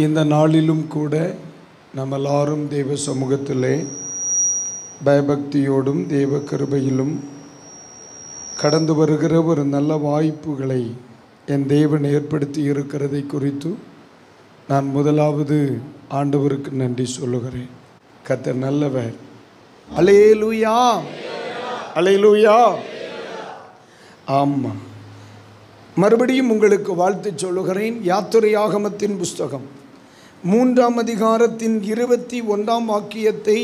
இந்த நாளிலும் கூட நம்ம எல்லாரும் தெய்வ சமூகத்திலே பயபக்தியோடும் தெய்வ கிருபையிலும் கடந்து வருகிற ஒரு நல்ல வாய்ப்புகளை என் தேவன் ஏற்படுத்தி இருக்கிறதை குறித்து நான் முதலாவது ஆண்டவருக்கு நன்றி சொல்லுகிறேன். கர்த்தர் நல்லவர். அல்லேலூயா, அல்லேலூயா. ஆமாம், மறுபடியும் உங்களுக்கு வாழ்த்து சொல்லுகிறேன். யாத்திரையாகமத்தின் புஸ்தகம் 3ஆம் அதிகாரத்தின் 21ஆம் வாக்கியத்தை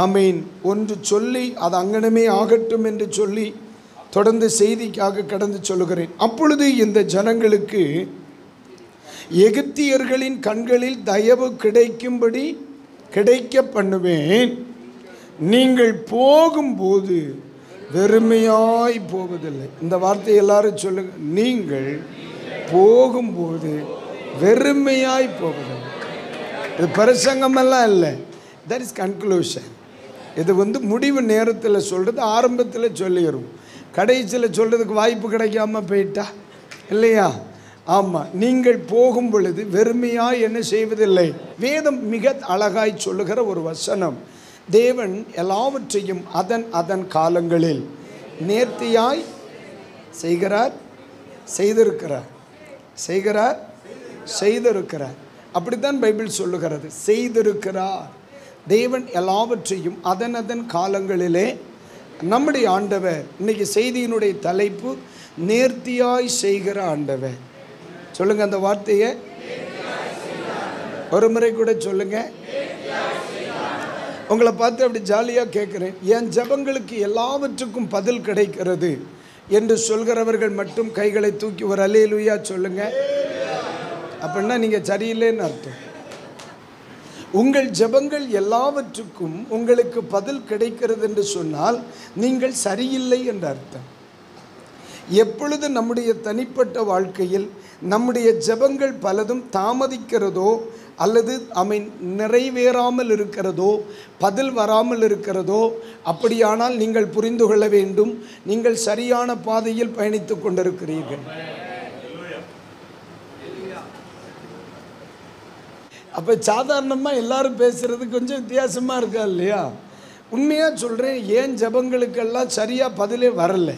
ஆமீன் ஒன்று சொல்லி அது அங்கனமே ஆகட்டும் என்று சொல்லி தொடர்ந்து செய்திக்காக கடந்து சொல்லுகிறேன். அப்பொழுது இந்த ஜனங்களுக்கு எகிப்தியர்களின் கண்களில் தயவு கிடைக்கும்படி கிடைக்க பண்ணுவேன். நீங்கள் போகும்போது வெறுமையாய் போவதில்லை. இந்த வார்த்தை எல்லாரும் சொல்லுங்க. நீங்கள் போகும்போது வெறுமையாய் போவதில்லை. இது பிரசங்கமெல்லாம் இல்லை, தட் இஸ் கன்க்ளூஷன். இது முடிவு நேரத்தில் சொல்கிறது, ஆரம்பத்தில் சொல்லிடும், கடைசியில் சொல்கிறதுக்கு வாய்ப்பு கிடைக்காம போயிட்டா இல்லையா? ஆமாம், நீங்கள் போகும் பொழுது வெறுமையாய் என்ன செய்வதில்லை. வேதம் மிக அழகாய் சொல்லுகிற ஒரு வசனம். தேவன் எல்லாவற்றையும் அதன் அதன் காலங்களில் நேர்த்தியாய் செய்கிறார், செய்திருக்கிறார், செய்கிறார், செய்திருக்கிறார். அப்படித்தான் பைபிள் சொல்லுகிறது, செய்திருக்கிறார். தேவன் எல்லாவற்றையும் அதன் அதன் காலங்களிலே. நம்முடைய ஆண்டவர், இன்னைக்கு செய்தியினுடைய தலைப்பு நேர்த்தியாய் செய்கிற ஆண்டவர். சொல்லுங்க அந்த வார்த்தையை ஒரு முறை கூட சொல்லுங்க. உங்களை பார்த்து அப்படி ஜாலியாக கேட்குறேன், என் ஜெபங்களுக்கு எல்லாவற்றுக்கும் பதில் கிடைக்கிறது என்று சொல்கிறவர்கள் மட்டும் கைகளை தூக்கி ஒரு அல்லேலூயா சொல்லுங்க. அப்படின்னா நீங்கள் சரியில்லைன்னு அர்த்தம். உங்கள் ஜெபங்கள் எல்லாவற்றுக்கும் உங்களுக்கு பதில் கிடைக்கிறது என்று சொன்னால் நீங்கள் சரியில்லை என்ற அர்த்தம். எப்பொழுது நம்முடைய தனிப்பட்ட வாழ்க்கையில் நம்முடைய ஜெபங்கள் பலதும் தாமதிக்கிறதோ அல்லது நிறைவேறாமல் இருக்கிறதோ, பதில் வராமல் இருக்கிறதோ, அப்படியானால் நீங்கள் புரிந்து கொள்ள வேண்டும், நீங்கள் சரியான பாதையில் பயணித்து கொண்டிருக்கிறீர்கள். அப்போ சாதாரணமாக எல்லாரும் பேசுகிறது கொஞ்சம் வித்தியாசமாக இருக்கா இல்லையா? உண்மையாக சொல்கிறேன், ஏன் ஜெபங்களுக்கெல்லாம் சரியாக பதிலே வரலை.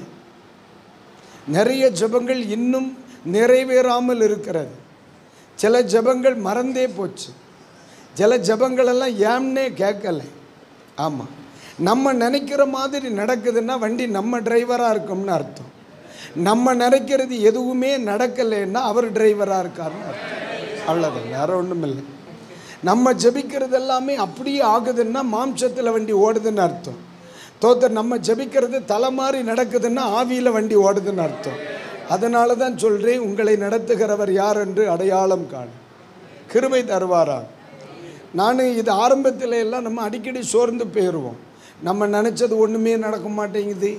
நிறைய ஜெபங்கள் இன்னும் நிறைவேறாமல் இருக்கிறது. சில ஜெபங்கள் மறந்தே போச்சு. சில ஜெபங்களெல்லாம் ஏம்னே கேட்கலை. ஆமாம், நம்ம நினைக்கிற மாதிரி நடக்குதுன்னா வண்டி நம்ம டிரைவராக இருக்கோம்னு அர்த்தம். நம்ம நினைக்கிறது எதுவுமே நடக்கலைன்னா அவர் டிரைவராக இருக்காருன்னு அர்த்தம். அவ்வளோதான், வேறு ஒன்றும் இல்லை. நம்ம ஜெபிக்கிறது எல்லாமே அப்படியே ஆகுதுன்னா மாம்சத்தில் வண்டி ஓடுதுன்னு அர்த்தம். நம்ம ஜெபிக்கிறது தலை மாதிரி நடக்குதுன்னா ஆவியில் வண்டி ஓடுதுன்னு அர்த்தம். அதனால தான் சொல்கிறேன், உங்களை நடத்துகிறவர் யார் என்று அடையாளம் காண கிருபை தருவாரா. நான் இது ஆரம்பத்தில் எல்லாம் நம்ம அடிக்கடி சோர்ந்து போயிடுவோம். நம்ம நினச்சது ஒன்றுமே நடக்க மாட்டேங்குது,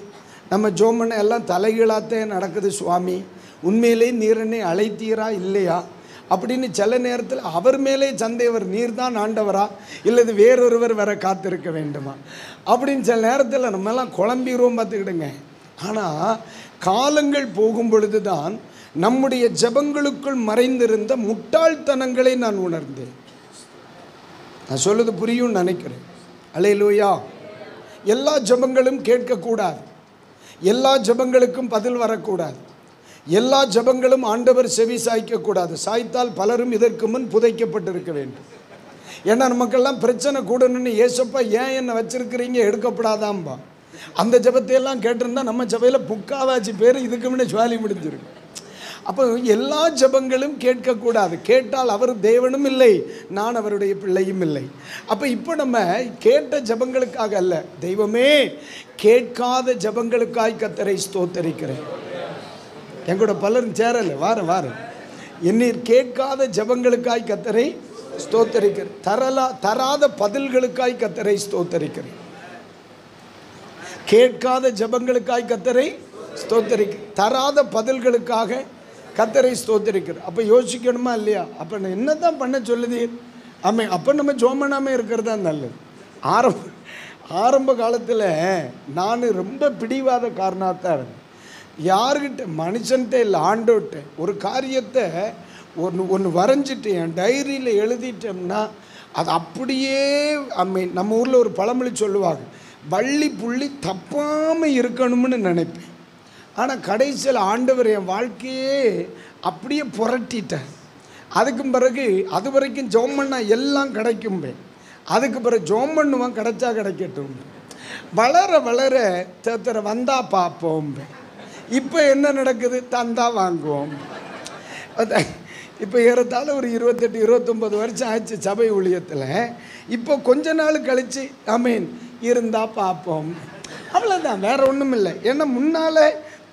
நம்ம ஜோமனை எல்லாம் தலைகீழாத்தே நடக்குது. சுவாமி, உண்மையிலே நீர் என்னை அழைத்தீரா இல்லையா அப்படின்னு சில நேரத்தில் அவர் மேலே சந்தேவர், நீர் தான் ஆண்டவரா இல்லது வேறொருவர் வர காத்திருக்க வேண்டுமா அப்படின்னு சில நேரத்தில் நம்மெல்லாம் குழம்பிடுவோம், பார்த்துக்கிடுங்க. ஆனால் காலங்கள் போகும் பொழுது தான் நம்முடைய ஜெபங்களுக்குள் மறைந்திருந்த முட்டாள்தனங்களை நான் உணர்ந்தேன். நான் சொல்லுது புரியும் நினைக்கிறேன். அல்லேலூயா. எல்லா ஜெபங்களும் கேட்கக்கூடாது, எல்லா ஜெபங்களுக்கும் பதில் வரக்கூடாது, எல்லா ஜெபங்களும் ஆண்டவர் செவி சாய்க்கக்கூடாது. சாய்த்தால் பலரும் இதற்கு முன் புதைக்கப்பட்டிருக்க வேண்டும். ஏன்னா நமக்கெல்லாம் பிரச்சனை கூடணும்னு, ஏசப்பா ஏன் என்னை வச்சிருக்கிறீங்க, எடுக்கப்படாதாம்பா. அந்த ஜெபத்தையெல்லாம் கேட்டிருந்தா நம்ம சபையில் புக்காவாச்சி பேர் இதுக்கு முன்னே சுவாலி முடிஞ்சிருக்கு. அப்போ எல்லா ஜெபங்களும் கேட்கக்கூடாது. கேட்டால் அவர் தேவனும் இல்லை, நான் அவருடைய பிள்ளையும் இல்லை. அப்போ இப்போ நம்ம கேட்ட ஜெபங்களுக்காக அல்ல, தெய்வமே கேட்காத ஜெபங்களுக்காய் கர்த்தரை ஸ்தோத்தரிக்கிறேன். எங்கூட பலரும் சேரல, வாரம் என்னீர் கேட்காத ஜெபங்களுக்காய் கர்த்தரை ஸ்தோத்தரிக்கிறேன். தராத பதில்களுக்காய் கர்த்தரை ஸ்தோத்தரிக்கிறேன். கேட்காத ஜெபங்களுக்காய் கர்த்தரை ஸ்தோத்தரிக்கிறேன், தராத பதில்களுக்காக கர்த்தரை ஸ்தோத்தரிக்கிறேன். அப்போ யோசிக்கணுமா இல்லையா? அப்போ என்ன தான் பண்ண சொல்லுது? ஆமாம், அப்போ நம்ம ஜோமனாமே இருக்கிறது தான் நல்லது. ஆரம்ப காலத்தில் நான் ரொம்ப பிடிவாத காரணத்தான் யார்கிட்ட, மனுஷன்ட்ட இல்லை, ஆண்டோட்ட ஒரு காரியத்தை ஒன்று வரைஞ்சிட்டு என் டைரியில் எழுதிட்டோம்னா அது அப்படியே நம்ம ஊரில் ஒரு பழமொழி சொல்லுவாங்க, வள்ளி புள்ளி தப்பாமல் இருக்கணும்னு நினைப்பேன். ஆனால் கடைசியில் ஆண்டவர் என் வாழ்க்கையே அப்படியே புரட்டிட்டார். அதுக்கும் பிறகு அது வரைக்கும் ஜெபம் பண்ணா எல்லாம் கிடைக்கும்பேன், அதுக்கு பிறகு ஜெபம் பண்ணுவான் கிடைச்சா கிடைக்கட்டும். வளர வளர தேத்தரை வந்தா பார்ப்போம். இப்போ என்ன நடக்குது, தந்தா வாங்குவோம். இப்போ ஏறத்தாழ ஒரு 28-29 வருஷம் ஆச்சு சபை ஊழியத்தில். இப்போ கொஞ்ச நாள் கழித்து இருந்தால் பார்ப்போம், அவ்வளோதான், வேறு ஒன்றும் இல்லை. ஏன்னா முன்னால்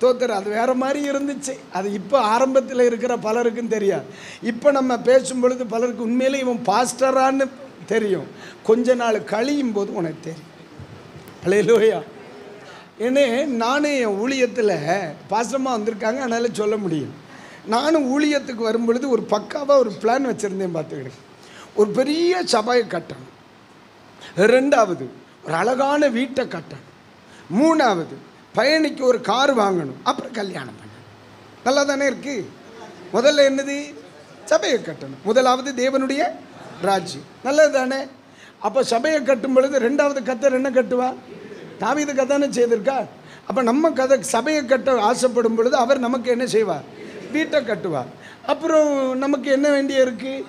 தோத்தர் அது வேறு மாதிரி இருந்துச்சு. அது இப்போ ஆரம்பத்தில் இருக்கிற பலருக்கும் தெரியாது. இப்போ நம்ம பேசும் பொழுது பலருக்கு உண்மையிலே இவன் பாஸ்டரான்னு தெரியும், கொஞ்ச நாள் கழியும் போது உனக்கு தெரியும். அல்லேலூயா. ஏன்னா நானும் என் ஊழியத்தில் பாஸ்டமாக வந்திருக்காங்க, அதனால் சொல்ல முடியும். நானும் ஊழியத்துக்கு வரும்பொழுது ஒரு பக்காவாக ஒரு பிளான் வச்சுருந்தேன். பார்த்துக்கிட்டு ஒரு பெரிய சபையை கட்டணும், 2வது ஒரு அழகான வீட்டை கட்டணும், 3வது பையனுக்கு ஒரு கார் வாங்கணும், அப்புறம் கல்யாணம் பண்ணணும். நல்லா தானே இருக்குது. முதல்ல என்னது, சபையை கட்டணும். முதலாவது தேவனுடைய ராஜ்யம். நல்லது தானே. அப்போ சபையை கட்டும் பொழுது 2வது கத்தர் என்ன கட்டுவா, தாவீது கதானே செய்திருக்கா. அப்போ நம்ம சபையை கட்ட ஆசைப்படும் பொழுது அவர் நமக்கு என்ன செய்வார், வீட்டை கட்டுவார். அப்புறம் நமக்கு என்ன வேண்டிய இருக்குது,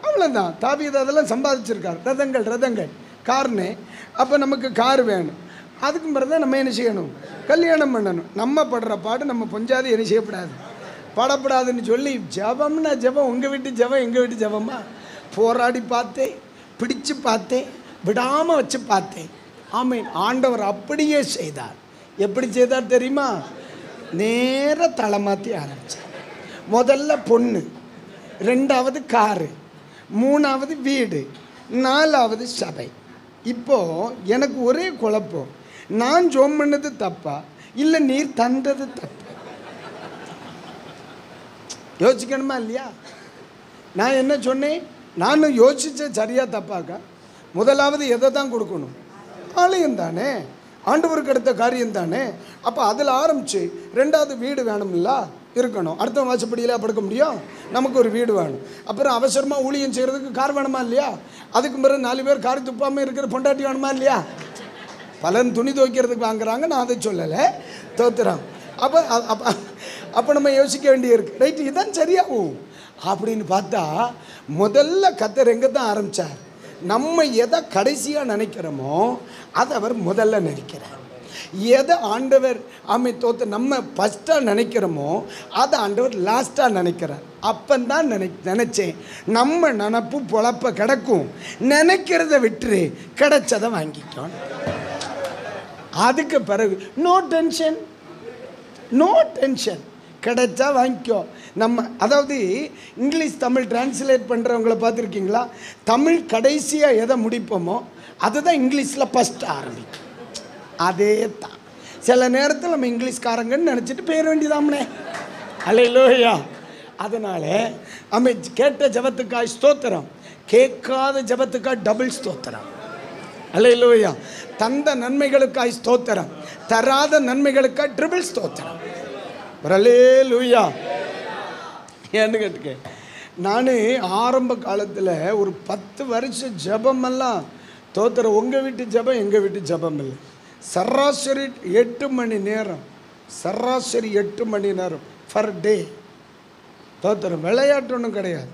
அவ்வளோதான். தாவீது அதெல்லாம் சம்பாதிச்சிருக்கார், ரதங்கள் கார்னு. அப்போ நமக்கு கார் வேணும். அதுக்கு பிறகு தான் நம்ம என்ன செய்யணும், கல்யாணம் பண்ணணும். நம்ம படுற பாடு நம்ம பொஞ்சாது என்ன செய்யப்படாது, படப்படாதுன்னு சொல்லி ஜபம்னா ஜபம், உங்கள் வீட்டு ஜபம் எங்கள் வீட்டு ஜபமா, போராடி பார்த்தேன், பிடிச்சு பார்த்தேன், விடாமல் வச்சு பார்த்தேன். ஆமீன். ஆண்டவர் அப்படியே செய்தார். எப்படி செய்தார் தெரியுமா, நேர தலைமாற்றி ஆரம்பித்தார். முதல்ல பொண்ணு, 2வது காரு, 3வது வீடு, 4வது சபை. இப்போது எனக்கு ஒரே குழப்பம், நான் ஜோம் பண்ணது தப்பா இல்லை நீர் தந்தது தப்பா? யோசிக்கணுமா இல்லையா? நான் என்ன சொன்னேன், நானும் யோசித்தேன், சரியா தப்பாக்கா? முதலாவது எதை தான் கொடுக்கணும், ஆலயம் தானே, ஆண்டவருக்கு அடுத்த காரியம் தானே. அப்போ அதில் ஆரம்பித்து 2வது வீடு வேணும்ல, இருக்கணும். அடுத்த வாசப்படியில் படுக்க முடியும், நமக்கு ஒரு வீடு வேணும். அப்புறம் அவசரமாக ஊழியம் செய்கிறதுக்கு கார் வேணுமா இல்லையா? அதுக்கு பிறகு 4 பேர் கார் துப்பாமல் இருக்கிற பொண்டாட்டி வேணுமா இல்லையா? பலன் துணி துவைக்கிறதுக்கு வாங்குறாங்க, நான் அதை சொல்லலை, தோத்துறோம். அப்போ நம்ம யோசிக்க வேண்டியிருக்கு. ரைட்டு, இதுதான் சரியாகும் அப்படின்னு பார்த்தா முதல்ல கத்தர் எங்கே தான் ஆரம்பித்தார், நம்ம எதை கடைசியாக நினைக்கிறோமோ அதை அவர் முதல்ல நினைக்கிறார். எதை ஆண்டவர் நம்ம ஃபஸ்ட்டாக நினைக்கிறோமோ அதை ஆண்டவர் லாஸ்ட்டாக நினைக்கிறார். அப்பந்தான் நினச்சேன் நம்ம நினப்பு பொழப்ப கிடக்கும், நினைக்கிறத விட்டு கிடைச்சதை வாங்கிட்டோம். அதுக்கு பிறகு நோ டென்ஷன், கிடைச்சா வாங்கிக்கோ. நம்ம அதாவது இங்கிலீஷ் தமிழ் டிரான்ஸ்லேட் பண்ணுறவங்கள பார்த்துருக்கீங்களா? தமிழ் கடைசியாக எதை முடிப்போமோ அதுதான் இங்கிலீஷில் ஃபஸ்ட்டு ஆரம்பிக்கும். அதே தான் சில நேரத்தில் நம்ம இங்கிலீஷ்காரங்கன்னு நினச்சிட்டு போயிட வேண்டியதாம்னே. அல்லேலூயா. அதனால் கேட்ட ஜபத்துக்காய் ஸ்தோத்திரம், கேட்காத ஜபத்துக்காய் டபுள் ஸ்தோத்திரம். அல்லேலூயா. தந்த நன்மைகளுக்காய் ஸ்தோத்திரம், தராத நன்மைகளுக்காய் ட்ரிபிள் ஸ்தோத்திரம். அல்லேலூயா. ஏன்னு கேட்டுக்க, நான் ஆரம்ப காலத்தில் ஒரு 10 வருஷம் ஜபமெல்லாம் தோத்திரம். உங்கள் வீட்டு ஜபம் எங்கள் வீட்டு ஜபம் இல்லை. சராசரி 8 மணி நேரம், சராசரி 8 மணி நேரம் ஃபர் டே தோத்திரம். விளையாட்டு ஒன்றும் கிடையாது,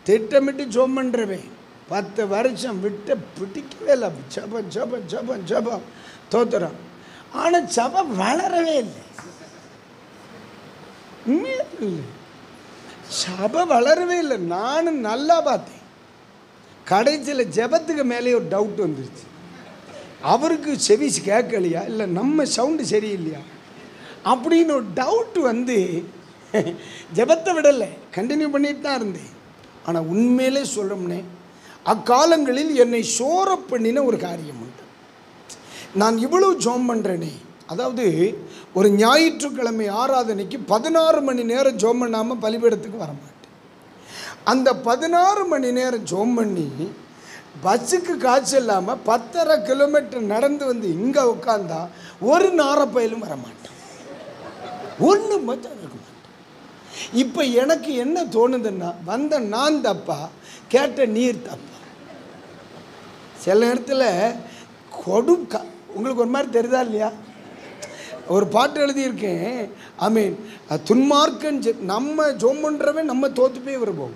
திட்டமிட்டு ஜோம் பண்ணுறவேன். 10 வருஷம் விட்டு பிடிக்கவே இல்லை. ஜபம் ஜபம் ஜபம் ஜபம் தோத்திரம். ஆனால் ஜபம் வளரவே இல்லை. சபை வளரவே இல்லை. நானும் நல்லா பார்த்தேன். கடைசியில் ஜபத்துக்கு மேலே ஒரு டவுட் வந்துருச்சு. அவருக்கு செவி கேட்கலையா இல்லை நம்ம சவுண்டு சரியில்லையா அப்படின்னு ஒரு டவுட் வந்து ஜபத்தை விடலை, கண்டினியூ பண்ணிட்டு தான் இருந்தேன். ஆனால் உண்மையிலே சொல்கிறோம்னே, அக்காலங்களில் என்னை சோர பண்ணின ஒரு காரியம் உண்டு. நான் இவ்வளோ ஜோம் பண்ணுறேனே, அதாவது ஒரு ஞாயிற்றுக்கிழமை ஆராதனைக்கு 16 மணி நேரம் ஜோம் பண்ணாமல் பலிபீடத்துக்கு வரமாட்டேன். அந்த 16 மணி நேரம் ஜோம் பண்ணி பஸ்ஸுக்கு காசு இல்லாமல் 10.5 கிலோமீட்டர் நடந்து வந்து இங்கே உட்காந்தா ஒரு நாரப்பயிலும் வரமாட்டேன், ஒன்று மட்டும் இருக்க மாட்டேன். இப்போ எனக்கு என்ன தோணுதுன்னா, வந்த நான் தப்பா, கேட்ட நீர் தப்பா? சில நேரத்தில் உங்களுக்கு ஒரு மாதிரி தெரியுதா இல்லையா? ஒரு பாட்டு எழுதியிருக்கேன், ஐ மீன் துன்மார்க்கன் நம்ம ஜோம் பண்ணுறவன் நம்ம தோற்று போய் வருவோம்,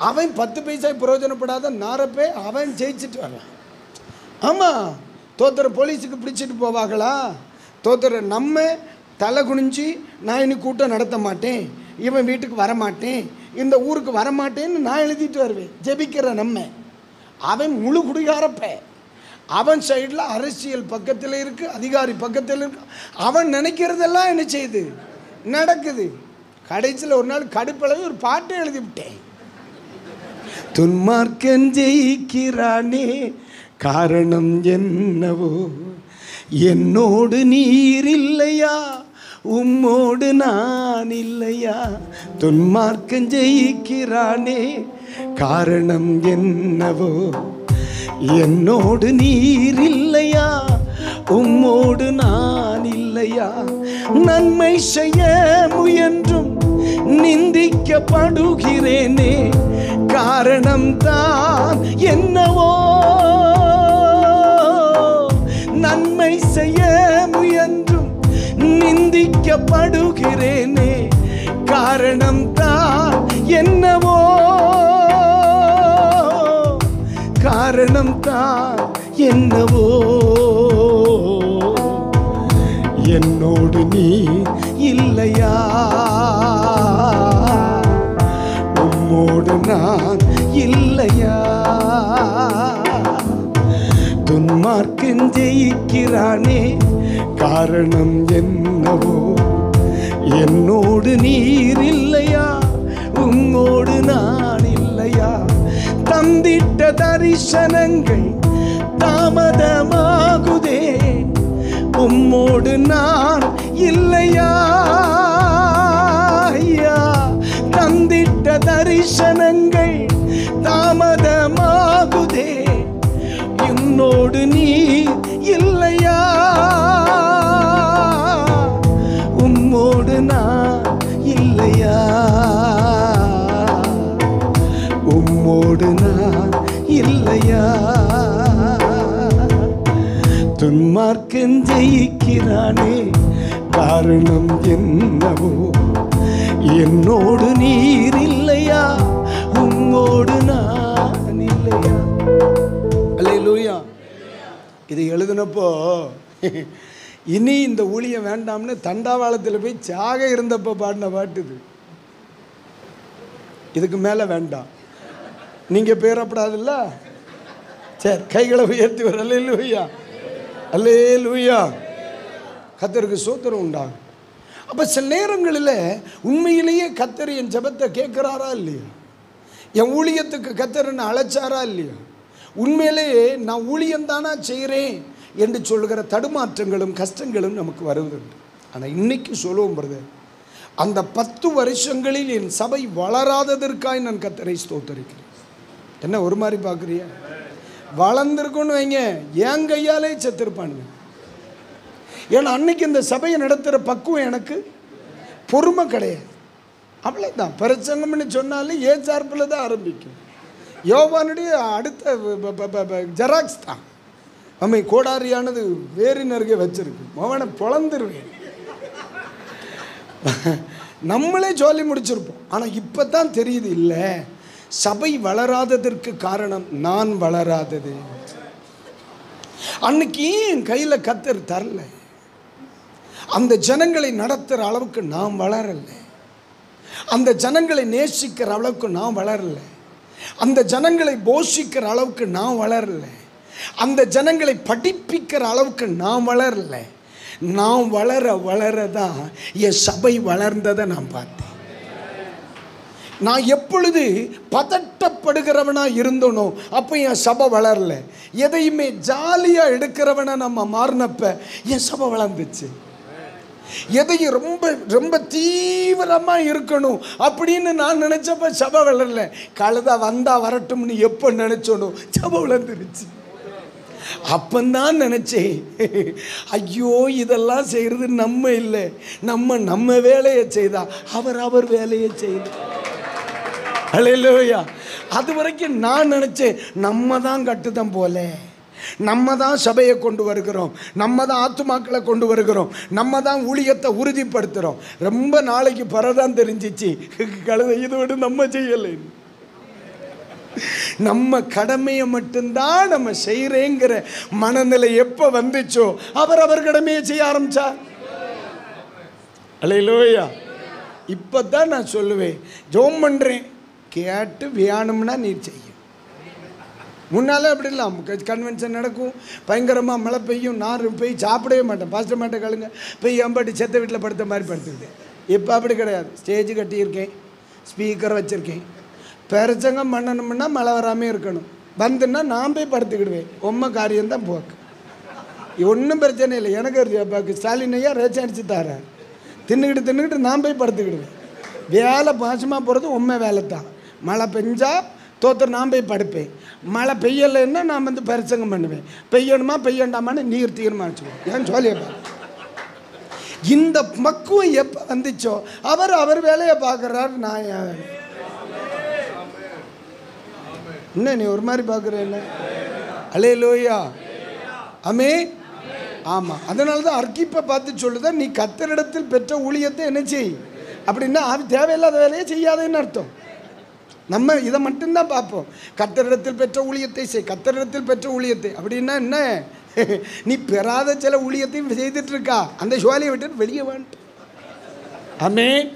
அவன் 10 பைசா பிரயோஜனப்படாத நாரப்பே அவன் ஜெயிச்சுட்டு வரலாம். ஆமாம், தோத்துற போலீஸுக்கு பிடிச்சிட்டு போவாங்களா? தோத்துற நம்ம தலை குனிஞ்சு நான் இனி கூட்டம் நடத்த மாட்டேன், இவன் வீட்டுக்கு வரமாட்டேன், இந்த ஊருக்கு வரமாட்டேன்னு நான் எழுதிட்டு வருவேன். ஜெபிக்கிற நம்ம, அவன் முழு குடிகாரப்ப, அவன் சைடில் அரசியல் பக்கத்தில் இருக்குது, அதிகாரி பக்கத்தில் இருக்கு, அவன் நினைக்கிறதெல்லாம் என்ன செய்யுது, நடக்குது. கடைசியில் ஒரு நாள் கடுப்பளவு ஒரு பாட்டை எழுதிவிட்டேன். துன்மார்க்கன் ஜெயிக்கிறானே காரணம் என்னவோ, என்னோடு நீர் இல்லையா, உம்மோடு நான் இல்லையா. துன்மார்க்கன் ஜெயிக்கிறானே காரணம் என்னவோ, என்னோடு நீர் இல்லையா, உம்மோடு நான் இல்லையா. நன்மை செய்ய முயன்றும் நிந்திக்கப்படுகிறேனே, காரணம் தான் என்னவோ. நன்மை செய்ய முயன்றும் நிந்திக்கப்படுகிறேனே, காரணம் தான் என்னவோ. காரணம் தான் என்னவோ. என்னோடு நீ இல்லையா, உம்மோடு நான் இல்லையா. துன்மார்க்கன் ஜெயிக்கிறானே காரணம் என்னவோ, என்னோடு நீர் இல்லையா, உம்மோடு நான் இல்லையா. தந்திட்ட தரிசனங்கள் தாமதமாகுதே, உம்மோடு நான் இல்லையா. தந்திட்ட தரிசனங்கள் தாமதமாகுதே, உன்னோடு நீ இல்லையா. உம்மோடு நான் இல்லையா, உம்மோடு நான் இல்லையா. துன்மார்க்கன் ஜெயிக்கிறானே காரணம் என்னவோ, என்னோடு நீர் இல்லையா, உம்மோடு நான் இல்லையா. அல்லேலூயா. இது எழுதுனப்போ இனி இந்த ஊழியம் வேண்டாம்னு தண்டாவாளத்தில் போய் சாக இருந்தப்போ பாடின பாட்டு இது. இதுக்கு மேலே வேண்டாம், நீங்கள் பேரப்படாதுல்ல. சரி, கைகளை உயர்த்தி வர. அல்லேலூயா, அல்லேலூயா. கர்த்தருக்கு ஸ்தோத்திரம் உண்டாகும். அப்போ சில நேரங்களில் உண்மையிலேயே கர்த்தர் என் ஜெபத்தை கேட்குறாரா இல்லையா, என் ஊழியத்துக்கு கர்த்தர் என்ன அழைச்சாரா இல்லையா, உண்மையிலேயே நான் ஊழியம்தானா செய்கிறேன் என்று சொல்கிற தடுமாற்றங்களும் கஷ்டங்களும் நமக்கு வருவதுண்டு. ஆனால் இன்னைக்கு சொல்லுவோம் பிரதர், அந்த 10 வருஷங்களில் என் சபை வளராததற்காய் நான் கர்த்தரை ஸ்தோத்தரிக்கிறேன். என்ன ஒரு மாதிரி பார்க்குறியா? வளர்ந்துருக்குன்னு வைங்க, என் கையாலே செத்துருப்பானுங்க. ஏன்னா அன்னைக்கு இந்த சபையை நடத்துகிற பக்குவம் எனக்கு பொறுமை கிடையாது. அவ்வளோதான். பிரசங்கம்னு சொன்னாலும் ஏன் சார்பில் தான் ஆரம்பிக்கும். யோவானுடைய அடுத்த ஜெராக்ஸ் தான். அம்மை கோடாரியானது வேரின் அருகே வச்சிருக்கு, மவனை பொழந்துருவேன். நம்மளே சொல்லி முடிச்சிருப்போம். ஆனால் இப்போ தான் தெரியுது, இல்லை சபை வளராததற்கு காரணம் நான் வளராதது. அன்னைக்கு என் கையில் கர்த்தர் தரல, அந்த ஜனங்களை நடத்துகிற அளவுக்கு நான் வளரல, அந்த ஜனங்களை நேசிக்கிற அளவுக்கு நான் வளரல, அந்த ஜனங்களை போஷிக்கிற அளவுக்கு நான் வளரல, அந்த ஜனங்களை படிப்பிக்கிற அளவுக்கு நான் வளரல. நான் வளர வளரதான் என் சபை வளர்ந்ததை நான் பார்த்தேன். நான் எப்பொழுது பதட்டப்படுகிறவனா இருந்தனோ அப்போ என் சபை வளரல. எதையுமே ஜாலியாக எடுக்கிறவனா நம்ம மாறினப்ப என் சபை வளர்ந்துச்சு. எதையும் ரொம்ப ரொம்ப தீவிரமாக இருக்கணும் அப்படின்னு நான் நினச்சப்ப சபை வளரல. கழுதா வந்தா வரட்டும்னு எப்போ நினச்சோனோ சபை வளர்ந்துருச்சு. அப்பந்தான் நினச்சேன், ஐயோ இதெல்லாம் செய்கிறது நம்ம இல்லை, நம்ம வேலையை செய்தா அவர் வேலையை செய்து. அல்லேலூயா. அது வரைக்கும் நான் நினச்சேன் நம்ம தான் கட்டுதம் போல, நம்ம தான் சபையை கொண்டு வருகிறோம், நம்ம தான் ஆத்துமாக்களை கொண்டு வருகிறோம், நம்ம தான் ஊழியத்தை உறுதிப்படுத்துகிறோம். ரொம்ப நாளைக்கு பிறதான் தெரிஞ்சிச்சு கழுதை இதை விட நம்ம செய்யலை. நம்ம கடமையை மட்டும்தான் நம்ம செய்கிறேங்கிற மனநிலை எப்போ வந்துச்சோ அவர் கடமையை செய்ய ஆரம்பிச்சார். அல்லேலூயா. இப்போ தான் நான் சொல்லுவேன், ஜெபம் பண்ணுறேன் கேட்டு வேணும்னா நீ செய்ய. முன்னாலே அப்படி இல்லாம் கன்வென்ஷன் நடக்கும், பயங்கரமாக மழை பெய்யும், நான் போய் சாப்பிடவே மாட்டேன், பாஸ்டர் மாட்டேன் கழுங்க போய் எம்பாட்டி செத்த வீட்டில் படுத்த மாதிரி படுத்துக்கிட்டேன். இப்போ அப்படி கிடையாது, ஸ்டேஜ் கட்டியிருக்கேன், ஸ்பீக்கர் வச்சுருக்கேன். பிரசங்கம் பண்ணணும்னா மழை வராமல் இருக்கணும், வந்துன்னா நான் போய் படுத்துக்கிடுவேன். உண்மை காரியம்தான் போக்கு, ஒன்றும் பிரச்சனை இல்லை. எனக்கு ஸ்டாலின் ஐயா ரேச்சம் அடிச்சு தரார், தின்னுக்கிட்டு நான் போய் படுத்துக்கிடுவேன். வேலை பாசமாக போகிறது உண்மை வேலை தான். மழை பெஞ்சா தோத்தர் நான் போய் படுப்பேன், மழை பெய்யலைன்னா நான் வந்து பிரசங்கம் பண்ணுவேன். பெய்யணுமா பெய்யண்டாமான்னு நீர் தீர்மானிச்சுவேன். ஏன் சொல்லியப்பா, இந்த மக்குவம் எப்போ வந்துச்சோ அவர் வேலையை பார்க்குறாரு, நான் ஏன் என்ன நீ ஒரு மாதிரி பார்க்குறேன். அல்லேலூயா. ஆமென். ஆமாம், அதனால தான் அர்க்கிப்பை பார்த்து சொல்லுதான், நீ கர்த்தரிடத்தில் பெற்ற ஊழியத்தை என்ன செய் அப்படின்னா அது தேவையில்லாத வேலையை செய்யாதேன்னு அர்த்தம். நம்ம இதை மட்டும்தான் பார்ப்போம், கர்த்தரிடத்தில் பெற்ற ஊழியத்தை செய், கர்த்தரிடத்தில் பெற்ற ஊழியத்தை. அப்படின்னா என்ன, நீ பெறாத சில ஊழியத்தையும் செய்துட்டு இருக்கா, அந்த சோழியை விட்டுட்டு வெளியே வந்துட்டு. ஆமென்.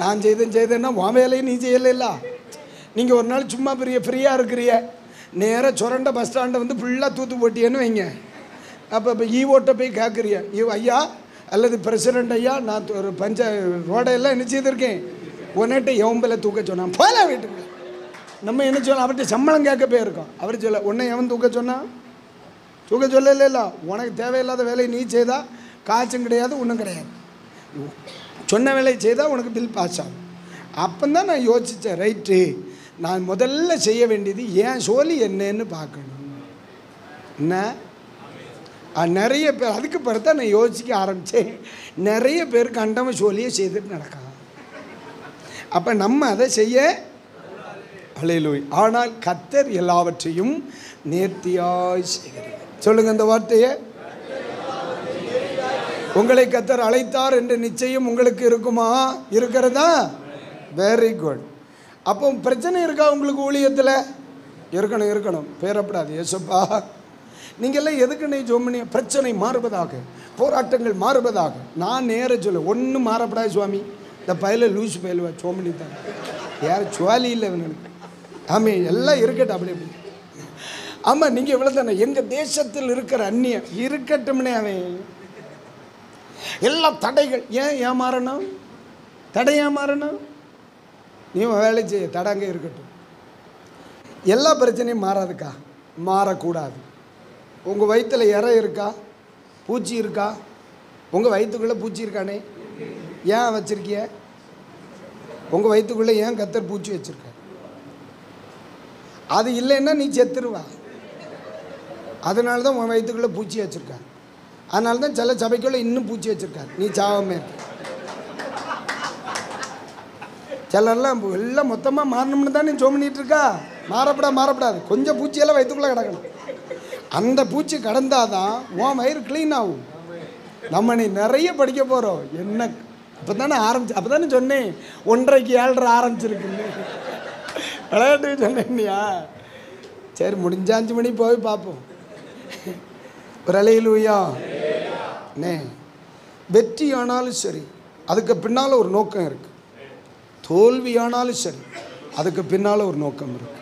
நான் செய்தேன்னா உன் வேலையை நீ செய்யலைல்ல. நீங்கள் ஒரு நாள் சும்மா ஃப்ரீயாக இருக்கிறிய, நேராக சுரண்ட பஸ் ஸ்டாண்டை வந்து ஃபுல்லாக தூத்து போட்டியன்னு வைங்க. அப்போ ஈவோட்ட போய் கேட்குறிய, ஐயா அல்லது பிரசிடெண்ட் ஐயா, நான் ஒரு ரோடையெல்லாம் என்ன செய்திருக்கேன், உன்னிட்ட எவம்பல தூக்க சொன்னான், போல வீட்டுக்கு. நம்ம என்ன சொல்லலாம், அவர்கிட்ட சம்பளம் கேட்க போயிருக்கோம். அவர் சொல்ல, உன்னை எவன் தூக்க சொன்னான், தூக்க சொல்லல. உனக்கு தேவையில்லாத வேலையை நீ செய்தா காய்ச்சும் கிடையாது, ஒன்றும் கிடையாது. சொன்ன வேலையை செய்தால் உனக்கு பில் பாஸ் ஆகும். அப்போதான் நான் யோசித்தேன், ரைட்டு நான் முதல்ல செய்ய வேண்டியது ஏன் சோலி என்னன்னு பார்க்கணும். என்ன நிறைய பேர் அதுக்கு பிறகு தான் நான் யோசிக்க ஆரம்பித்தேன். நிறைய பேர் கண்டவன் சோழியை செய்துட்டு நடக்கலாம். அப்போ நம்ம அதை செய்ய அல்லேலூயா. ஆனால் கர்த்தர் எல்லாவற்றையும் நேர்த்தியாய் செய்கிறார். சொல்லுங்கள் இந்த வார்த்தையை. உங்களை கர்த்தர் அழைத்தார் என்ற நிச்சயம் உங்களுக்கு இருக்குமா? இருக்கிறதா? Very good. அப்போ பிரச்சனை இருக்கா உங்களுக்கு ஊழியத்தில்? இருக்கணும். பேரப்படாது. ஏசப்பா நீங்கள்லாம் எதுக்கு நீ ஜோமனி பிரச்சனை மாறுவதாக, போராட்டங்கள் மாறுவதாக. நான் நேர சொல்ல ஒன்றும் மாறப்படாது சுவாமி. இந்த பயில லூஸ் பயிலுவா சோமனி தான், யார் சுவாலி இல்லை இவனுக்கு. ஆமாம், எல்லாம் இருக்கட்டும் அப்படி. ஆமாம், நீங்கள் இவ்வளோ தானே. எங்கள் தேசத்தில் இருக்கிற அந்நியம் இருக்கட்டும்னே, அவன் எல்லா தடைகள் ஏன் மாறணும்? தடை ஏன் மாறணும்? நீ வேலை செய்ய தடங்க இருக்கட்டும். எல்லா பிரச்சனையும் மாறாதுக்கா, மாறக்கூடாது. உங்கள் வயிற்றில் இறை இருக்கா, பூச்சி இருக்கா? உங்கள் வயிற்றுக்குள்ளே பூச்சி இருக்கானே, ஏன் வச்சுருக்கிய? உங்கள் வயிற்றுக்குள்ளே ஏன் கர்த்தர் பூச்சி வச்சுருக்க? அது இல்லைன்னா நீ செத்துருவா. அதனால தான் உன் வயிற்றுக்குள்ளே பூச்சி வச்சுருக்காரு. அதனால தான் சில சபைக்குள்ளே இன்னும் பூச்சி வச்சுருக்காரு, நீ சாவாமே இருக்க. சிலர்லாம் எல்லாம் மொத்தமாக மாறணும்னு தான் நீ சோமனிட்டு இருக்கா. மாறப்படாது. கொஞ்சம் பூச்சியெல்லாம் வயிற்றுக்குள்ளே கிடக்கணும். அந்த பூச்சி கடந்தாதான் உன் வயிறு க்ளீன் ஆகும். நம்ம நீ நிறைய படிக்க போகிறோம். என்ன இப்போ தானே அப்போ தானே சொன்னேன் 1:30 7:30 ஆரம்பிச்சிருக்குன்னு விளையாட்டு சொன்னேன்னியா. சரி, முடிஞ்ச 5 மணி போய் பார்ப்போம். ஒரு அல்லேலூயா. வெற்றி ஆனாலும் சரி, அதுக்கு பின்னால் ஒரு நோக்கம் இருக்குது. தோல்வி ஆனாலும் சரி, அதுக்கு பின்னால் ஒரு நோக்கம் இருக்குது.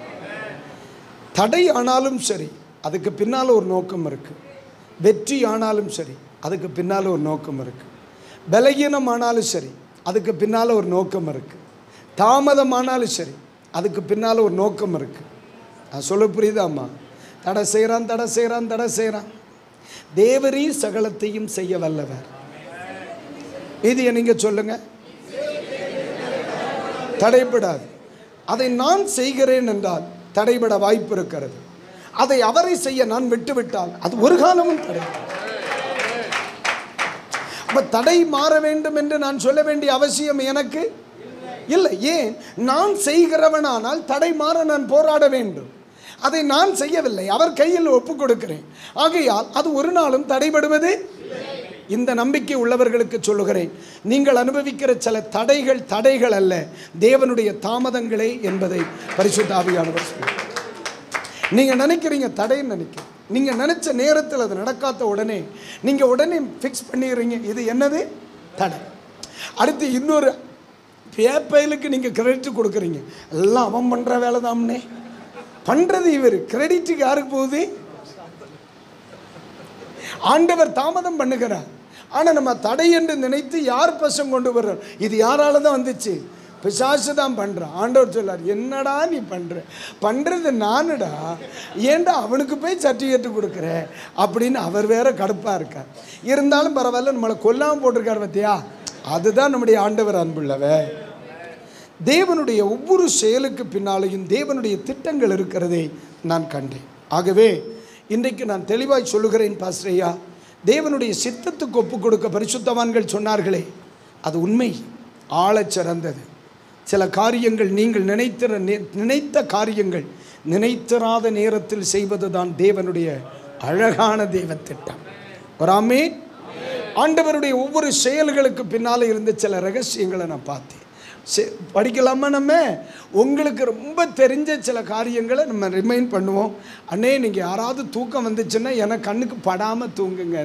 தடை ஆனாலும் சரி, அதுக்கு பின்னால் ஒரு நோக்கம் இருக்குது. வெற்றி ஆனாலும் சரி, அதுக்கு பின்னால் ஒரு நோக்கம் இருக்குது. பலகீனம் ஆனாலும் சரி, அதுக்கு பின்னால் ஒரு நோக்கம் இருக்குது. தாமதம் ஆனாலும் சரி, அதுக்கு பின்னால் ஒரு நோக்கம் இருக்குது. நான் சொல்ல புரியுதாம்மா? தடை செய்கிறான். தேவரீ சகலத்தையும் செய்ய வல்லவர். இதையை நீங்கள் சொல்லுங்க. தடைபடாது. அதை நான் செய்கிறேன் என்றால் தடைபட வாய்ப்பு இருக்கிறது. அதை அவரை செய்ய நான் விட்டுவிட்டால் அது ஒரு காலமும் தடை. அப்ப தடை மாற வேண்டும் என்று நான் சொல்ல வேண்டிய அவசியம் எனக்கு இல்லை. ஏன்? நான் செய்கிறவனானால் தடை மாற நான் போராட வேண்டும். அதை நான் செய்யவில்லை, அவர் கையில் ஒப்புக் கொடுக்கிறேன். ஆகையால் அது ஒரு நாளும் தடைபடுவது. இந்த நம்பிக்கை உள்ளவர்களுக்கு சொல்லுகிறேன், நீங்கள் அனுபவிக்கிற சில தடைகள் அல்ல, தேவனுடைய தாமதங்களே என்பதை பரிசுத்த ஆவியானவர் சொல்றார். நீங்க நினைக்கிறீங்க தடைன்னு நினைக்கிறீங்க, நீங்க நினைச்ச நேரத்தில் அது நடக்காத உடனே நீங்க உடனே ஃபிக்ஸ் பண்ணிடுறீங்க இது என்னது தடை. அடுத்து இன்னொரு பேப்பைலுக்கு நீங்க கிரெடிட் கொடுக்குறீங்க, எல்லாம் அவன் பண்ற வேலை தானே, பண்றது இவர், கிரெடிட்டுக்கு யாருக்கு போகுது? ஆண்டவர் தாமதம் பண்ணுகிறார். ஆனால் நம்ம தடை என்று நினைத்து யார் பசம் கொண்டு வர்றோம்? இது யாரால தான் வந்துச்சு? பிசாசு தான் பண்ணுறான். ஆண்டவர் சொல்லார், என்னடா நீ பண்ணுறது நானுடா, ஏன்டா அவனுக்கு போய் சர்டிஃபிகேட் கொடுக்குற அப்படின்னு அவர் வேற கடுப்பாக இருக்கார். இருந்தாலும் பரவாயில்ல, நம்மளை கொல்லாமல் போட்டிருக்கார் பார்த்தியா, அதுதான் நம்முடைய ஆண்டவர் அன்புள்ளவ. தேவனுடைய ஒவ்வொரு செயலுக்கு பின்னாலேயும் தேவனுடைய திட்டங்கள் இருக்கிறதை நான் கண்டேன். ஆகவே இன்றைக்கு நான் தெளிவாய் சொல்லுகிறேன் பாஸ்டரையா, தேவனுடைய சித்தத்துக்கு ஒப்பு கொடுக்க பரிசுத்தவான்கள் சொன்னார்களே, அது உண்மை, ஆழச் சிறந்தது. சில காரியங்கள் நீங்கள் நினைத்த காரியங்கள் நினைத்திராத நேரத்தில் செய்வது தான் தேவனுடைய அழகான தெய்வ திட்டம். ஒரு ஆமென். ஆண்டவருடைய ஒவ்வொரு செயல்களுக்கு பின்னால் இருந்த சில ரகசியங்களை நான் பார்த்தேன். படிக்கலாமா? நம்ம உங்களுக்கு ரொம்ப தெரிஞ்ச சில காரியங்களை நம்ம ரிமைண்ட் பண்ணுவோம். அண்ணே, நீங்கள் யாராவது தூக்கம் வந்துச்சுன்னா எனக்கு கண்ணுக்கு படாமல் தூங்குங்க.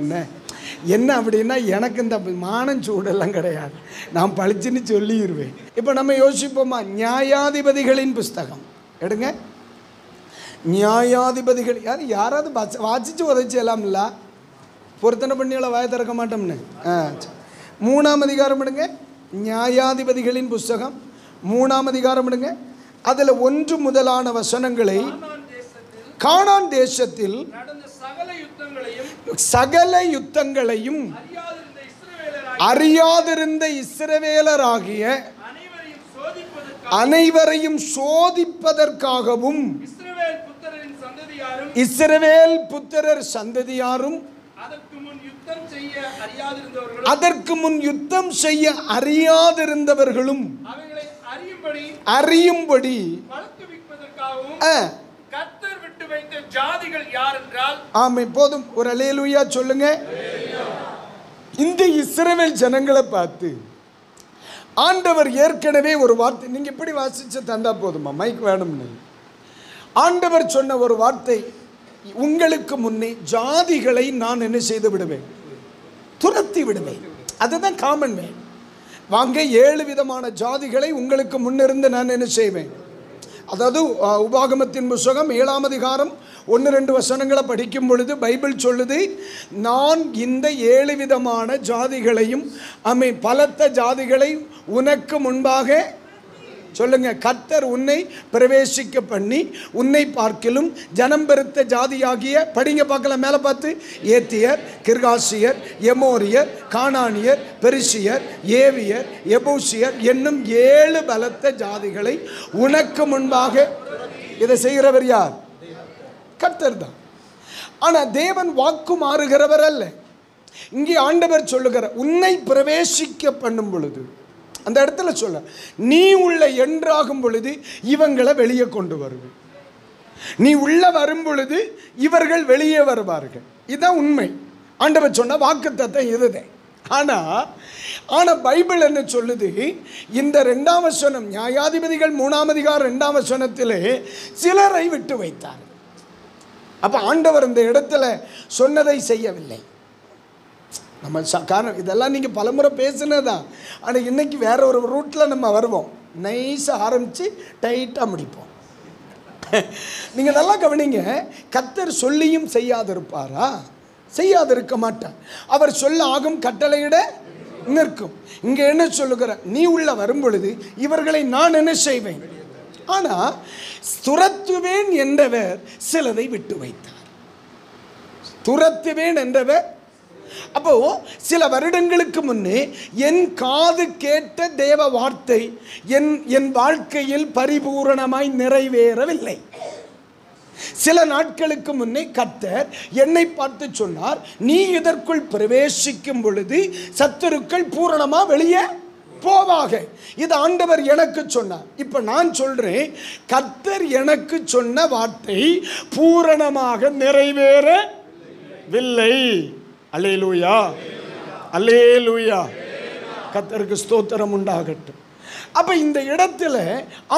என்ன அப்படின்னா, எனக்கு இந்த மானச்சூடெல்லாம் கிடையாது, நான் பழிச்சுன்னு சொல்லிடுவேன். இப்போ நம்ம யோசிப்போமா, நியாயாதிபதிகளின் புஸ்தகம் எடுங்க. நியாயாதிபதிகள் யாராவது வாசிச்சு உதவிச்சு எல்லாம்ல பொருத்தனை பண்ணியால வாய திறக்க மாட்டோம்னு. 3ஆம் அதிகாரம் எடுங்க. நியாயாதிபதிகளின் புஸ்தகம் 3ஆம் அதிகாரம் எடுங்க. அதில் 1 முதலான வசனங்களை, கானான் தேசத்தில் சகல யுத்தங்களையும் அறியாதிருந்த இஸ்ரவேலராகிய அனைவரையும் சோதிப்பதற்காகவும் இஸ்ரவேல் புத்திரர் சந்ததியாரும் அதற்கு முன் யுத்தம் செய்ய அறியாதிருந்தவர்களும் அறியும்படி கர்த்தர் விட்டு வைத்த ஜாதிகள் யார் என்றால், ஆமென். போதும், ஒரு அல்லேலூயா சொல்லுங்க. இந்த இஸ்ரவேல் ஜனங்களை பார்த்து ஆண்டவர் ஏற்கனவே ஒரு வார்த்தை, நீங்க இப்படி வாசிச்சு தந்தா போதுமா, மைக் வேணும்னு. ஆண்டவர் சொன்ன ஒரு வார்த்தை, உங்களுக்கு முன்னே ஜாதிகளை நான் என்ன செய்து விடுவேன், துரத்தி விடுவேன். அதுதான் காமன் மேன். வாங்க, 7 விதமான ஜாதிகளை உங்களுக்கு முன்னிருந்து நான் என்ன செய்வேன். அதாவது உபாகமத்தின் புஸ்தகம் 7ஆம் அதிகாரம் 1-2 வசனங்களை படிக்கும் பொழுது பைபிள் சொல்லுது, நான் இந்த 7 விதமான ஜாதிகளையும் பலத்த ஜாதிகளை உனக்கு முன்பாக சொல்லுங்க, கர்த்தர் உன்னை பிரவேசிக்க பண்ணி உன்னை பார்க்கிலும் ஜனம் பெருத்த ஜாதியாகிய, படிங்க பார்க்கலாம் மேலே பார்த்து, ஏத்தியர், கிர்காசியர், எமோரியர், கானானியர், பெரிசியர், ஏவியர், எபூசியர் என்னும் 7 பலத்த ஜாதிகளை உனக்கு முன்பாக. இதை செய்கிறவர் யார்? கர்த்தர் தான். ஆனால் தேவன் வாக்கு மாறுகிறவர் அல்ல. இங்கே ஆண்டவர் சொல்லுகிற, உன்னை பிரவேசிக்க பண்ணும் பொழுது, அந்த இடத்துல சொல்ல, நீ உள்ள என்றாகும் பொழுது இவங்களை வெளியே கொண்டு வருவேன், நீ உள்ள வரும் பொழுது இவர்கள் வெளியே வருவார்கள். இதுதான் உண்மை. ஆண்டவர் சொன்ன வாக்குத்தத்தம் இதுதான். ஆனால் பைபிள் என்ன சொல்லுது, இந்த 2ஆம் வசனம், நியாயாதிபதிகள் 3ஆம் அதிகாரம் 2ஆம் வசனத்திலே சிலரை விட்டு வைத்தார். அப்போ ஆண்டவர் இந்த இடத்துல சொன்னதை செய்யவில்லை. நம்ம காரணம் இதெல்லாம் நீங்கள் பலமுறை பேசுனதான். ஆனால் இன்றைக்கி வேற ஒரு ரூட்டில் நம்ம வருவோம், நைஸாக ஆரம்பித்து டைட்டாக முடிப்போம். நீங்கள் நல்லா கவனிங்க, கர்த்தர் சொல்லியும் செய்யாதிருப்பாரா? செய்யாதிருக்க மாட்டார். அவர் சொல்ல ஆகும், கட்டளையிட நிற்கும். இங்கே என்ன சொல்லுகிற, நீ உள்ள வரும் பொழுது இவர்களை நான் என்ன செய்வேன். ஆனால் துரத்துவேன் என்றவர் சிலதை விட்டு வைத்தார். துரத்துவேன் என்றவர், அப்போ சில வருடங்களுக்கு முன்னே என் காது கேட்ட தேவ வார்த்தை என் வாழ்க்கையில் பரிபூரணமாய் நிறைவேறவில்லை. சில நாட்களுக்கு முன்னே கர்த்தர் என்னை பார்த்து சொன்னார், நீ இதற்குள் பிரவேசிக்கும் பொழுது சத்துருக்கள் பூரணமா வெளியே போவாக. இது ஆண்டவர் எனக்கு சொன்னார். இப்ப நான் சொல்றேன், கர்த்தர் எனக்கு சொன்ன வார்த்தை பூரணமாக நிறைவேறவில்லை. அல்லேலூயா, அல்லேலூயா, கர்த்தருக்கு ஸ்தோத்திரம் உண்டாகட்டும். அப்ப இந்த இடத்துல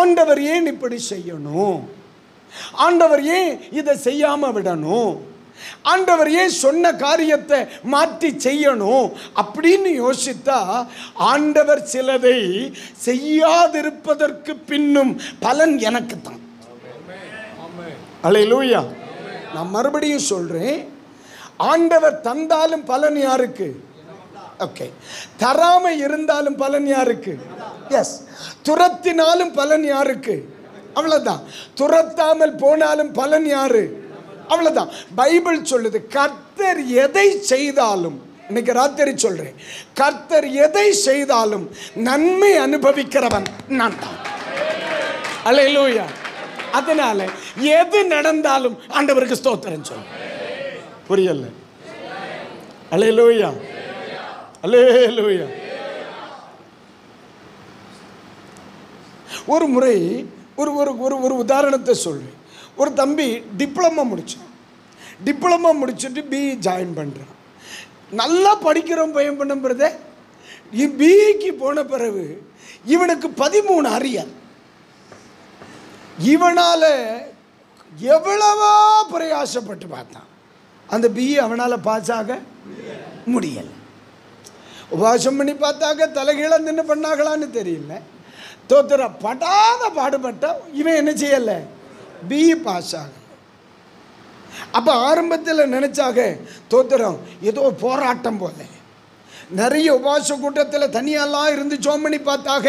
ஆண்டவர் ஏன் இப்படி செய்யணும்? ஆண்டவர் ஏன் இதை செய்யாம விடணும்? ஆண்டவர் ஏன் சொன்ன காரியத்தை மாற்றி செய்யணும் அப்படின்னு யோசித்தா, ஆண்டவர் சிலதை செய்யாதிருப்பதற்கு பின்னும் பலன் எனக்கு தான். அல்லேலூயா. நான் மறுபடியும் சொல்றேன், ஆண்டவர் தந்தாலும் பலன் யாருக்கு? ஓகே. தராம இருந்தாலும் பலன் யாருக்கு? எஸ். துரத்தினாலும் பலன் யாருக்கு? அவ்வளவுதான். துரத்தாமல் போனாலும் பலன் யாரு? அவ்வளவுதான். பைபிள் சொல்லுது, கர்த்தர் எதை செய்தாலும், இன்னைக்கு ராத்திரி சொல்றேன், கர்த்தர் எதை செய்தாலும் நன்மை அனுபவிக்கிறவன் நான் தான். அல்லேலூயா. அதனால எது நடந்தாலும் ஆண்டவருக்கு ஸ்தோத்திரம் சொல்ல. புரியல? அல்லேலூயா, அல்லேலூயா. ஒரு முறை ஒரு ஒரு ஒரு உதாரணத்தை சொல்றேன். ஒரு தம்பி டிப்ளமா முடிச்சான். டிப்ளமா முடிச்சுட்டு பிஇ ஜாயின் பண்ணுறான். நல்லா படிக்கிறோம் பையன் பண்ணுறதே. பிஇக்கு போன பிறகு இவனுக்கு 13 அரியர். இவனால் எவ்வளவா பிரயாசப்பட்டு பார்த்தான், அந்த பிஇ அவனால் பாஸ் ஆக முடியலை. உபவாசம் பண்ணி பார்த்தாக்க தலைகீழ நின்று பண்ணாங்களான்னு தெரியல. தோத்துற படாத பாடுபட்ட இவன் என்ன செய்யலை, பிஇ பாஸ் ஆக. அப்போ ஆரம்பத்தில் நினச்சாக தோத்துறோம் ஏதோ போராட்டம் போல. நிறைய உபவாச கூட்டத்தில் தனியாலாம் இருந்து ஜோம் பண்ணி பார்த்தாக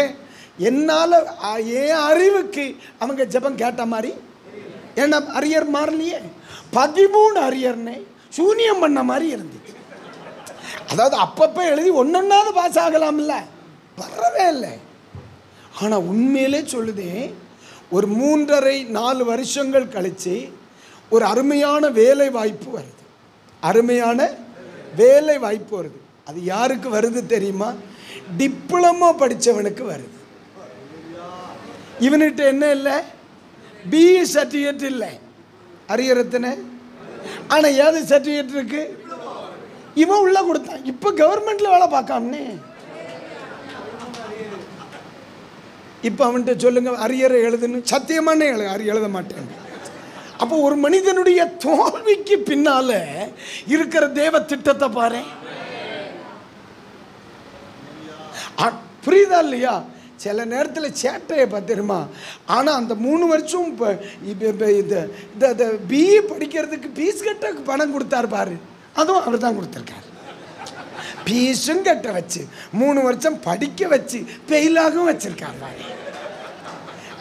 என்னால் என் அறிவுக்கு அவங்க ஜெபம் கேட்ட மாதிரி. ஏன்னா அரியர் மாறலையே, 13 அரியர்னே சூனியம் பண்ண மாதிரி இருந்துச்சு. அதாவது அப்பப்போ எழுதி ஒன்னொன்னாவது பாஸ் ஆகலாம்ல, வரவே இல்லை. ஆனால் உண்மையிலே சொல்லுதே, ஒரு 3.5-4 வருஷங்கள் கழித்து ஒரு அருமையான வேலை வாய்ப்பு வருது. அருமையான வேலை வாய்ப்பு வருது. அது யாருக்கு வருது தெரியுமா? டிப்ளமோ படித்தவனுக்கு வருது. இவன்கிட்ட என்ன இல்லை, பிஇ சர்டிஃபிகேட் இல்லை, அரியரத்தின. ஆனால் ஏது சர்டிஃபிகேட் இருக்கு, இவன் உள்ள கொடுத்தான். இப்போ கவர்மெண்ட்ல வேலை பார்க்காமனே. இப்போ அவன்கிட்ட சொல்லுங்க அரியரை எழுதுன்னு, சத்தியமான எழுத மாட்டேன். அப்போ ஒரு மனிதனுடைய தோல்விக்கு பின்னால இருக்கிற தேவ திட்டத்தை பாரு. புரியுதா இல்லையா? சில நேரத்தில் சேட்டையை பார்த்துருமா. ஆனால் அந்த 3 வருஷம் இப்போ இந்த பிஇ படிக்கிறதுக்கு ஃபீஸ் கட்ட பணம் கொடுத்தாரு பாரு, அதுவும் அவர் தான் கொடுத்துருக்காரு. ஃபீஸும் கட்ட வச்சு 3 வருஷம் படிக்க வச்சு ஃபெயிலாகவும் வச்சிருக்காரு பாரு.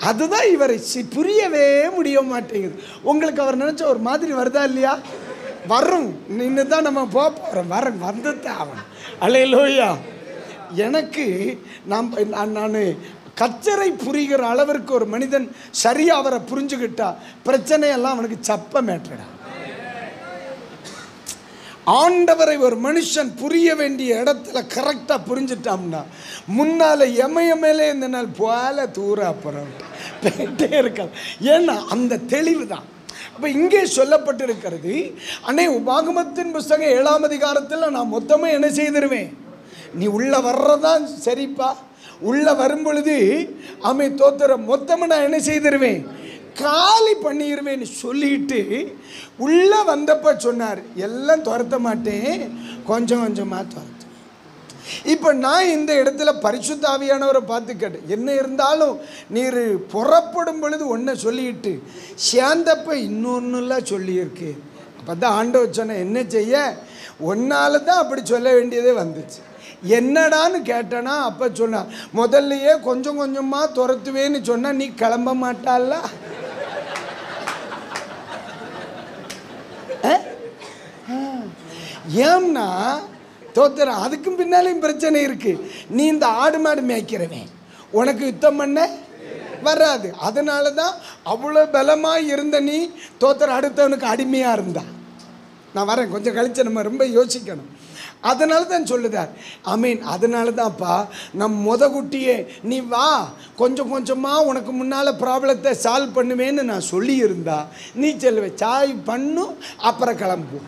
அதுதான் இவரை புரியவே முடிய மாட்டேங்குது. உங்களுக்கு அவர் நினச்ச ஒரு மாதிரி வருதா இல்லையா? வரும். இன்னும் தான் நம்ம போகிறோம், வந்துதான் அவன். அல்லேலூயா. எனக்கு நான் கச்சரை புரிகிற அளவிற்கு ஒரு மனிதன் சரியாக அவரை புரிஞ்சுக்கிட்டா பிரச்சனையெல்லாம் அவனுக்கு சப்ப மேட்டடா. ஆண்டவரை ஒரு மனுஷன் புரிய வேண்டிய இடத்துல கரெக்டாக புரிஞ்சுட்டான்னா முன்னால் எமயமேலே இந்த நாள் போல தூர அப்புறம் போயிட்டே இருக்காது. ஏன்னா அந்த தெளிவு தான். அப்போ இங்கே சொல்லப்பட்டிருக்கிறது, அண்ணே உபாகமத்தின் புஸ்தகம் 7ஆம் அதிகாரத்தில் நான் மொத்தமாக என்ன செய்திருவேன், நீ உள்ளே வர்றதான் சரிப்பா, உள்ளே வரும் பொழுது அமை தோத்துற மொத்தமாக நான் என்ன செய்திருவேன், காலி பண்ணிடுவேன்னு சொல்லிட்டு உள்ளே வந்தப்போ சொன்னார், எல்லாம் துரத்த மாட்டேன், கொஞ்சம் கொஞ்சமாக துரத்து. இப்போ நான் இந்த இடத்துல பரிசுத்த ஆவியானவரை பார்த்து கேட்டேன், என்ன இருந்தாலும் நீர் புறப்படும் பொழுது ஒன்றை சொல்லிட்டு சேர்ந்தப்போ இன்னொன்னுலாம் சொல்லியிருக்கு. அப்போ தான் ஆண்டவர் சொன்ன, என்ன செய்ய, ஒன்னால தான் அப்படி சொல்ல வேண்டியதே வந்துச்சு. என்னடான்னு கேட்டேன்னா அப்போ சொன்னா, முதல்லையே கொஞ்சம் கொஞ்சமாக துரத்துவேன்னு சொன்னால் நீ கிளம்ப மாட்டால. ஏன்னா தோத்துற அதுக்கும் பின்னாலையும் பிரச்சனை இருக்கு. நீ இந்த ஆடு மாடு மேய்க்கிறவன், உனக்கு யுத்தம் பண்ண வராது. அதனால தான் அவ்வளோ பலமாக இருந்த நீ தோத்திரம் அடுத்தவனுக்கு அடிமையாக இருந்தா. நான் வரேன், கொஞ்சம் கழிச்சு நம்ம ரொம்ப யோசிக்கணும். அதனால தான் சொல்லுதார். ஆமீன். அதனால தான்ப்பா நம் குட்டியே நீ வா, கொஞ்சம் கொஞ்சமாக உனக்கு முன்னால் ப்ராப்ளத்தை சால்வ் பண்ணுவேன்னு நான் சொல்லியிருந்தா நீ சொல்லுவே சாய் பண்ணும் அப்புறம் கிளம்பு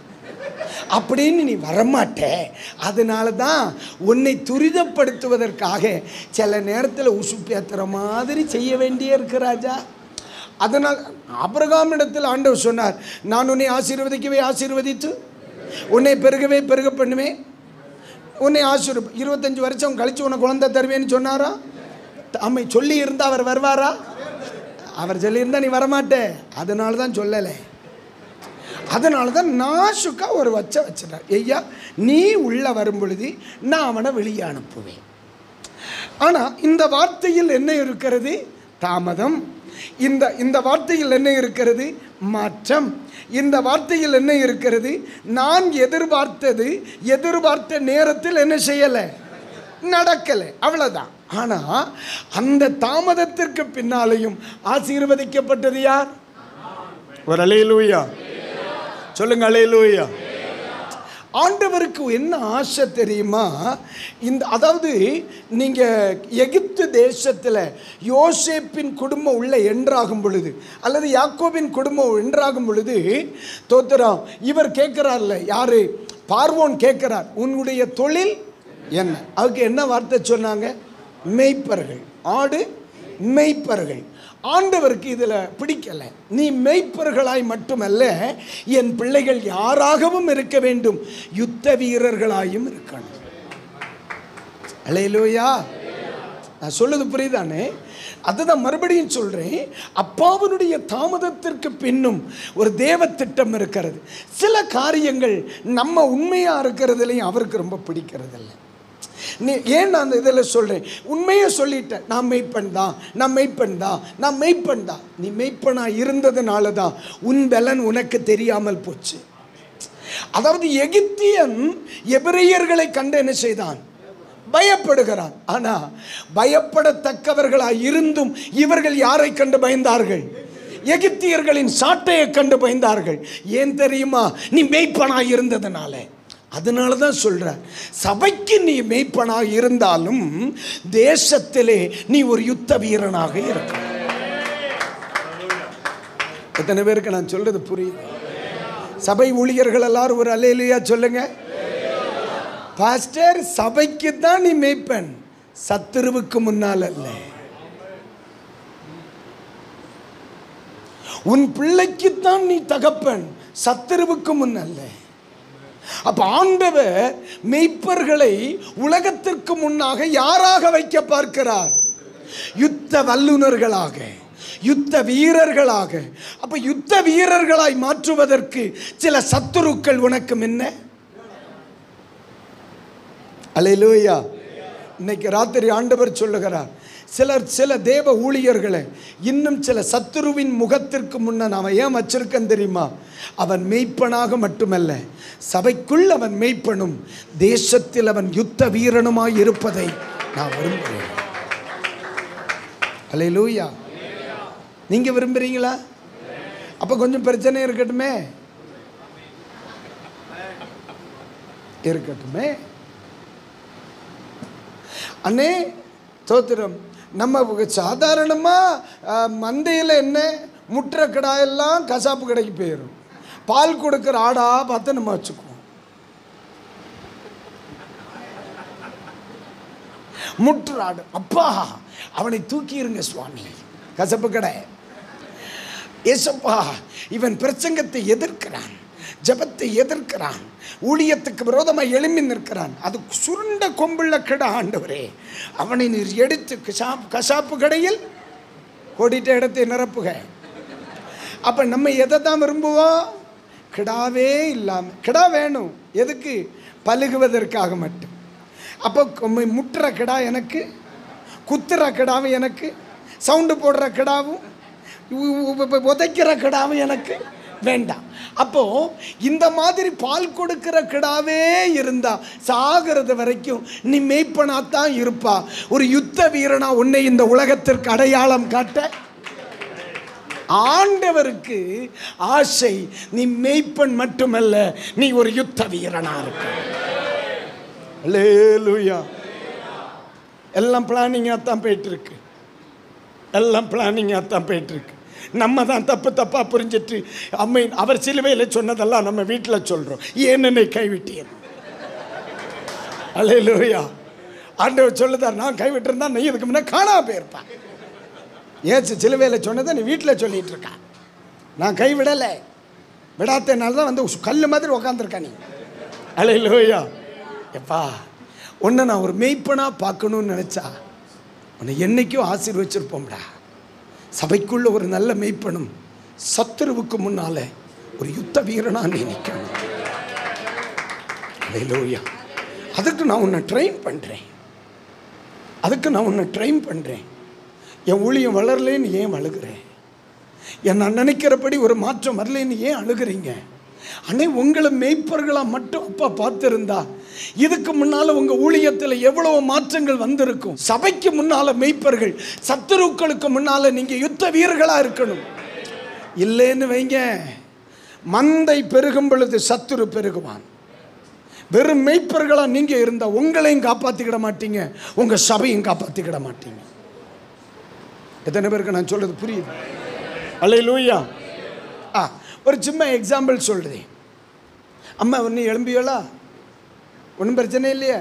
அப்படின்னு நீ வரமாட்டே. அதனால தான் உன்னை துரிதப்படுத்துவதற்காக சில நேரத்தில் உசுப்பேத்துற மாதிரி செய்ய வேண்டியே இருக்கு ராஜா. அதனால் ஆபிரகாம் இடத்தில் ஆண்டவர் சொன்னார், நான் உன்னை ஆசீர்வதிக்கவே ஆசீர்வதித்து உன்னை பெருகவே பெருக பண்ணுவேன், உன்னை 25 வருஷம் கழித்து உன்னை குழந்தை தருவேன்னு சொன்னாரா? அம்மை சொல்லி இருந்தால் அவர் வருவாரா? அவர் சொல்லியிருந்தால் நீ வரமாட்டே. அதனால தான் சொல்லலை. அதனால தான் நாசுக்கா ஒரு வச்சிட்டார். ஐயா நீ உள்ளே வரும் பொழுது நான் அவனை வெளியே அனுப்புவேன். ஆனால் இந்த வார்த்தையில் என்ன இருக்கிறது? தாமதம். இந்த வார்த்தையில் என்ன இருக்கிறது? மாற்றம். இந்த வார்த்தையில் என்ன இருக்கிறது? நான் எதிர்பார்த்த நேரத்தில் என்ன செய்யலை, நடக்கலை, அவ்வளோதான். ஆனால் அந்த தாமதத்திற்கு பின்னாலேயும் ஆசீர்வதிக்கப்பட்டது யார்? ஒரு அல்லேலூயா சொல்லுங்க, அல்லேலூயா. ஆண்டவருக்கு என்ன ஆசை தெரியுமா? அதாவது நீங்கள் எகிப்து தேசத்தில் யோசேப்பின் குடும்பம் உள்ள என்றாகும் பொழுது, அல்லது யாக்கோபின் குடும்பம் என்றாகும் பொழுது, தோத்திரம் இவர் கேட்குறார்ல, யார்? பார்வோன் கேட்குறார், உன்னுடைய தொழில் என்ன? அதுக்கு என்ன வார்த்தை சொன்னாங்க? மேய்ப்பர்கள், ஆடு மேய்ப்பர்கள். ஆண்டவருக்கு இதில் பிடிக்கலை. நீ மேய்ப்பர்களாய் மட்டுமல்ல, என் பிள்ளைகள் யாராகவும் இருக்க வேண்டும், யுத்த வீரர்களாயும் இருக்கணும். அல்லேலூயா. நான் சொல்லுது புரியுதானே? அதுதான் மறுபடியும் சொல்கிறேன். அப்பாவனுடைய தாமதத்திற்கு பின்னும் ஒரு தேவ திட்டம் இருக்கிறது. சில காரியங்கள் நம்ம உண்மையாக இருக்கிறதுலையும் அவருக்கு ரொம்ப பிடிக்கிறதில்லை. நீ ஏன் நான் இதில் சொல்கிறேன்? உண்மையை சொல்லிட்டேன், நான் மெய்ப்பன் தான். நீ மெய்ப்பனாக இருந்ததுனால தான் உன் பலன் உனக்கு தெரியாமல் போச்சு. அதாவது எகிப்தியன் எபிரேயர்களை கண்டு என்ன செய்தான்? பயப்படுகிறான். ஆனால் பயப்படத்தக்கவர்களாக இருந்தும் இவர்கள் யாரை கண்டு பயந்தார்கள்? எகிப்தியர்களின் சாட்டையை கண்டு பயந்தார்கள். ஏன் தெரியுமா? நீ மெய்ப்பனாக இருந்ததுனால. அதனால தான் சொல்கிறார், சபைக்கு நீ மெய்ப்பனாக இருந்தாலும் தேசத்திலே நீ ஒரு யுத்த வீரனாக இருக்க. எத்தனை பேருக்கு நான் சொல்றது புரியுது? சபை ஊழியர்கள் எல்லாரும் ஒரு அல்லேலூயா சொல்லுங்க. பாஸ்டர், சபைக்கு தான் நீ மெய்ப்பன், சத்துருவுக்கு முன்னால் அல்ல. உன் பிள்ளைக்குத்தான் நீ தகப்பன், சத்துருவுக்கு முன்னல்ல. அப்ப ஆண்டவர் மெய்ப்பர்களை உலகத்திற்கு முன்னாக யாராக வைக்க பார்க்கிறார்? யுத்த வல்லுநர்களாக, யுத்த வீரர்களாக. அப்ப யுத்த வீரர்களாய் மாற்றுவதற்கு சில சத்துருக்கள் உனக்கு என்ன? அல்லேலூயா. இன்னைக்கு ராத்திரி ஆண்டவர் சொல்லுகிறார், சில தேவ ஊழியர்களை இன்னும் சில சத்துருவின் முகத்திற்கு முன்ன அவன் ஏன் வச்சிருக்கேன் தெரியுமா? அவன் மெய்ப்பனாக மட்டுமல்ல, சபைக்குள் அவன் மெய்ப்பனும், தேசத்தில் அவன் யுத்த வீரனுமாய் இருப்பதை நான் விரும்புகிறேன். அல்லேலூயா. நீங்க விரும்புறீங்களா? அப்ப கொஞ்சம் பிரச்சனை இருக்கட்டுமே. அண்ணே தோத்திரம். நம்ம சாதாரணமாக மந்தையில் என்ன முட்டுற கடாயெல்லாம் கசாப்பு கடைக்கு போயிடும். பால் கொடுக்குற ஆடா பார்த்து நம்ம வச்சுக்குவோம். முட்டுற ஆடு, அப்பா அவனை தூக்கிடுங்க சுவாமி, கசப்பு கடை. ஏசப்பா இவன் பிரசங்கத்தை எதிர்க்கிறான், ஜபத்தை எதிர்க்கிறான், ஊழியத்துக்கு விரோதமாக எழும்பி நிற்கிறான், அது சுருண்ட கொம்புள்ள கிடா. ஆண்டவரே அவனை நீர் எடுத்து கசாப்பு கடையில் ஓடிட்ட இடத்தை நிரப்புக. அப்போ நம்ம எதை தான் விரும்புவோம்? கிடாவே இல்லாமல். கிடா வேணும் எதுக்கு? பழுகுவதற்காக மட்டும். அப்போ முட்டுற கிடா எனக்கு, குத்துற கிடாவும் எனக்கு, சவுண்டு போடுற கிடாவும் உதைக்கிற கிடாவும் எனக்கு வேண்டாம். அப்போ இந்த மாதிரி பால் கொடுக்கிற கிடாவே இருந்தா சாகிறது வரைக்கும் நீ மேய்ப்பனாத்தான் இருப்பா. ஒரு யுத்த வீரனா உன்னை இந்த உலகத்திற்கு அடையாளம் காட்ட ஆண்டவருக்கு ஆசை நீ மேய்ப்பன் மட்டுமல்ல, நீ ஒரு யுத்த வீரனா இருக்க. அல்லேலூயா. எல்லாம் பிளானிங்காக தான் போயிட்டு இருக்கு. எல்லாம் பிளானிங்காக தான் போயிட்டு இருக்கு. நம்ம தான் தப்பாக புரிஞ்சிட்டு அம்மை அவர் சிலுவையில் சொன்னதெல்லாம் நம்ம வீட்டில் சொல்கிறோம். ஏன் என்னை கைவிட்டீர்? அல்லேலூயா. ஆண்டவர் சொல்லுதார், நான் கைவிட்டிருந்தா நீ இதுக்கு முன்னே காணாம போயிருப்பான். ஏச்சு சிலுவையில் சொன்னதை நீ வீட்டில் சொல்லிட்டு இருக்கா. நான் கைவிடலை, விடாதனால தான் வந்து கல் மாதிரி உக்காந்துருக்கா நீ. அல்லேலூயா. எப்பா, உன்னை நான் ஒரு மெய்ப்பனாக பார்க்கணும்னு நினச்சா உன்னை என்னைக்கும் ஆசீர்வச்சிருப்போம்டா. சபைக்குள்ள ஒரு நல்ல மெய்ப்பனும் சத்துருவுக்கு முன்னால ஒரு யுத்த வீரனா நீ நிற்கணும். அல்லேலூயா. அதுக்கு நான் உன்னை ட்ரெயின் பண்ணுறேன். என் ஊழியம் வளரலேன்னு ஏன் அழுகிறேன்? நான் நினைக்கிறபடி ஒரு மாற்றம் வரலேன்னு ஏன் அழுகிறீங்க? அன்னை உங்களை மெய்ப்பர்களாக மட்டும் அப்பா பார்த்துருந்தா இதுக்கு முன்னால் உங்கள் ஊழியத்தில் எவ்வளோ மாற்றங்கள் வந்திருக்கும். சபைக்கு முன்னால் மெய்ப்பர்கள், சத்துருக்களுக்கு முன்னால் நீங்கள் யுத்த வீரர்களாக இருக்கணும். இல்லைன்னு வைங்க, மந்தை பெருகும் பொழுது சத்துரு பெருகுவான். வெறும் மெய்ப்பர்களாக நீங்கள் இருந்தால் உங்களையும் காப்பாற்றிக்கிட மாட்டீங்க, உங்கள் சபையும் காப்பாற்றிக்கிட மாட்டீங்க. எத்தனை பேருக்கு நான் சொல்கிறது புரியுது? அல்லேலூயா. ஒரு சின்ன எக்ஸாம்பிள் சொல்கிறேன். அம்மா ஒன்று எழும்பியோலா, ஒன்றும் பிரச்சனை இல்லையே.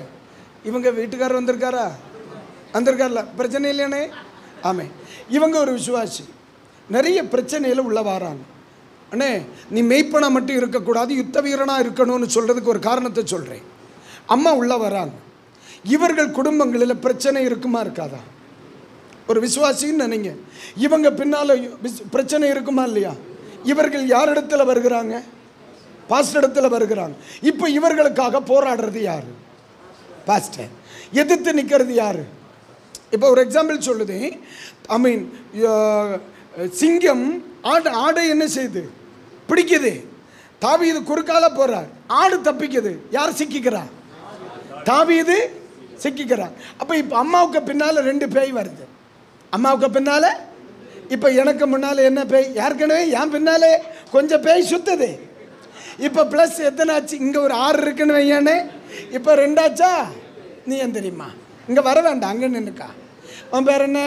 இவங்க வீட்டுக்காரர் வந்திருக்கார்ல, பிரச்சனை இல்லையானே? ஆமே. இவங்க ஒரு விசுவாசி, நிறைய பிரச்சனையில் உள்ள வராங்க. அண்ணே, நீ மெய்ப்பனா மட்டும் இருக்கக்கூடாது, யுத்த வீரனாக இருக்கணும்னு சொல்கிறதுக்கு ஒரு காரணத்தை சொல்கிறேன். அம்மா உள்ள வராங்க. இவர்கள் குடும்பங்களில் பிரச்சனை இருக்குமா இருக்காதா? ஒரு விசுவாசின்னு நினைங்க. இவங்க பின்னால் பிரச்சனை இருக்குமா இல்லையா? இவர்கள் யார் இடத்துல வருகிறாங்க? பாஸ்டர் இடத்துல வருகிறாங்க. இப்போ இவர்களுக்காக போராடுறது யாரு? பாஸ்டர். எதிர்த்து நிற்கிறது யாரு? இப்போ ஒரு எக்ஸாம்பிள் சொல்லுது. ஐ மீன், சிங்கம் ஆடை என்ன செய்யுது? பிடிக்குது. தாவீது குறுக்கால போறார், ஆடு தப்பிக்குது. யார் சிக்கிக்கிறா? தாவீது சிக்கிக்கிறார். அப்போ இப்போ அம்மாவுக்கு பின்னால் 2 பேய் வருது. அம்மாவுக்கு பின்னால, இப்போ எனக்கு முன்னால் என்ன பேய்? ஏற்கனவே என் பின்னாலே கொஞ்சம் பேய் சுத்துது. இப்போ ப்ளஸ் எத்தனை ஆச்சு? இங்கே ஒரு 6 இருக்குன்னு வையானே. இப்போ 2 ஆச்சா? நீ ஏன் தெரியுமா? இங்கே வர வேண்டாம், அங்கே நின்றுக்கா. உன் பேர் என்ன?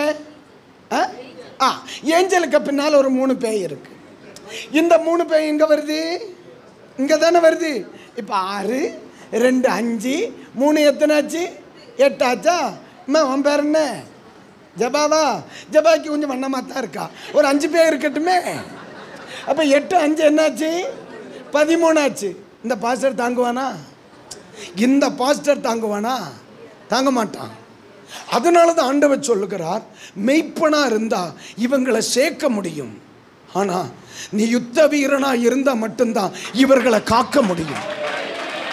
ஏஞ்சலுக்கு பின்னால் ஒரு 3 பேய் இருக்கு. இந்த 3 பேய் இங்கே வருது, இங்கே தானே வருது. இப்போ 6, 2, 5, 3 எத்தனை ஆச்சு? 8 ஆச்சா? அம்மா உன் பேர் என்ன? ஜபாவா? ஜபாக்கு கொஞ்சம் வண்ணமாக தான் இருக்கா. ஒரு 5 பேர் இருக்கட்டுமே. அப்போ 8, 5 என்னாச்சு? 13 ஆச்சு. இந்த பாஸ்டர் தாங்குவானா? இந்த பாஸ்டர் தாங்குவானா? தாங்க மாட்டான். அதனால தான் ஆண்டவர் சொல்லுகிறார், மெய்ப்பனா இருந்தா இவங்களை சேர்க்க முடியும். ஆனா நீ யுத்த வீரனா இருந்தா மட்டும்தான் இவர்களை காக்க முடியும்.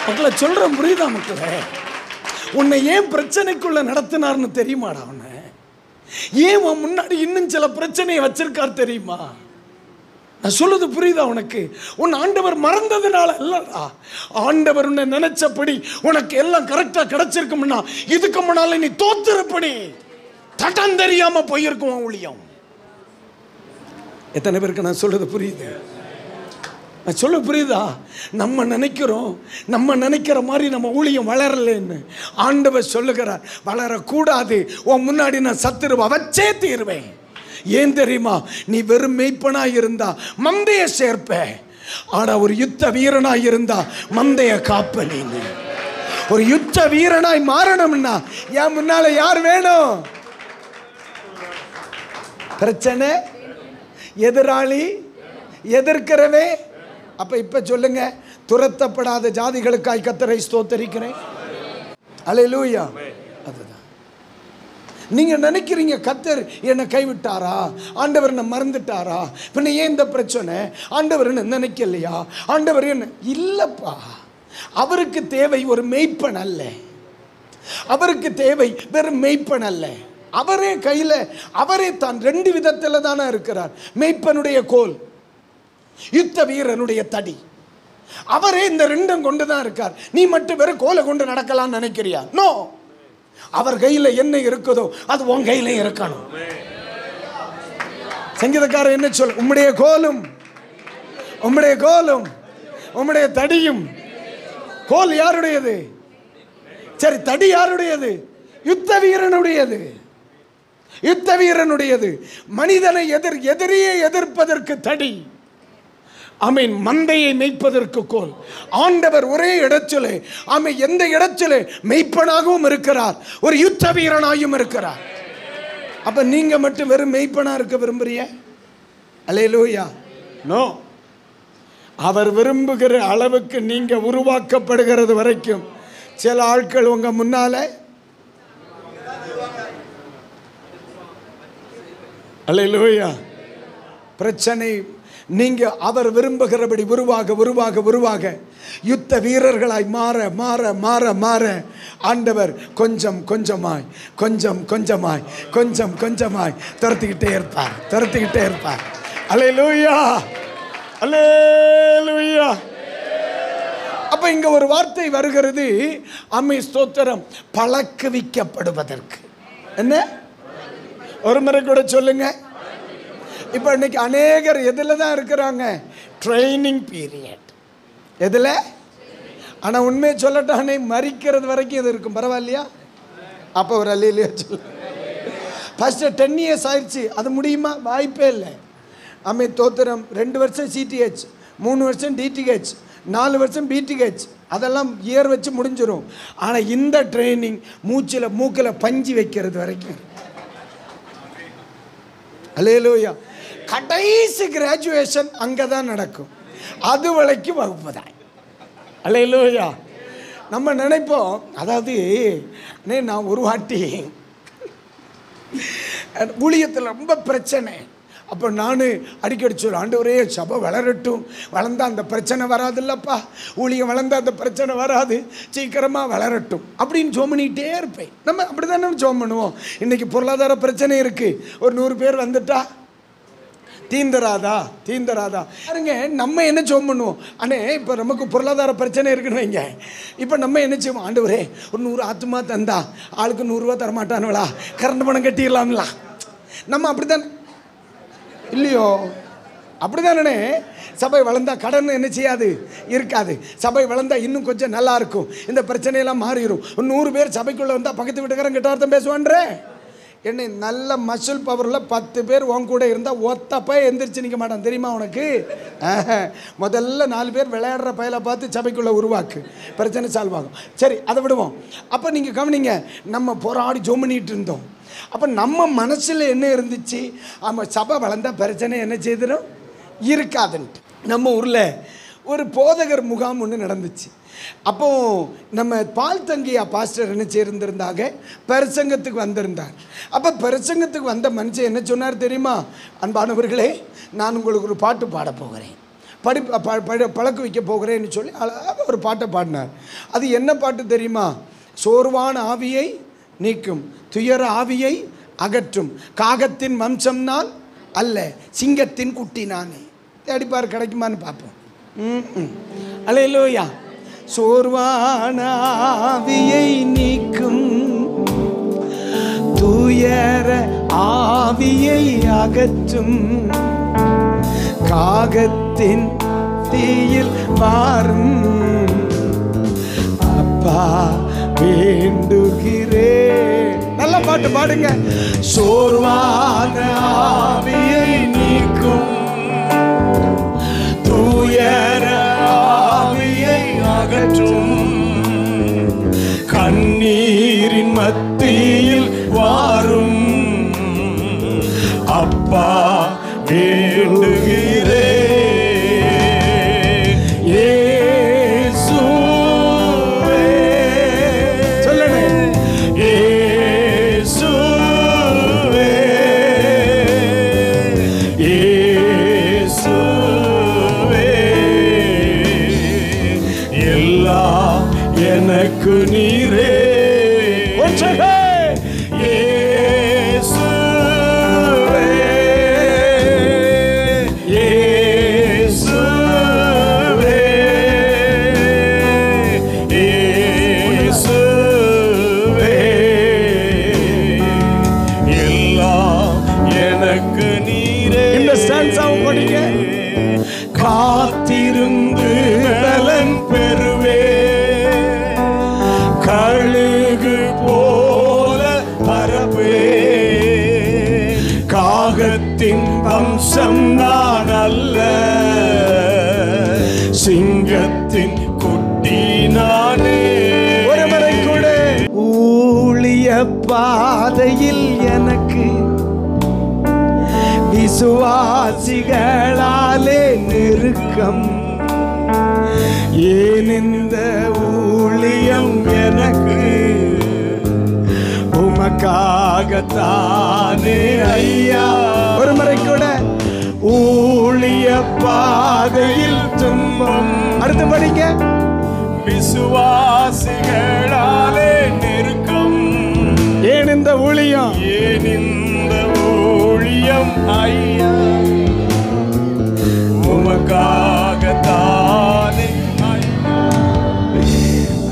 மக்களை சொல்ற புரியுதா மக்களே? உன்னை ஏன் பிரச்சனைக்குள்ள நடத்தினார்னு தெரியுமாடா? அவனை ஏன் முன்னாடி இன்னும் சில பிரச்சனையை வச்சிருக்கார் தெரியுமா? நான் சொல்லுது புரியுதா உனக்கு? உன் ஆண்டவர் மறந்ததுனால இல்லடா. ஆண்டவர் உன்னை நினைச்சபடி உனக்கு எல்லாம் கரெக்டா கிடைச்சிருக்கும்னா இதுக்கு முன்னால நீ தோத்துருப்படி தட்டம் தெரியாம போயிருக்கும் ஊழியம். எத்தனை பேருக்கு நான் சொல்றது புரியுது? நான் சொல்ல புரியுதா? நம்ம நினைக்கிற மாதிரி நம்ம ஊழியம் வளரலன்னு ஆண்டவர் சொல்லுகிறார். வளரக்கூடாது. உன் முன்னாடி நான் சத்துருவ வச்சே தீருவேன். ஏன் தெரியுமா? நீ வெறும் மெய்ப்பனா இருந்தா மந்தைய சேர்ப்ப. ஆனா ஒரு யுத்த வீரனாய் இருந்தா மந்தைய காப்ப. நீ ஒரு யுத்த வீரனாய் மாறணும்னா என் முன்னால யார் வேணும்? பிரச்சனை, எதிராளி, எதிர்க்கிறவே. அப்ப இப்ப சொல்லுங்க, துரத்தப்படாத ஜாதிகளுக்காய் கர்த்தரை ஸ்தோத்தரிக்கிறேன். அல்லேலூயா. அதுதான் நீங்க நினைக்கிறீங்க. கர்த்தர் என்னை கைவிட்டாரா? ஆண்டவர் என்ன மறந்துட்டாரா? பின்ன ஏன் இந்த பிரச்சனை? ஆண்டவர் என்ன நினைக்கலையா? ஆண்டவர் என்ன? இல்லப்பா. அவருக்கு தேவை ஒரு மெய்ப்பன் அல்ல. அவருக்கு தேவை வெறும் மெய்ப்பன் அல்ல. அவரே கையில அவரே தான் 2 விதத்தில் தானே இருக்கிறார். மெய்ப்பனுடைய கோல், யுத்த வீரனுடைய தடி. அவரே இந்த 2 கொண்டு தான் இருக்கார். நீ மட்டும் வெறும் கோலை கொண்டு நடக்கலாம்னு நினைக்கிறியா? நோ. அவர் கையில் என்ன இருக்குதோ அது உன் கையில இருக்கணும். சங்கீதக்காரர் என்ன சொல்? உம்முடைய கோலும் உம்முடைய கோலும் உம்முடைய தடியும். கோல் யாருடையது? சரி, தடி யாருடையது? யுத்த வீரனுடையது. யுத்த வீரனுடையது. மனிதனை எதிரியை எதிர்ப்பதற்கு தடி. ஆமென். மந்தையை மேய்ப்பதற்கு கோல். ஆண்டவர் ஒரே இடத்திலே, ஆமென், எந்த இடத்திலே மெய்ப்பனாகவும் இருக்கிறார், ஒரு யுத்த வீரனாயும் இருக்கிறார். அப்ப நீங்க மட்டும் வெறும் மெய்ப்பனா இருக்க விரும்புறிய? அல்லேலூயா. நோ. அவர் விரும்புகிற அளவுக்கு நீங்க உருவாக்கப்படுகிறது வரைக்கும் சில ஆட்கள் உங்க முன்னால, அல்லேலூயா, பிரச்சனை. நீங்க அவர் விரும்புகிறபடி உருவாக உருவாக உருவாக யுத்த வீரர்களாய் மாற மாற மாற மாற ஆண்டவர் கொஞ்சம் கொஞ்சமாய் கொஞ்சம் கொஞ்சமாய் கொஞ்சம் கொஞ்சமாய் துரத்திக்கிட்டே இருப்பார், துரத்திக்கிட்டே இருப்பார். அல்லேலூயா, அல்லேலூயா. அப்ப இங்க ஒரு வார்த்தை வருகிறது, அம்மை ஸ்தோத்திரம், பழக்குவிக்கப்படுவதற்கு. என்ன? ஒரு முறை கூட சொல்லுங்க. இப்ப இன்னைக்கு அநேகர் எதுல தான் இருக்கிறாங்க? Training period. எதுல? ஆனா உண்மையை சொல்லட்டானே, மறிக்கிறது வரைக்கும் இது இருக்கும். பரவாயில்லையா? அப்ப ஒரு அல்லேலூயா சொல்ல. ஃபர்ஸ்ட் 10 years ஆயிடுச்சு, அது முடியுமா? வாய்ப்பே இல்லை. அம்மை தோத்திரம் 2 வருஷம் சிடிஹெச், 3 வருஷம் டிடிஹெச், 4 வருஷம் பிடிஹெச், அதெல்லாம் இயர் வச்சு முடிஞ்சிடும். ஆனால் இந்த ட்ரைனிங் மூக்கில் பஞ்சு வைக்கிறது வரைக்கும். அல்லேலூயா. கடைசி கிராஜுவேஷன் அங்கே தான் நடக்கும். அது வரைக்கும் வகுப்பு தான். அல்லேலூயா. நம்ம நினைப்போம், அதாவது நான் ஒரு வாட்டி ஊழியத்தில் ரொம்ப பிரச்சனை. அப்போ நான் அடிக்கடி சொல்லுவேன், ஆண்டவரே சபை வளரட்டும், வளர்ந்தால் அந்த பிரச்சனை வராதுல்லப்பா, ஊழியம் வளர்ந்தால் அந்த பிரச்சனை வராது, சீக்கிரமாக வளரட்டும் அப்படின்னு ஜோம் பண்ணிகிட்டே இருப்பேன். நம்ம அப்படி தானே ஜோம் பண்ணுவோம். இன்றைக்கி பொருளாதார பிரச்சனை இருக்குது, ஒரு 100 பேர் வந்துட்டா தீந்தராதா தீந்தராதா பாருங்க. நம்ம என்ன ஜோம் பண்ணுவோம்? அண்ணே இப்போ நமக்கு பொருளாதார பிரச்சனை இருக்குன்னு வைங்க. இப்போ நம்ம என்ன செய்வோம்? ஆண்டவரே ஒரு 100 ஆத்துமா தந்தா ஆளுக்கு 100 ரூபா தரமாட்டானுங்களா, கரண்ட் பணம் கட்டிடலாம்ல. நம்ம அப்படி தானே இல்லையோ? அப்படிதானே? சபை வளர்ந்தா கடன் என்ன செய்யாது, இருக்காது. சபை வளர்ந்தா இன்னும் கொஞ்சம் நல்லா இருக்கும், இந்த பிரச்சனையெல்லாம் மாறிடும். 100 பேர் சபைக்குள்ளே வந்தால் பக்கத்து வீட்டுக்காரன் கிட்டார்த்தம் பேசுவான்றே. என்ன நல்ல மசில் பவரில் 10 பேர் உன் கூட இருந்தால் ஒத்தப்ப எந்திரிச்சு நிற்க மாட்டான், தெரியுமா உனக்கு? முதல்ல 4 பேர் விளையாடுற பயலை பார்த்து சபைக்குள்ளே உருவாக்கு, பிரச்சனை சால்வ் ஆகும். சரி, அதை விடுவோம். அப்போ நீங்கள் கவனிங்க, நம்ம போராடி ஜோம் பண்ணிட்டு இருந்தோம். அப்போ நம்ம மனசில் என்ன இருந்துச்சு? ஆமாம், சபை வளர்ந்தால் பிரச்சனை என்ன செய்திடும், இருக்காதுன்ட்டு. நம்ம ஊரில் ஒரு போதகர் முகாம் ஒன்று நடந்துச்சு. அப்போது நம்ம பால் தங்கியா பாஸ்டர் என்ன செய்திருந்தாங்க, பிரசங்கத்துக்கு வந்திருந்தார். அப்போ பிரசங்கத்துக்கு வந்த மனுஷன் என்ன சொன்னார் தெரியுமா? அன்பானவர்களே, நான் உங்களுக்கு ஒரு பாட்டு பாட போகிறேன், பழக்க வைக்க போகிறேன்னு சொல்லி அழகாக ஒரு பாட்டை பாடினார். அது என்ன பாட்டு தெரியுமா? சோர்வான ஆவியை நீக்கும், துயர ஆவியை அகற்றும், காகத்தின் வம்சம்னால் அல்ல, சிங்கத்தின் குட்டி நானே. தேடிப்பார், கிடைக்குமான்னு பார்ப்போம். அல்லேலூயா. சோர்வான ஆவியை நீக்கும், துயர ஆவியை அகற்றும், காகத்தின் தீயில் மாறும் அப்பா வேண்டுகிறேன். நல்ல பாட்டு பாடுங்க. சோர்வான ஆவியை நீக்கும், துயர ஆவியை அகற்றும், கண்ணீரின் மத்தியில் வாரும் அப்பா வேண்டுகிறேன். எனக்கு நீரே காத்திருந்து பலன் பெறுவே. கழுகு போல பரப்பே, காகத்தின் வம்சம் நான் அல்ல, சிங்கத்தின் குட்டி நானே. ஒரு முறை கூட ஊழிய பாதையில் எனக்கு விசுவாசிகளாலே நெருக்கம். ஏன் இந்த ஊழியம் எனக்கு? உமக்காகத்தானே ஐயா. ஒரு முறை கூட ஊழிய பாதையில் துன்பம். அடுத்து படிங்க. விசுவாசிகளாலே நெருக்கம். ஏன் இந்த ஊழியம்? ஏன் இந்த ஊழியம் ஐயா? உமக்காகத்தானே.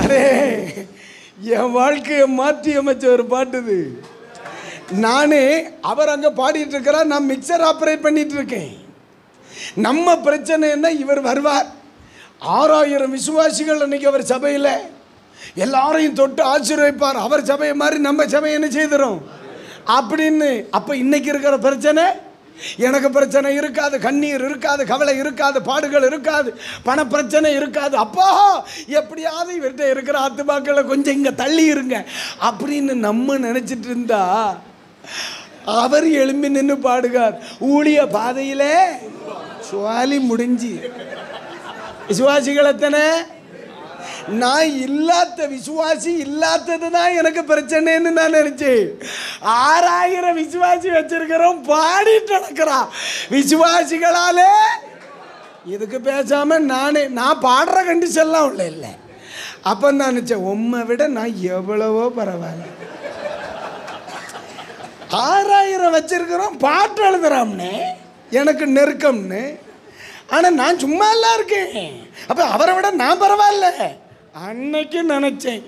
அரே, என் வாழ்க்கையை மாற்றி அமைச்ச ஒரு பாட்டுது. நானே அவர் அங்கே பாடிட்டு இருக்கிறார், நான் மிக்சர் ஆப்ரேட் பண்ணிட்டு இருக்கேன். நம்ம பிரச்சனை என்ன? இவர் வருவார், 6000 விசுவாசிகள் அன்னைக்கு அவர் சபையில் எல்லாரையும் தொட்டு ஆசீர்வதிப்பார். அவர் சபையை மாதிரி நம்ம சபை என்ன செய்திரும் அப்படின்னு. அப்போ இன்னைக்கு இருக்கிற பிரச்சனை, எனக்கு பிரச்சனை இருக்காது, கண்ணீர் இருக்காது, கவலை இருக்காது, பாடுகள் இருக்காது, பண பிரச்சனை இருக்காது. அப்பா எப்படியாவது இவர்கிட்ட இருக்கிற ஆத்துமாக்களை கொஞ்சம் இங்கே தள்ளி இருங்க அப்படின்னு நம்ம நினச்சிட்டு இருந்தா, அவர் எழும்பி நின்று பாடுகார். ஊழிய பாதையிலே சுவாலி முடிஞ்சு. விசுவாசிகள் எத்தனை? நான் இல்லாத விசுவாசி இல்லாதது தான் எனக்கு பிரச்சனைன்னு நான் நினைச்சேன். 6000 விசுவாசி வச்சிருக்கிறோம், பாடிட்டு நடக்கிறான் விசுவாசிகளாலே. இதுக்கு பேசாம நான் பாடுற கண்டிஷன்லாம் உள்ள இல்லை. அப்போ நான் நினைச்சேன், உம்மை விட நான் எவ்வளவோ பரவாயில்ல. 6000 வச்சிருக்கிறோம், பாட்டு எழுதுறாம்னே, எனக்கு நெருக்கம்னு. ஆனால் நான் சும்மா எல்லாம் இருக்கேன். அப்போ அவரை விட நான் பரவாயில்ல அன்னைக்கு நினைச்சேன்.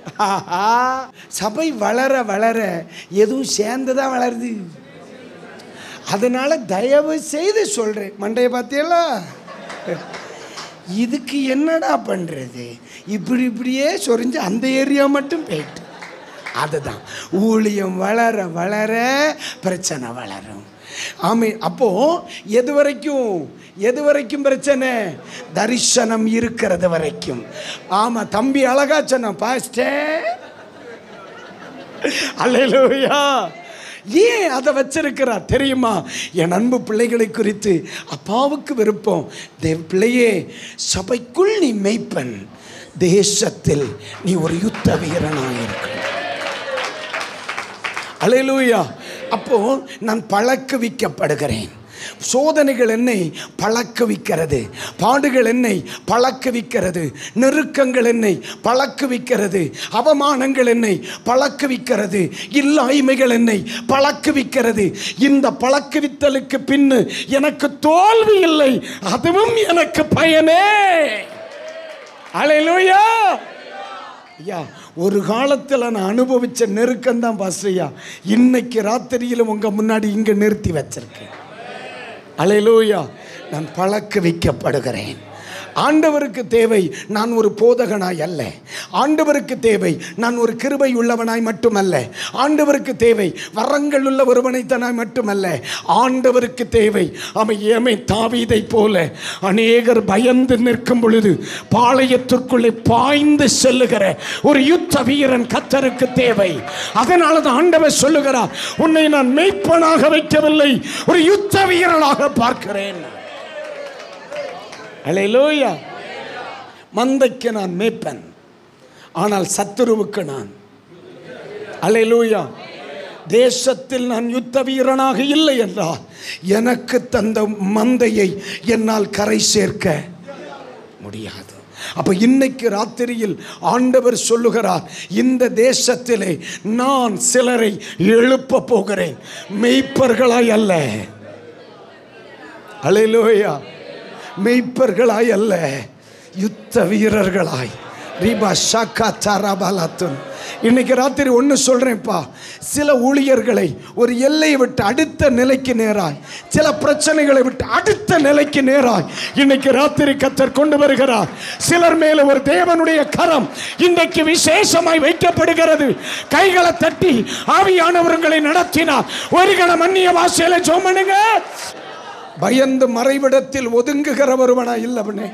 சபை வளர வளர எதுவும் சேர்ந்துதான் வளருது. அதனால தயவு செய்து சொல்றேன், மண்டையை பார்த்தீங்களா, இதுக்கு என்னடா பண்றது? இப்படியே சொரிஞ்சு அந்த ஏரியா மட்டும் போயிட்டு. அதுதான் ஊழியம் வளர வளர பிரச்சனை வளரும். ஆமே. அப்போ எது வரைக்கும் பிரச்சனை? தரிசனம் இருக்கிறது வரைக்கும். ஆமா, தம்பி அழகா சொன்ன பாஸ்டர். அல்லேலூயா. ஏன் அதை வச்சிருக்கிறார் தெரியுமா? என் அன்பு பிள்ளைகளை குறித்து அப்பாவுக்கு விருப்பம். பிள்ளையே, சபைக்குள் நீ மெய்ப்பன், தேசத்தில் நீ ஒரு யுத்த வீரனாயிருக்க. அல்லேலூயா. அப்போ நான் பழக்குவிக்கப்படுகிறேன். சோதனைகள் என்னை பழக்குவிக்கிறது, பாடுகள் என்னை பழக்குவிக்கிறது, நெருக்கங்கள் என்னை பழக்குவிக்கிறது, அவமானங்கள் என்னை பழக்குவிக்கிறது, இல்லாய்மைகள் என்னை பழக்குவிக்கிறது. இந்த பழக்குவித்தலுக்கு பின்னு எனக்கு தோல்வி இல்லை, அதுவும் எனக்கு பயனே. அல்லேலூயா. ஐயா, ஒரு காலத்தில் நான் அனுபவித்த நெருக்கம் தான் பாஸ்டர்யா இன்னைக்கு ராத்திரியில் உங்கள் முன்னாடி இங்கே நிறுத்தி வச்சிருக்கேன். அல்லேலூயா. நான் பழக்குவிக்கப்படுகிறேன். ஆண்டவருக்கு தேவை நான் ஒரு போதகனாய் அல்ல. ஆண்டவருக்கு தேவை நான் ஒரு கிருபை உள்ளவனாய் மட்டுமல்ல. ஆண்டவருக்கு தேவை வரங்கள் உள்ள ஒருவனைத்தனாய் மட்டுமல்ல. ஆண்டவருக்கு தேவை அவன் தாவீதை போல அநேகர் பயந்து நிற்கும் பொழுது பாளையத்திற்குள்ளே பாய்ந்து செல்லுகிற ஒரு யுத்த வீரன் கர்த்தருக்கு தேவை. அதனால தான் ஆண்டவர் சொல்லுகிறார், உன்னை நான் மெய்ப்பனாக வைக்கவில்லை, ஒரு யுத்த வீரனாக பார்க்கிறேன். அல்லேலூயா. மந்தைக்கு நான் மேய்ப்பன், ஆனால் சத்துருவுக்கு நான். அல்லேலூயா. தேசத்தில் நான் யுத்த வீரனாக இல்லை என்றால் எனக்கு தந்த மந்தையை என்னால் கரை சேர்க்க முடியாது. அப்ப இன்னைக்கு ராத்திரியில் ஆண்டவர் சொல்லுகிறார், இந்த தேசத்திலே நான் சிலரை எழுப்ப போகிறேன், மெய்ப்பர்களாய் அல்ல. அல்லேலூயா. மெய்ப்பர்களாய் அல்ல, யுத்த வீரர்களாய். ரிபா ஷாக்கா சாராபாலாத்துன். இன்னைக்கு ராத்திரி ஒன்று சொல்கிறேன்ப்பா, சில ஊழியர்களை ஒரு எல்லையை விட்டு அடுத்த நிலைக்கு நேராய், சில பிரச்சனைகளை விட்டு அடுத்த நிலைக்கு நேராய் இன்னைக்கு ராத்திரி கர்த்தர் கொண்டு வருகிறார். சிலர் மேல ஒரு தேவனுடைய கரம் இன்றைக்கு விசேஷமாய் வைக்கப்படுகிறது. கைகளை தட்டி ஆவியானவர்களை நடத்தினார். ஒரு கணம் அந்நிய வாசையில ஜெபம் பண்ணுங்க. பயந்து மறைவிடத்தில் ஒதுங்குகிற ஒருவனா இல்லவனே.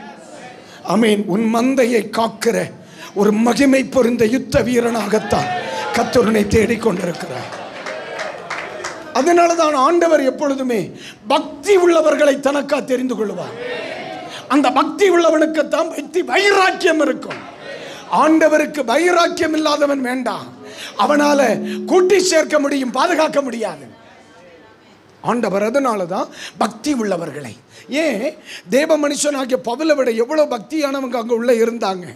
ஆமென். உன் மந்தையை காக்கிற ஒரு மகிமை பொருந்த யுத்த வீரனாகத்தான் கர்த்தரை தேடிக்கொண்டிருக்கிறார். அதனாலதான் ஆண்டவர் எப்பொழுதுமே பக்தி உள்ளவர்களை தனக்கா தெரிந்து கொள்வார். அந்த பக்தி உள்ளவனுக்குத்தான் பக்தி வைராக்கியம் இருக்கும். ஆண்டவருக்கு வைராக்கியம் இல்லாதவன் வேண்டாம். அவனால கூட்டி சேர்க்க முடியும், பாதுகாக்க முடியாது. ஆண்டவர் அதனாலதான் பக்தி உள்ளவர்களை, ஏன் தேவ மனுஷனாகிய பவுலை விட எவ்வளவு பக்தியானவங்க அங்க உள்ள இருந்தாங்க.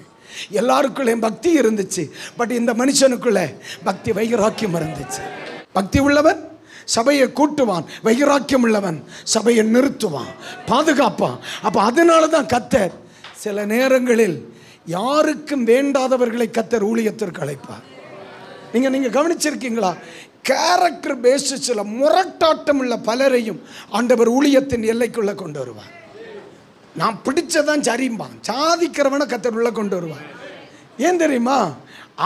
எல்லாருக்குள்ளேயும் பக்தி இருந்துச்சு. பட் இந்த மனுஷனுக்குள்ள பக்தி வைராக்கியம் இருந்துச்சு. பக்தி உள்ளவன் சபையை கூட்டுவான், வைராக்கியம் உள்ளவன் சபையை நிறுத்துவான், பாதுகாப்பான். அப்ப அதனால தான் கர்த்தர் சில நேரங்களில் யாருக்கும் வேண்டாதவர்களை கர்த்தர் ஊழியத்திற்கு அழைப்பார். நீங்க கவனிச்சிருக்கீங்களா? கேரக்டர் பேசிஸ்ல முரட்டாட்டம் உள்ள பலரையும் ஆண்டவர் ஊழியத்தின் எல்லைக்குள்ள கொண்டு வருவார். நான் பிடிச்சதான் சரிம்பான், சாதிக்கிறவனை கர்த்தர் உள்ள கொண்டு வருவார். ஏன் தெரியுமா?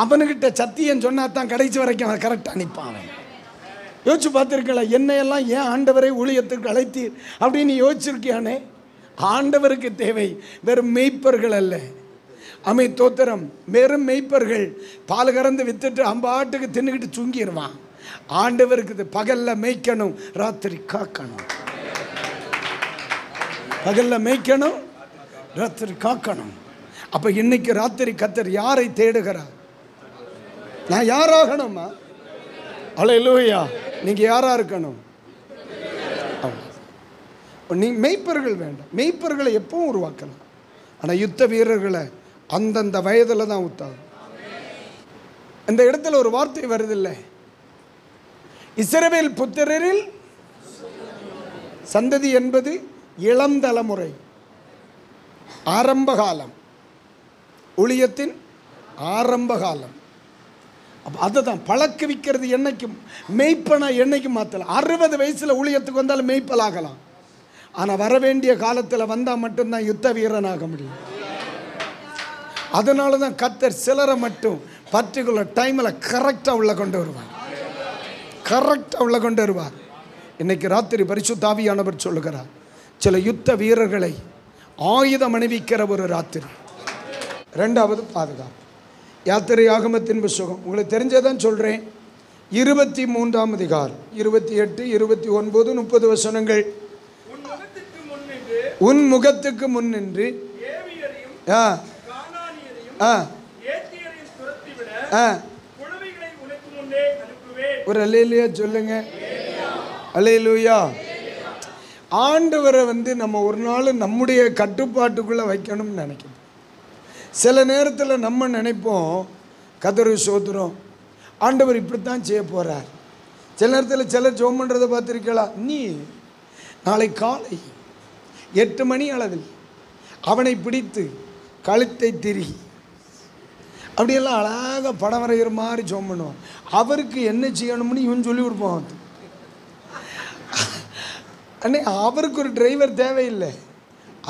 அவனுக்கிட்ட சத்தியம் சொன்னா தான் கடைசி வரைக்கும் அவன் கரெக்டாக நிற்பான். யோசிச்சு பார்த்துருக்கல, என்னையெல்லாம் ஏன் ஆண்டவரை ஊழியத்திற்கு அழைத்தீர் அப்படின்னு யோசிச்சிருக்கியானே. ஆண்டவருக்கு தேவை வெறும் மெய்ப்பர்கள் அல்ல. அமை தோத்திரம், வெறும் மெய்ப்பர்கள் பால் கறந்து வித்துட்டு அம்பாட்டுக்கு தின்னுக்கிட்டு தூங்கிடுவான். ஆண்டவருக்கு பகல்ல மேய்க்கணும், ராத்திரி காக்கணும். பகல்ல மேய்க்கணும், ராத்திரி காக்கணும். அப்ப இன்னைக்கு ராத்திரி கர்த்தர் யாரை தேடுகிறார்? நான் யாராகணுமா? அல்லேலூயா. நீங்க யாரா இருக்கணும்? நீ மெய்ப்பர்கள் வேண்டாம். மெய்ப்பர்களை எப்பவும் உருவாக்கலாம். ஆனா யுத்த வீரர்களை அந்தந்த வயதுல தான் ஊத்தாது. இந்த இடத்துல ஒரு வார்த்தை வருதில்லை, இஸ்ரவேல் புத்திரரில் சந்ததி என்பது இளம் தலைமுறை, ஆரம்ப காலம், ஊழியத்தின் ஆரம்ப காலம். அப்போ அதை தான் பழக்குவிக்கிறது. என்னைக்கும் மெய்ப்பனா என்னைக்கும் மாற்றலாம். 60 வயசுல ஊழியத்துக்கு வந்தாலும் மெய்ப்பலாகலாம். ஆனால் வர வேண்டிய காலத்தில் வந்தால் மட்டும்தான் யுத்த வீரனாக முடியும். அதனால தான் கர்த்தர் சிலரை மட்டும் பர்டிகுலர் டைமில் கரெக்டாக உள்ள கொண்டு வருவார். கரெக்டாக உள்ள கொண்டு வருவார். இன்னைக்கு ராத்திரி பரிசுத்த ஆவியானவர் சொல்லுகிறார், சில யுத்த வீரர்களை ஆயுதம் அணிவிக்கிற ஒரு ராத்திரி. ரெண்டாவது பாதுகாப்பு. யாத்திரை ஆகமத்தின் புத்தகம் உங்களுக்கு தெரிஞ்சதான் சொல்கிறேன். 23ஆம் அதிகாரம் 28, 29, 30 வசனங்கள். உன் முகத்துக்கு முன்னின்று ஒரு அல்லேலூயா சொல்லுங்க. அல்லேலூயா. ஆண்டவரை நம்ம ஒரு நாள் நம்முடைய கட்டுப்பாட்டுக்குள்ளே வைக்கணும்னு நினைக்கணும். சில நேரத்தில் நம்ம நினைப்போம், கதறு சோத்துறோம், ஆண்டவர் இப்படித்தான் செய்ய போகிறார். சில நேரத்தில் சிலர் ஜெபம் பண்ணுறதை பார்த்துருக்கலாம். நீ நாளை காலை 8 மணி அளவில் அவனை பிடித்து கழுத்தை திரி அப்படியெல்லாம் அழகாக படம் வரைகிற மாதிரி ஜெபம் பண்ணுவான். அவருக்கு என்ன செய்யணும்னு இவன் சொல்லி கொடுப்பான். அண்ணே, அவருக்கு ஒரு டிரைவர் தேவையில்லை.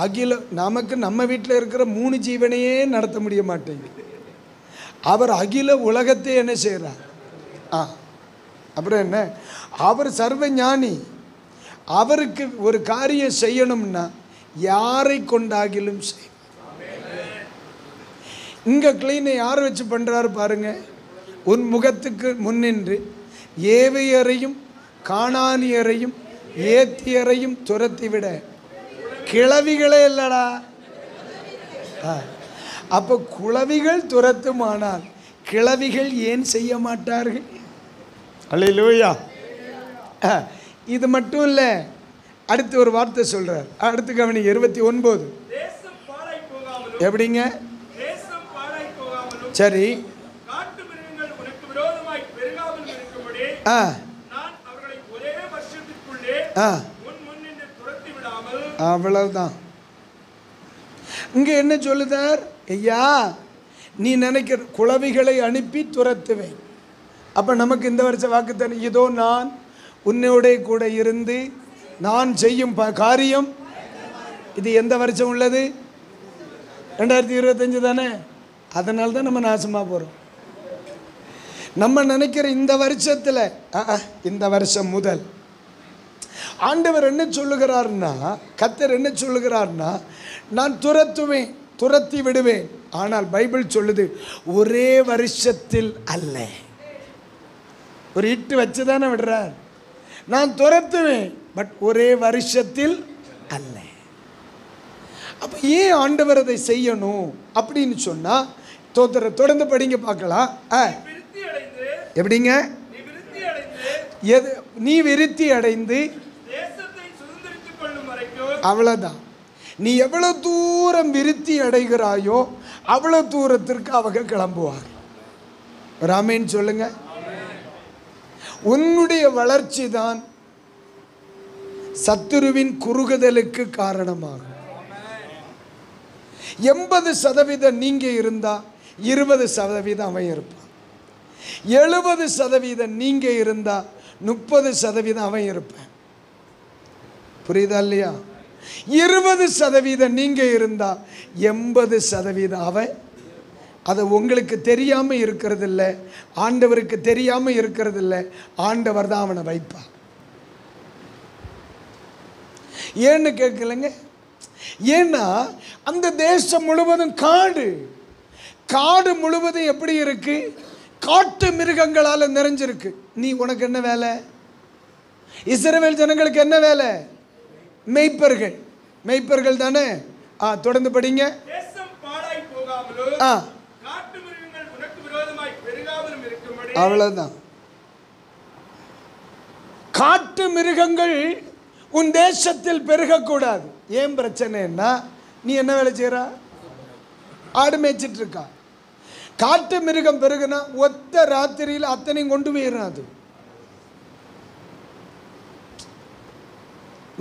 அகில நமக்கு நம்ம வீட்டில் இருக்கிற 3 ஜீவனையே நடத்த முடிய மாட்டேங்குது. அவர் அகில உலகத்தை என்ன செய்கிறார்? அப்புறம் என்ன, அவர் சர்வ ஞானி. அவருக்கு ஒரு காரியம் செய்யணும்னா யாரை கொண்டாகிலும் செய்யும். இங்கே கிளீனை யார் வச்சு பண்ணுறாரு பாருங்க. உன் முகத்துக்கு முன்னின்று ஏவையரையும் கானானியரையும் ஏத்தியரையும் துரத்தி விட கிழவிகளே இல்லடா. அப்போ குழவிகள் துரத்துமானால் கிழவிகள் ஏன் செய்ய மாட்டார்கள்? அல்லேலூயா. இது மட்டும் இல்லை, அடுத்து ஒரு வார்த்தை சொல்றார். அடுத்து கவனி 29. எப்படிங்க? சரி, அவ்வளவுதான். இங்க என்ன சொல்லுதார்? ஐயா, நீ நினைக்கிற குளவிகளை அனுப்பி துரத்துவேன். அப்போ நமக்கு இந்த வருஷம் வாக்குத்தத்தம், இதோ நான் உன்னோட கூட இருந்து நான் செய்யும் காரியம். இது எந்த வருஷம் உள்ளது? 2025 தானே. அதனால தான் நம்ம நாசமாக போகிறோம். நம்ம நினைக்கிற இந்த வருஷத்தில், இந்த வருஷம் முதல் ஆண்டவர் என்ன சொல்லுகிறார்னா, கர்த்தர் என்ன சொல்லுகிறார்னா, நான் துரத்துவேன், துரத்தி விடுவேன். ஆனால் பைபிள் சொல்லுது ஒரே வருஷத்தில் அல்ல. ஒரு இட்டு வச்சு தானே விடுறார். நான் துரத்துவேன், பட் ஒரே வருஷத்தில் அல்ல. அப்போ ஏன் ஆண்டவர் அதை செய்யணும் அப்படின்னு சொன்னால், தொடர்ந்து படிங்க பார்க்கலாம். எப்படிங்க? நீ விருத்தி அடைந்து அவ்வளோதான். நீ எவ்வளோ தூரம் விருத்தி அடைகிறாயோ அவ்வளோ தூரத்திற்கு அவங்க கிளம்புவாங்க. ராமேன் சொல்லுங்க. உன்னுடைய வளர்ச்சி தான் சத்துருவின் குறுகுதலுக்கு காரணமாகும். 80% நீங்க இருந்தா 20% அவன் இருப்பான். 70% நீங்க இருந்தா 30% அவன் இருப்பான். புரியுதா இல்லையா? 20% நீங்க இருந்தா 80% அவன். அது உங்களுக்கு தெரியாம இருக்கிறது இல்லை, ஆண்டவருக்கு தெரியாம இருக்கிறது இல்லை. ஆண்டவர் தான் அவனை வைப்பார். ஏன்னு கேட்கலங்க. ஏன்னா அந்த தேசம் முழுவதும் காடு. காடு முழுவதும் எப்படி இருக்கு? காட்டு மிருகங்களால் நிறைஞ்சிருக்கு. நீ உனக்கு என்ன வேலை? இஸ்ரவேல் ஜனங்களுக்கு என்ன வேலை? மெய்ப்பர்கள். மெய்ப்பர்கள் தானே. தொடர்ந்து படிங்க. அவ்வளவுதான். காட்டு மிருகங்கள் உன் தேசத்தில் பெருகக்கூடாது. ஏன் பிரச்சனைன்னா, நீ என்ன வேலை செய்யற? ஆடு மேய்ச்சிட்டு இருக்கா. காட்டு மிருகம் பெருகுனா ஒத்த ராத்திரியில் அத்தனையும் கொண்டு போயிடாது.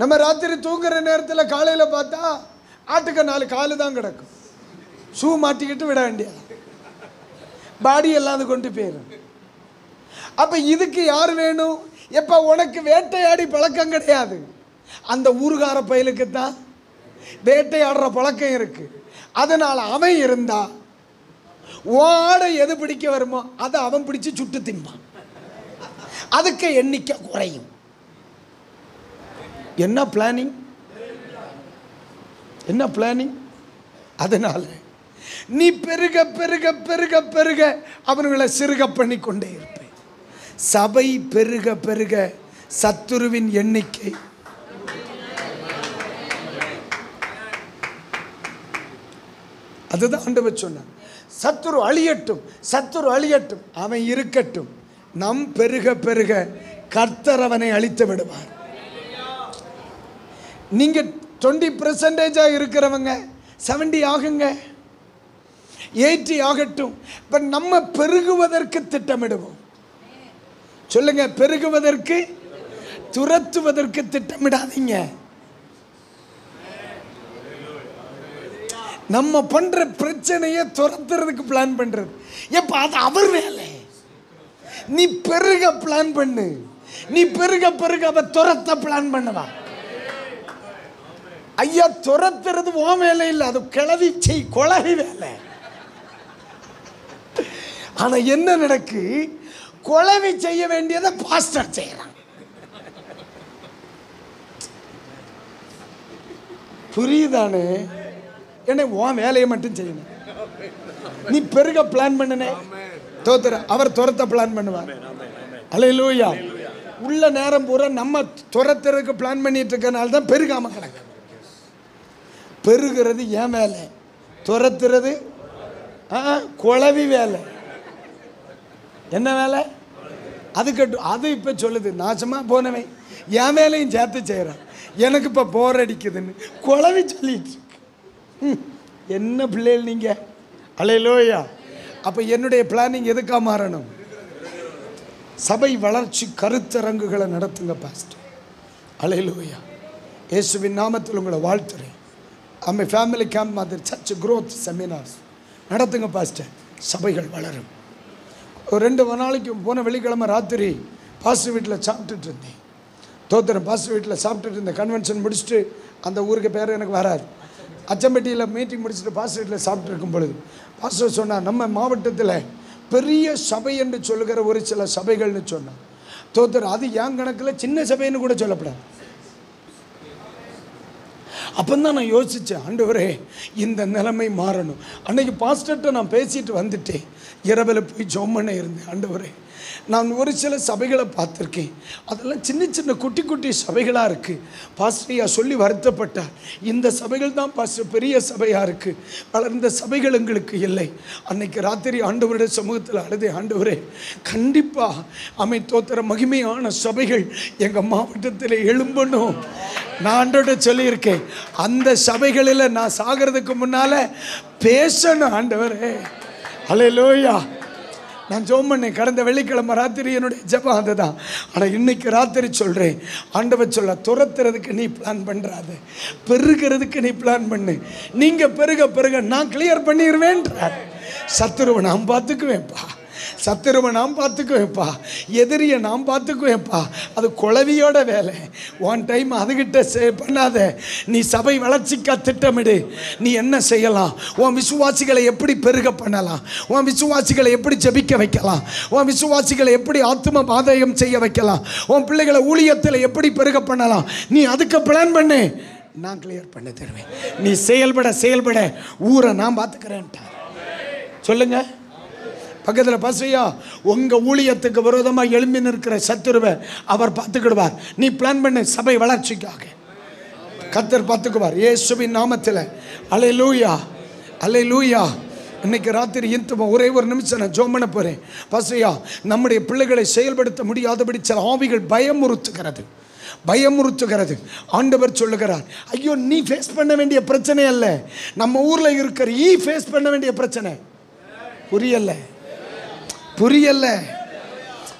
நம்ம ராத்திரி தூங்குற நேரத்தில் காலையில் பார்த்தா ஆட்டுக்கு 4 காலு தான் கிடக்கும். ஷூ மாட்டிக்கிட்டு விட வேண்டியது, பாடி எல்லாம் அது கொண்டு போயிடும். அப்போ இதுக்கு யார் வேணும்? எப்போ உனக்கு வேட்டையாடி பழக்கம் கிடையாது, அந்த ஊருகார பயலுக்கு தான் வேட்டையாடுற பழக்கம் இருக்கு. அதனால் அவன் இருந்தா ஓடை எது பிடிக்க வருமோ அதை அவன் பிடிச்சு சுட்டு திம்பான். அதுக்கு எண்ணிக்கை குறையும். என்ன பிளானிங்? என்ன பிளானிங்? அதனால நீ பெருக பெருக பெருக பெருக அவர்களை சிறுக பண்ணி கொண்டே இருப்பேன். சபை பெருக பெருக சத்துருவின் எண்ணிக்கை அதுதான் ஆண்டவர் சொன்னார். சத்துரு அழியட்டும், சத்துரு அழியட்டும், அவன் இருக்கட்டும். நம் பெருக பெருக கர்த்தர் அவனை அழித்து விடுவார். நீங்க 20% இருக்கிறவங்க 70 ஆகுங்க, 80 ஆகட்டும். இப்ப நம்ம பெருகுவதற்கு திட்டமிடுவோம். சொல்லுங்க, பெருகுவதற்கு, துரத்துவதற்கு திட்டமிடாதீங்க. நம்ம பண்ற பிரச்சனையை துரத்துறதுக்கு பிளான் பண்றது எப்ப? அது அவர் வேலை. நீ பெருக பிளான் பண்ணு. நீ பெருக பெருக அவ துரத்த பிளான் பண்ணுவா. ஐயா, துரத்துறது உன் வேலை இல்லை, அது கிளவி செய், குழவி வேலை. ஆனா என்ன நடக்கு? குழவி செய்ய வேண்டியதை பாஸ்டர் செய்யறான். புரியுதானே? என்ன உன் வேலையை மட்டும் செய்யணும். நீ பெருக பிளான் பண்ணனே, தோத்துற அவர் துரத்த பிளான் பண்ணுவார். அல்லேலூயா. உள்ள நேரம் பூரா நம்ம துரத்துறதுக்கு பிளான் பண்ணிட்டு இருக்கனால தான் பெருகாம கிடக்கு. பெருகிறது ஏன் வேலை, துரத்துறது குழவி வேலை. என்ன வேலை? அது கட்டும். அது இப்போ சொல்லுது, நாசமா போனவன் என் வேலையும் சேர்த்து செய்கிறான், எனக்கு இப்போ போர் அடிக்குதுன்னு குழவி சொல்லிட்டு. என்ன பிள்ளைகள் நீங்க? அல்லேலூயா. அப்போ என்னுடைய பிளானிங் எதுக்கா மாறணும்? சபை வளர்ச்சி கருத்தரங்குகளை நடத்துங்க பாஸ்டர். அல்லேலூயா. இயேசுவின் நாமத்தில் உங்களை வாழ்த்துறேன். ஃபேமிலி கேம்ப் மாதிரி சர்ச் growth செமினார்ஸ் நடத்துங்க பாஸ்டர். சபைகள் வளரும். ஒரு 2 நாளைக்கு போன வெள்ளிக்கிழமை ராத்திரி பாஸ்டர் வீட்டில் சாப்பிட்டுட்டு இருந்தேன். தோத்திரம் பாஸ்டர் வீட்டில் சாப்பிட்டுட்டு இருந்தேன். கன்வென்ஷன் முடிச்சுட்டு, அந்த ஊருக்கு பேர் எனக்கு வராது, அச்சம்பட்டியில் மீட்டிங் முடிச்சுட்டு பாஸ்டர் வீட்டில் சாப்பிட்டு இருக்கும் பொழுது பாஸ்டர் சொன்னார், நம்ம மாவட்டத்தில் பெரிய சபை என்று சொல்லுகிற ஒரு சில சபைகள்னு சொன்னார். தோத்திரம் அது என் கணக்கில் சின்ன சபைன்னு கூட சொல்லப்படாது. அப்போ தான் நான் யோசித்தேன், ஆண்டவரே இந்த நிலைமை மாறணும். அன்றைக்கி பாஸ்டர்கிட்ட நான் பேசிட்டு வந்துட்டேன். இரவில் போய் ஜெபம் பண்ண இருந்தேன். ஆண்டவரே, நான் ஒரு சில சபைகளை பார்த்துருக்கேன், அதெல்லாம் சின்ன சின்ன குட்டி குட்டி சபைகளாக இருக்குது. பாஸ்டரையா சொல்லி வருத்தப்பட்டார், இந்த சபைகள் தான் பாஸ்டர் பெரிய சபையாக இருக்குது, வளர்ந்த சபைகள் எங்களுக்கு இல்லை. அன்னைக்கு ராத்திரி ஆண்டவருடைய சமூகத்தில் அழுதே, ஆண்டவரே கண்டிப்பாக தோத்திர மகிமையான சபைகள் எங்கள் மாவட்டத்தில் எழும்பணும். நான் ஆண்டவர்கிட்ட சொல்லியிருக்கேன், அந்த சபைகளில் நான் சாகிறதுக்கு முன்னால் பேசணும். ஆண்டவரே அல்லேலூயா. நான் ஜெபம் பண்ணேன். கடந்த வெள்ளிக்கிழமை ராத்திரி என்னுடைய ஜெபம் அதுதான். ஆனால் இன்னைக்கு ராத்திரி சொல்கிறேன், ஆண்டவர் சொல்ல, துரத்துறதுக்கு நீ பிளான் பண்ணுறாத, பெருகிறதுக்கு நீ பிளான் பண்ணு. நீங்கள் பெருக நான் கிளியர் பண்ணிடுவேன்றார். சத்துருவை நான் பார்த்துக்குவேன்ப்பா, சத்துருவை நான் பார்த்துக்குவேன்ப்பா, எதிரியை நான் பார்த்துக்குவேன்ப்பா. அது குளவியோட வேலை. ஒன் டைம் அதுகிட்ட பண்ணாத. நீ சபை வளர்ச்சிக்கா திட்டமிடு. நீ என்ன செய்யலாம், உன் விசுவாசிகளை எப்படி பெருக பண்ணலாம், உன் விசுவாசிகளை எப்படி ஜெபிக்க வைக்கலாம், உன் விசுவாசிகளை எப்படி ஆத்தும பாதகம் செய்ய வைக்கலாம், உன் பிள்ளைகளை ஊழியத்தில் எப்படி பெருக பண்ணலாம், நீ அதுக்கு பிளான் பண்ணு, நான் கிளியர் பண்ண தருவேன். நீ செயல்பட ஊரை நான் பார்த்துக்கிறேன்ட்டா. சொல்லுங்க பக்கத்தில் பசையா, உங்கள் ஊழியத்துக்கு விரோதமாக எழும்பி நிற்கிற சத்துருவை அவர் பார்த்துக்கிடுவார். நீ பிளான் பண்ணு, சபை வளர்ச்சிக்காக கர்த்தர் பார்த்துக்குவார் இயேசுவின் நாமத்தில். அல்லேலூயா அல்லேலூயா. இன்னைக்கு ராத்திரி ஒரே ஒரு நிமிஷம் நான் ஜெபம் பண்ண போகிறேன். பசையா, நம்முடைய பிள்ளைகளை செயல்படுத்த முடியாதபடி சில ஆவிகள் பயமுறுத்துகிறது. ஆண்டவர் சொல்லுகிறார், ஐயோ நீ ஃபேஸ் பண்ண வேண்டிய பிரச்சனை அல்ல, நம்ம ஊரில் இருக்கிற ஃபேஸ் பண்ண வேண்டிய பிரச்சனை. புரியல.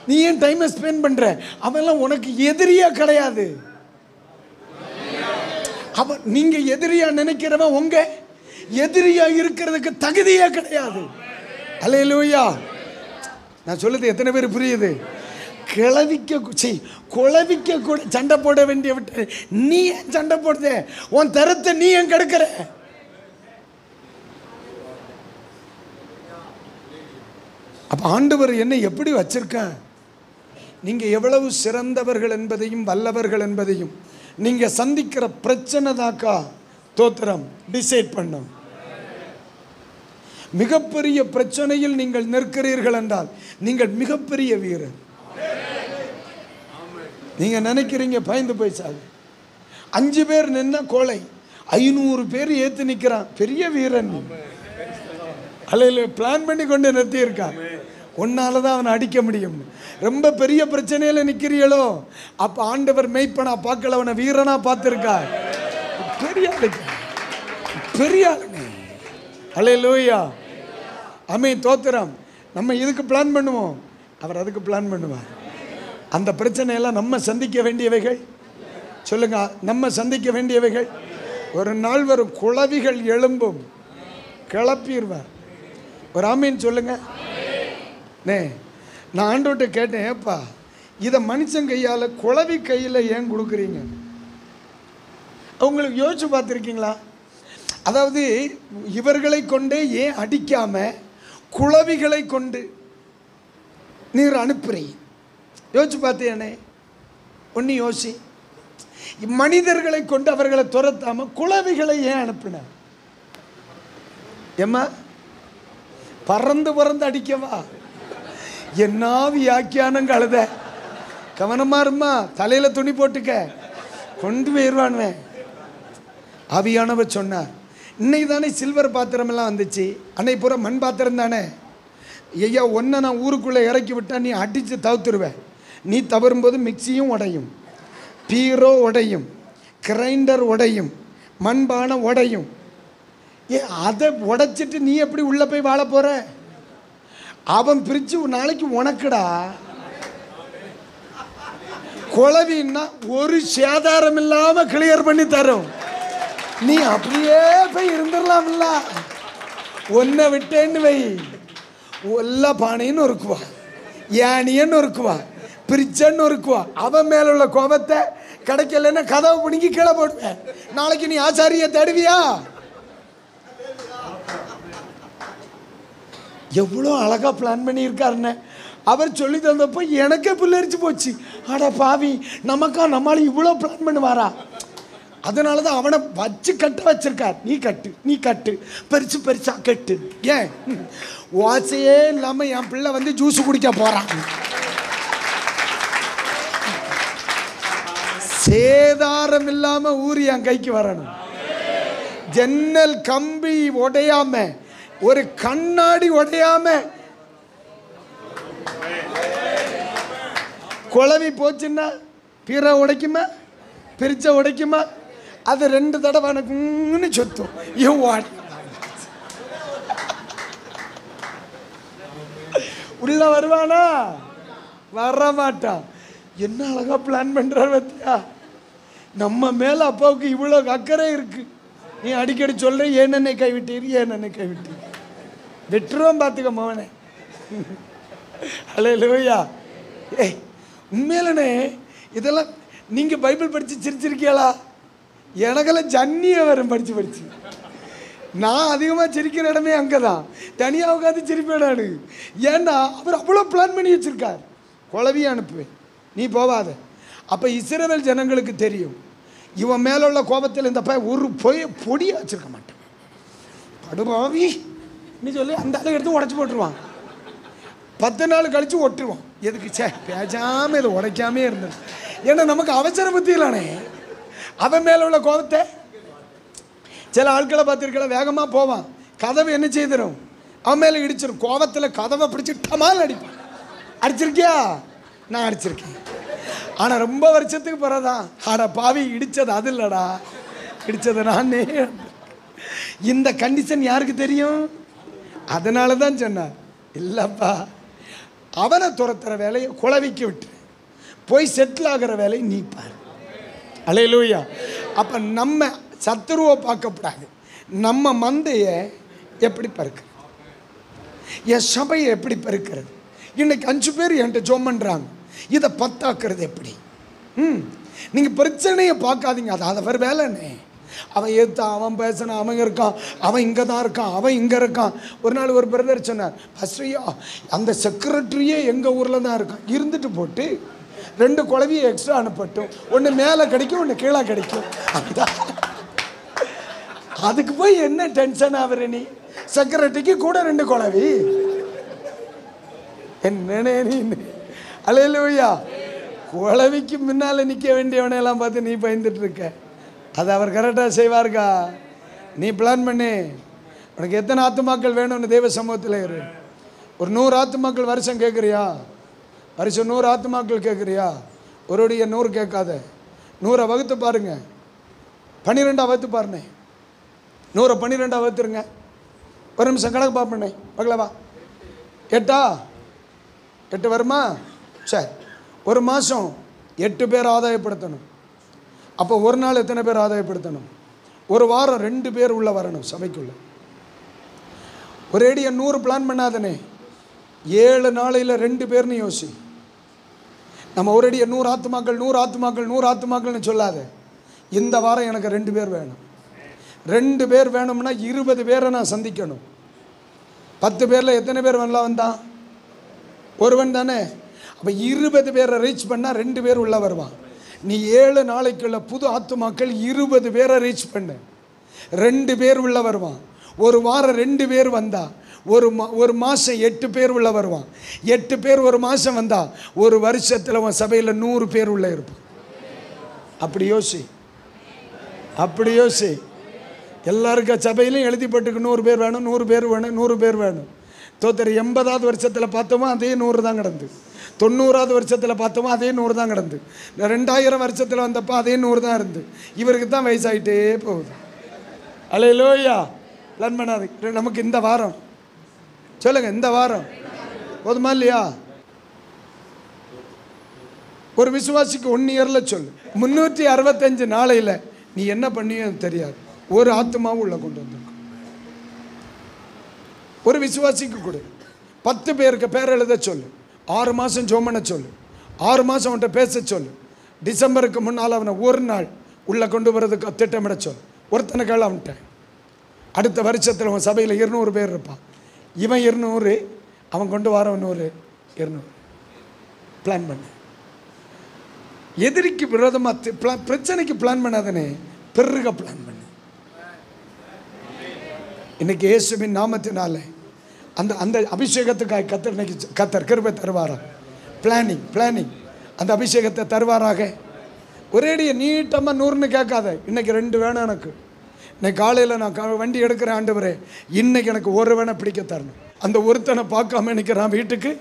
நீ ஏன் டைமை ஸ்பெண்ட் பண்ற? அவெல்லாம் உனக்கு எதிரியா கிடையாது. அவன் நீங்க எதிரியா நினைக்கிறவன் உங்க எதிரியா இருக்கிறதுக்கு தகுதியே கிடையாது. அல்லேலூயா. நான் சொல்லுது எத்தனை பேர் புரியுது? குளவிக்க கூட சண்டை போட வேண்டிய விட்டு நீ ஏன் சண்டை போடுத? உன் தரத்தை நீ ஏன் கெடுக்கிற? அப்போ ஆண்டவர் என்னை எப்படி வச்சிருக்க? நீங்கள் எவ்வளவு சிறந்தவர்கள் என்பதையும் வல்லவர்கள் என்பதையும் நீங்கள் சந்திக்கிற பிரச்சனை தாக்கா தோத்திரம் டிசைட் பண்ணும். மிகப்பெரிய பிரச்சனையில் நீங்கள் நிற்கிறீர்கள் என்றால் நீங்கள் மிகப்பெரிய வீரர். நீங்கள் நினைக்கிறீங்க பயந்து போய் சாகு. 5 பேர் நின்னா கோலை, 500 பேர் ஏற்று நிற்கிறான், பெரிய வீரன். அல்ல பிளான் பண்ணி கொண்டு நிறுத்தியிருக்கான். உன்னால தான் அவனை அடிக்க முடியும். ரொம்ப பெரிய பிரச்சனையில் நிற்கிறீங்களோ, அப்போ ஆண்டவர் மெய்ப்பனா பார்க்கல, அவனை வீரனா பார்த்துருக்கார். பெரிய ஆளுங்க. அல்லேலூயா. தோத்திரம். நம்ம இதுக்கு பிளான் பண்ணுவோம், அவர் அதுக்கு பிளான் பண்ணுவார். அந்த பிரச்சனையெல்லாம் நம்ம சந்திக்க வேண்டியவைகள். சொல்லுங்க, நம்ம சந்திக்க வேண்டியவைகள். ஒரு நாள் வரும், குளவிகள் எழும்பும், கிளப்பிடுவார். ஒரு ஆமீன் சொல்லுங்க. நான் ஆண்டவர்கிட்ட கேட்டேன், ஏப்பா இதை மனுஷன் கையால் குளவி கையில் ஏன் கொடுக்குறீங்க? அவங்களுக்கு யோசிச்சு பார்த்துருக்கீங்களா? அதாவது இவர்களை கொண்டே ஏன் அடிக்காம குளவிகளை கொண்டு நீர் அனுப்புறீங்க? யோசிச்சு பார்த்தேனே. ஒன்று யோசி. மனிதர்களை கொண்டு அவர்களை துரத்தாம குளவிகளை ஏன் அனுப்பின? ஏம்மா பறந்து அடிக்கவா? என்ன வியாக்கியானம் கழுத. கவனமா இருமா, தலையில துணி போட்டுக்க, கொண்டு போயிடுவானுவேன். ஆவியானவர் சொன்னார், இன்னைக்கு தானே சில்வர் பாத்திரம் எல்லாம் வந்துச்சு, அன்னைக்கு பூரா மண் பாத்திரம் தானே. ஐயா ஒன்றை நான் ஊருக்குள்ளே இறக்கி விட்டா நீ அடித்து தவிர்த்துருவேன். நீ தவறும்போது மிக்சியும் உடையும், பீரோ உடையும், கிரைண்டர் உடையும், மண்பானை உடையும். அதை உடைச்சிட்டு நீ எப்படி உள்ளே போய் வாழ போகிற? அவன் பிரித்து நாளைக்கு உனக்குடா. குளவின்னா ஒரு சேதாரம் இல்லாமல் கிளியர் பண்ணி தரும். நீ அப்படியே போய் இருந்துடலாம்ல. ஒன்றை விட்டேன்னு வை, எல்லா பானையும் இருக்குவா, யானியன்னு இருக்குவா, பிரிச்சன்னு இருக்குவா. அவன் மேல உள்ள கோபத்தை கிடைக்கலன்னா கதவை பிடிங்கி கீழே போடுவேன். நாளைக்கு நீ ஆச்சாரிய தேடுவியா? எவ்வளோ அழகா பிளான் பண்ணியிருக்காருன்னு அவர் சொல்லி தந்தப்போ எனக்கே புல்லரிச்சு போச்சு. ஆடா பாவி, நமக்கா நம்மளால இவ்வளோ பிளான் பண்ணுவாரா? அதனால தான் அவனை வச்சு கட்ட வச்சிருக்கார். நீ கட்டு, நீ கட்டு, பெருசு பெருசா கட்டு. ஏன் வாசையே இல்லாமல் என் பிள்ளை வந்து ஜூஸ் குடிக்க போறான். சேதாரம் இல்லாம ஊர் என் கைக்கு வரணும். ஜன்னல் கம்பி உடையாம, ஒரு கண்ணாடி உடையாம, குழவி போச்சுன்னா பிற உடைக்குமா, பிரிச்ச உடைக்குமா? அது 2 தடவை எனக்குன்னு சொத்தும். உள்ள வருவானா? வர மாட்டான். என்ன அழகா பிளான் பண்றாரு பத்தியா? நம்ம மேல அப்பாவுக்கு இவ்வளோ அக்கறை இருக்கு. நீ அடிக்கடி சொல்ற, ஏன் என்னை கைவிட்டீர், ஏன் என்னை கைவிட்டீர், வெற்றுவோம் பார்த்துக்க மவனே. அல்லேலூயா. ஏய், உண்மையிலனே இதெல்லாம் நீங்க பைபிள் படிச்சு சிரிச்சிருக்கீங்களா? எனக்கெல்லாம் ஜன்னியை வரும் படிச்சு படிச்சு. நான் அதிகமாக சிரிக்கிற இடமே அங்கே தான். தனியாக உட்காந்து சிரிப்பேன் நான். ஏன்னா அவர் அவ்வளோ பிளான் பண்ணி வச்சிருக்கார். குழவியை அனுப்புவேன், நீ போவாத. அப்போ இஸ்ரவேல் ஜனங்களுக்கு தெரியும், இவன் மேலே உள்ள கோபத்தில் இந்த பையன் ஒரு பொடியை வச்சிருக்க மாட்டான். படுபாவி நீ சொல்லி அந்த அளவு எடுத்து உடச்சி போட்டுருவான். 10 நாள் கழித்து ஒட்டுருவான். எதுக்கு? பேசாமல் இதை உடைக்காமே இருந்தது. ஏன்னா நமக்கு அவசர புத்தி இல்லைனே. அவன் மேலே உள்ள கோபத்தை சில ஆட்களை பார்த்துருக்கலாம், வேகமாக போவான், கதவை என்ன செய்திடும், அவன் மேலே இடிச்சிடும். கோபத்தில் கதவை பிடிச்சி டமால் அடிப்பான். அடிச்சிருக்கியா? நான் அடிச்சிருக்கேன். ஆனால் ரொம்ப வருஷத்துக்கு பிறகுதான், ஆடா பாவி, இடித்தது அது இல்லைடா, இடித்தது நானே. இந்த கண்டிஷன் யாருக்கு தெரியும்? அதனால தான் சொன்னார், இல்லைப்பா அவனை துரத்துற வேலையை குழவிக்கு விட்டு போய் செட்டில் ஆகிற வேலையை நீ பாரு. அல்லேலூயா. அப்போ நம்ம சத்துருவை பார்க்கக்கூடாது. நம்ம மந்தையை எப்படி பறுக்கிறது, என் சபையை எப்படி பறுக்கிறது. இன்னைக்கு 5 பேர் என்கிட்ட ஜோம் பண்ணுறாங்க, இதை 10 ஆக்குறது எப்படி? நீங்கள் பிரச்சனையை பார்க்காதீங்க, அது அதை வேறு வேலைண்ணே. அவன் ஏற்றான், அவன் பேசினான், அவன் இருக்கான், அவன் இங்கே தான் இருக்கான், அவன் இங்கே இருக்கான். ஒரு நாள் ஒரு பிரதர் சொன்னார், ஃபஸ்ட்ரியா அந்த செக்ரட்டரியே எங்கள் ஊரில் தான் இருக்கான், இருந்துட்டு போட்டு 2 குழவியை எக்ஸ்ட்ரா அனுப்பட்டும், ஒன்று மேலே கிடைக்கும், ஒன்று கீழே கிடைக்கும். அதுதான். அதுக்கு போய் என்ன டென்ஷன் ஆகுற நீ? செக்ரட்டரிக்கு கூட 2 குழவி என்னன்னே நீ? அல்லேலூயா. குழவிக்கு முன்னால் நிற்க வேண்டியவனையெல்லாம் பார்த்து நீ பயந்துட்டு இருக்க. அது அவர் கரெக்டாக செய்வார்க்கா. நீ பிளான் பண்ணி, உனக்கு எத்தனை ஆத்துமாக்கள் வேணும்னு தெய்வ சமூகத்தில் இரு. ஒரு 100 ஆத்துமாக்கள் வருஷம் கேட்குறியா? வருஷம் 100 ஆத்துமாக்கள் கேட்குறியா? ஒருடைய 100 கேட்காத, 100 வகுத்து பாருங்க, 12 வகுத்து பாருங்க, 100 12 வகுத்துருங்க. ஒரு நிமிஷம் கணக்கு பார்ப்பண்ணே, பார்க்கலவா? 8 வருமா? சரி, ஒரு மாதம் 8 பேர் ஆதாயப்படுத்தணும். அப்போ ஒரு நாள் எத்தனை பேர் ஆதாயப்படுத்தணும்? ஒரு வாரம் 2 பேர் உள்ளே வரணும் சபைக்குள்ள. ஒரேடியா 100 பிளான் பண்ணாதனே, 7 நாளையில் 2 பேர்னு யோசி. நம்ம ஒரேடியா 100 ஆத்துமாக்கள் 100 ஆத்துமாக்கள் 100 ஆத்துமாக்கள்னு சொல்லாத. இந்த வாரம் எனக்கு 2 பேர் வேணும். 2 பேர் வேணும்னா 20 பேரை நான் சந்திக்கணும். 10 பேரில் எத்தனை பேர் வரலாம் வந்தான்? ஒருவன் தானே. அப்போ 20 பேரை ரீச் பண்ணால் 2 பேர் உள்ளே வருவான். நீ 7 நாளைக்குள்ள புது ஆத்துமாக்கள் 20 பேரை ரீச் பண்ணு, 2 பேர் உள்ள வருவான். ஒரு வாரம் 2 பேர் வந்தா ஒரு மாதம் 8 பேர் உள்ள வருவான். 8 பேர் ஒரு மாதம் வந்தா ஒரு வருஷத்தில் உன் சபையில் 100 பேர் உள்ள இருப்பான். அப்படி யோசி, அப்படி யோசி. எல்லாருக்கும் சபையிலையும் எழுதி போட்டுக்கு 100 பேர் வேணும், 100 பேர் வேணும், 100 பேர் வேணும். தோத்தர் 80வது வருஷத்தில் பார்த்தோமா அதே 100 தான் கிடந்து. 90வது வருஷத்தில் பார்த்தோமா அதே 100 தான் கிடந்து. 2000 வருஷத்தில் வந்தப்போ அதே 100 தான் இருந்து. இவருக்கு தான் வயசாகிட்டே போகுது. அல்லேலூயா. பிளான் பண்ணாது. நமக்கு இந்த வாரம் சொல்லுங்க, இந்த வாரம் போதுமா இல்லையா? ஒரு விசுவாசிக்கு 1 இயரில் சொல்லு, 365 நாளையில் நீ என்ன பண்ணியோ தெரியாது, ஒரு ஆத்மாவும் உள்ள கொண்டு வந்திருக்கும். ஒரு விசுவாசிக்கு கொடு, 10 பேருக்கு பேர் எழுத சொல்லு. 6 மாதம் ஜெபம் பண்ண சொல்லு. 6 மாதம் அவன்கிட்ட பேச சொல்லு. டிசம்பருக்கு முன்னால் அவனை ஒரு நாள் உள்ளே கொண்டு வரதுக்கு திட்டமிட சொல். ஒருத்தனை கேள் அவன்கிட்ட. அடுத்த வருஷத்தில் அவன் சபையில் 200 பேர் இருப்பான். இவன் 200, அவன் கொண்டு வரவன் 200 பிளான் பண்ணு. எதிரிக்கு விரோதமாக பிரச்சனைக்கு பிளான் பண்ணாதனே, பெருக பிளான் பண்ணு. இன்னைக்கு இயேசுவின் நாமத்தினால அந்த அந்த அபிஷேகத்துக்காக கத்தர் கிருபை தருவாரா? பிளானிங் அந்த அபிஷேகத்தை தருவாராக. ஒரேடிய நீட்டமாக 100ன்னு கேட்காத. இன்னைக்கு 2 வேணும் எனக்கு. இன்னைக்கு காலையில் நான் வண்டி எடுக்கிறேன், ஆண்டவரே இன்னைக்கு எனக்கு ஒரு வேணை பிடிக்க தரணும். அந்த ஒருத்தனை பார்க்காம இன்னைக்கு நான் வீட்டுக்கு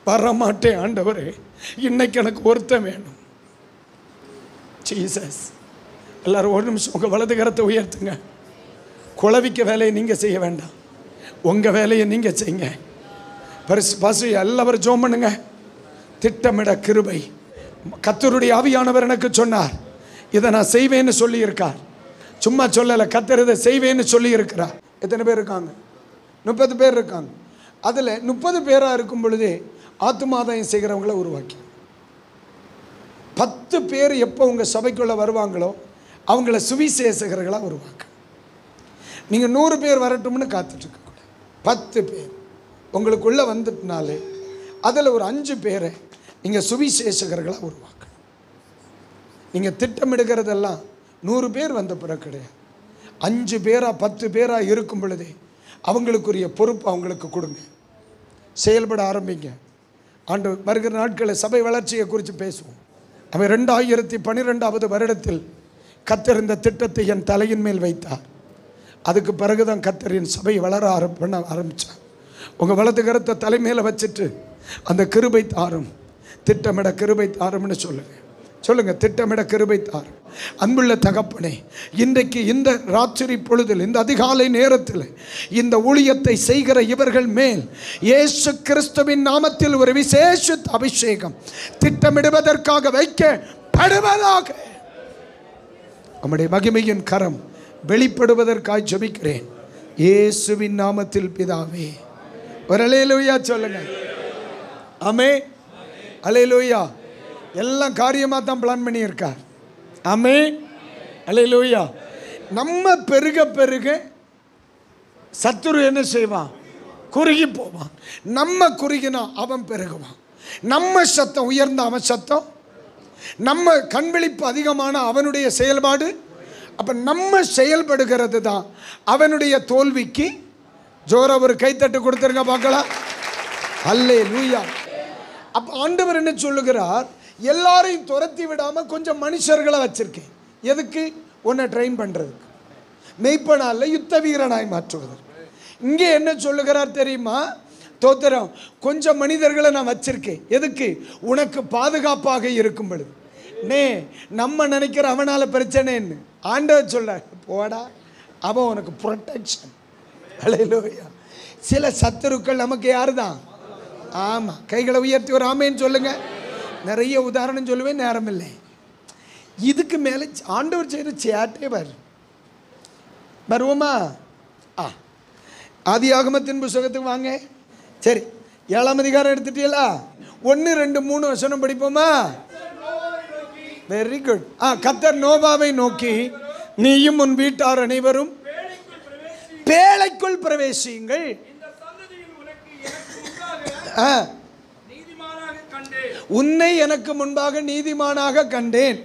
வரமாட்டேன் ஆண்டவரே, இன்னைக்கு எனக்கு ஒருத்தன் வேணும். ஜீசஸ். எல்லாரும் ஒரு நிமிஷம் உங்கள் வலது கரத்தை உயர்த்துங்க. குழவிக்க வேலையை நீங்கள் செய்ய வேண்டாம், உங்கள் வேலையை நீங்கள் செய்யுங்க. பசு எல்லாரும் ஜெபம் பண்ணுங்க. திட்டமிட கிருபை. கர்த்தருடைய ஆவியானவர் எனக்கு சொன்னார், இதை நான் செய்வேன்னு சொல்லியிருக்கார். சும்மா சொல்லலை, கர்த்தர் இதை செய்வேன்னு சொல்லியிருக்கிறார். எத்தனை பேர் இருக்காங்க? 30 பேர் இருக்காங்க. அதில் 30 பேராக இருக்கும் பொழுதே ஆத்துமாதாயம் செய்கிறவங்கள உருவாக்கி 10 பேர் எப்போ உங்கள் சபைக்குள்ளே வருவாங்களோ அவங்கள சுவிசேஷகர்களாக உருவாக்க. நீங்கள் 100 பேர் வரட்டும்னு காத்துட்ருக்கக்கூடாது. 10 பேர் உங்களுக்குள்ளே வந்துட்டுனாலே அதில் ஒரு 5 பேரை நீங்கள் சுவிசேஷகர்களாக உருவாக்கணும். நீங்கள் திட்டமிடுகிறதெல்லாம் 100 பேர் வந்த பிறகு கிடையாது. 5 பேரா 10 பேராக இருக்கும் பொழுதே அவங்களுக்குரிய பொறுப்பு அவங்களுக்கு கொடுங்க. செயல்பட ஆரம்பிங்க. ஆண்டு வருகிற நாட்களில் சபை வளர்ச்சியை குறித்து பேசுவோம். அவன் 2012ஆவது வருடத்தில் கர்த்தர் இந்த திட்டத்தை என் தலையின் மேல் வைத்தார். அதுக்கு பிறகுதான் கர்த்தரின் சபை வளர ஆரம்பித்தார். உங்கள் வலது கரத்தை தலைமையில் வச்சுட்டு அந்த கிருபை தாரும், திட்டமிட கிருபை தாரும்னு சொல்லுங்க. திட்டமிட கிருபை தாரும். அன்புள்ள தகப்பனே, இன்றைக்கு இந்த ராத்திரி பொழுதில், இந்த அதிகாலை நேரத்தில் இந்த ஊழியத்தை செய்கிற இவர்கள் மேல் இயேசு கிறிஸ்துவின் நாமத்தில் ஒரு விசேஷ அபிஷேகம் திட்டமிடுவதற்காக வைக்கப்படுவதாக. நம்முடைய மகிமையின் கரம் வெளிப்படுவதற்காக ஜெபிக்கிறேன் இயேசுவின் நாமத்தில் பிதாவே. ஒரு அல்லேலூயா சொல்லுங்க. ஆமென். அல்லேலூயா. எல்லாம் காரியமாக தான் பிளான் பண்ணியிருக்கார். ஆமென். அல்லேலூயா. நம்ம பெருக பெருக சத்துரு என்ன செய்வான்? குறுகி போவான். நம்ம குறுகினா அவன் பெருகுவான். நம்ம சத்தம் உயர்ந்த அவன் சத்தம், நம்ம கண்விழிப்பு அதிகமான அவனுடைய செயல்பாடு. அப்போ நம்ம செயல்படுகிறது தான் அவனுடைய தோல்விக்கு. ஜோரா ஒரு கைத்தட்டு கொடுத்துருங்க பார்க்கலாம். அல்லேலூயா. அப்போ ஆண்டவர் என்ன சொல்லுகிறார்? எல்லாரையும் துரத்தி விடாமல் கொஞ்சம் மனுஷர்களை வச்சிருக்கேன். எதுக்கு? உன்னை ட்ரெயின் பண்ணுறதுக்கு, மெய்ப்பனால யுத்த வீரனாய் மாற்றுவதற்கு. இங்கே என்ன சொல்லுகிறார் தெரியுமா? தோத்திரம், கொஞ்சம் மனிதர்களை நான் வச்சிருக்கேன். எதுக்கு? உனக்கு பாதுகாப்பாக இருக்கும் பொழுது. நம்ம நினைக்கிற அவனால் பிரச்சனைன்னு ஆண்டவர் சொல்ல போடா, அவன் உனக்கு ப்ரொடெக்ஷன். அல்லேலூயா. சில சத்துருக்கள் நமக்கு யாரு தான்? ஆமாம். கைகளை உயர்த்தி ஒரு ஆமேன்னு சொல்லுங்க. நிறைய உதாரணம் சொல்லுவேன், நேரம் இல்லை. இதுக்கு மேலே ஆண்டவர் செய்கிற சேட்டே வருவோமா? ஆதியாகமத்தின் புத்தகத்துக்கு வாங்க. சரி, 7ஆம் அதிகாரம் எடுத்துட்டீங்களா? 1, 2, 3 வசனம் படிப்போமா? Very good. கர்த்தர் நோவாவை நோக்கி, நீயும் உன் வீட்டார் அனைவரும் பேழைக்குள் பிரவேசியுங்கள். உன்னை எனக்கு முன்பாக நீதிமானாக கண்டேன்.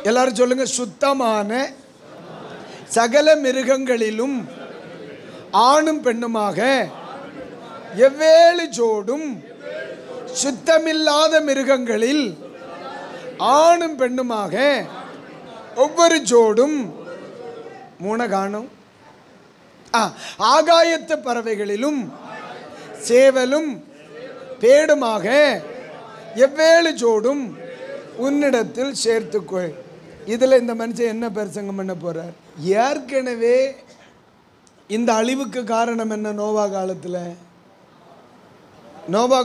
எல்லாரும் சொல்லுங்க. சுத்தமான சகல மிருகங்களிலும் ஆணும் பெண்ணுமாக எவ்வேழு ஜோடும், சுத்தமில்லாத மிருகங்களில் ஆணும் பெண்ணுமாக ஒவ்வொரு ஜோடும் 3 காணும். ஆகாயத்து பறவைகளிலும் சேவலும் பேடுமாக எவ்வேழு ஜோடும் உன்னிடத்தில் சேர்த்துக்கொள். இதில் இந்த மனுஷன் என்ன பிரசங்கம் பண்ண போறார்? ஏற்கனவே இந்த அழிவுக்கு காரணம் என்ன? நோவா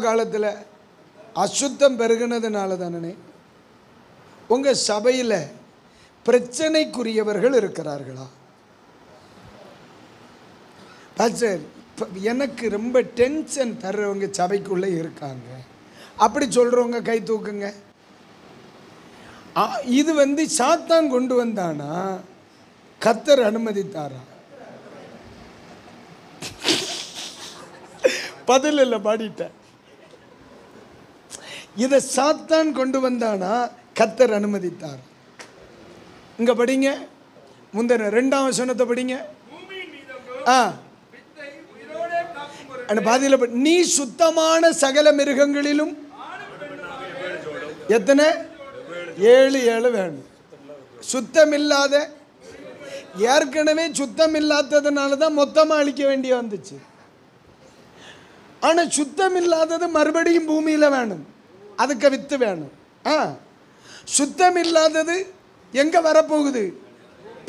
காலத்தில் அசுத்தம் பெருகினதுனால தானே. உங்கள் சபையில் பிரச்சனைக்குரியவர்கள் இருக்கிறார்களா? பாஸ்டர், எனக்கு ரொம்ப டென்ஷன் தர்றவங்க சபைக்குள்ளே இருக்காங்க, அப்படி சொல்கிறவங்க கை தூக்குங்க. இது சாத்தான் கொண்டு வந்தானா கர்த்தர் அனுமதித்தாரா? பதில் இல்லை, பாடிட்டேன். இதை சாத்தான் கொண்டு வந்தானா கர்த்தர் அனுமதித்தார்? இங்க படிங்க, முந்தின 2ஆம் வசனத்தை படிங்க. பாதியில நீ சுத்தமான சகல மிருகங்களிலும் எத்தனை 7 வேணும். சுத்தமில்லாத, ஏற்கனவே சுத்தம் இல்லாததுனால தான் மொத்தமாக அழிக்க வேண்டிய வந்துச்சு. ஆனால் சுத்தம் இல்லாதது மறுபடியும் பூமியில் வேணும், அதுக்கு வித்து வேணும். சுத்தம் இல்லாதது எங்கே வரப்போகுது?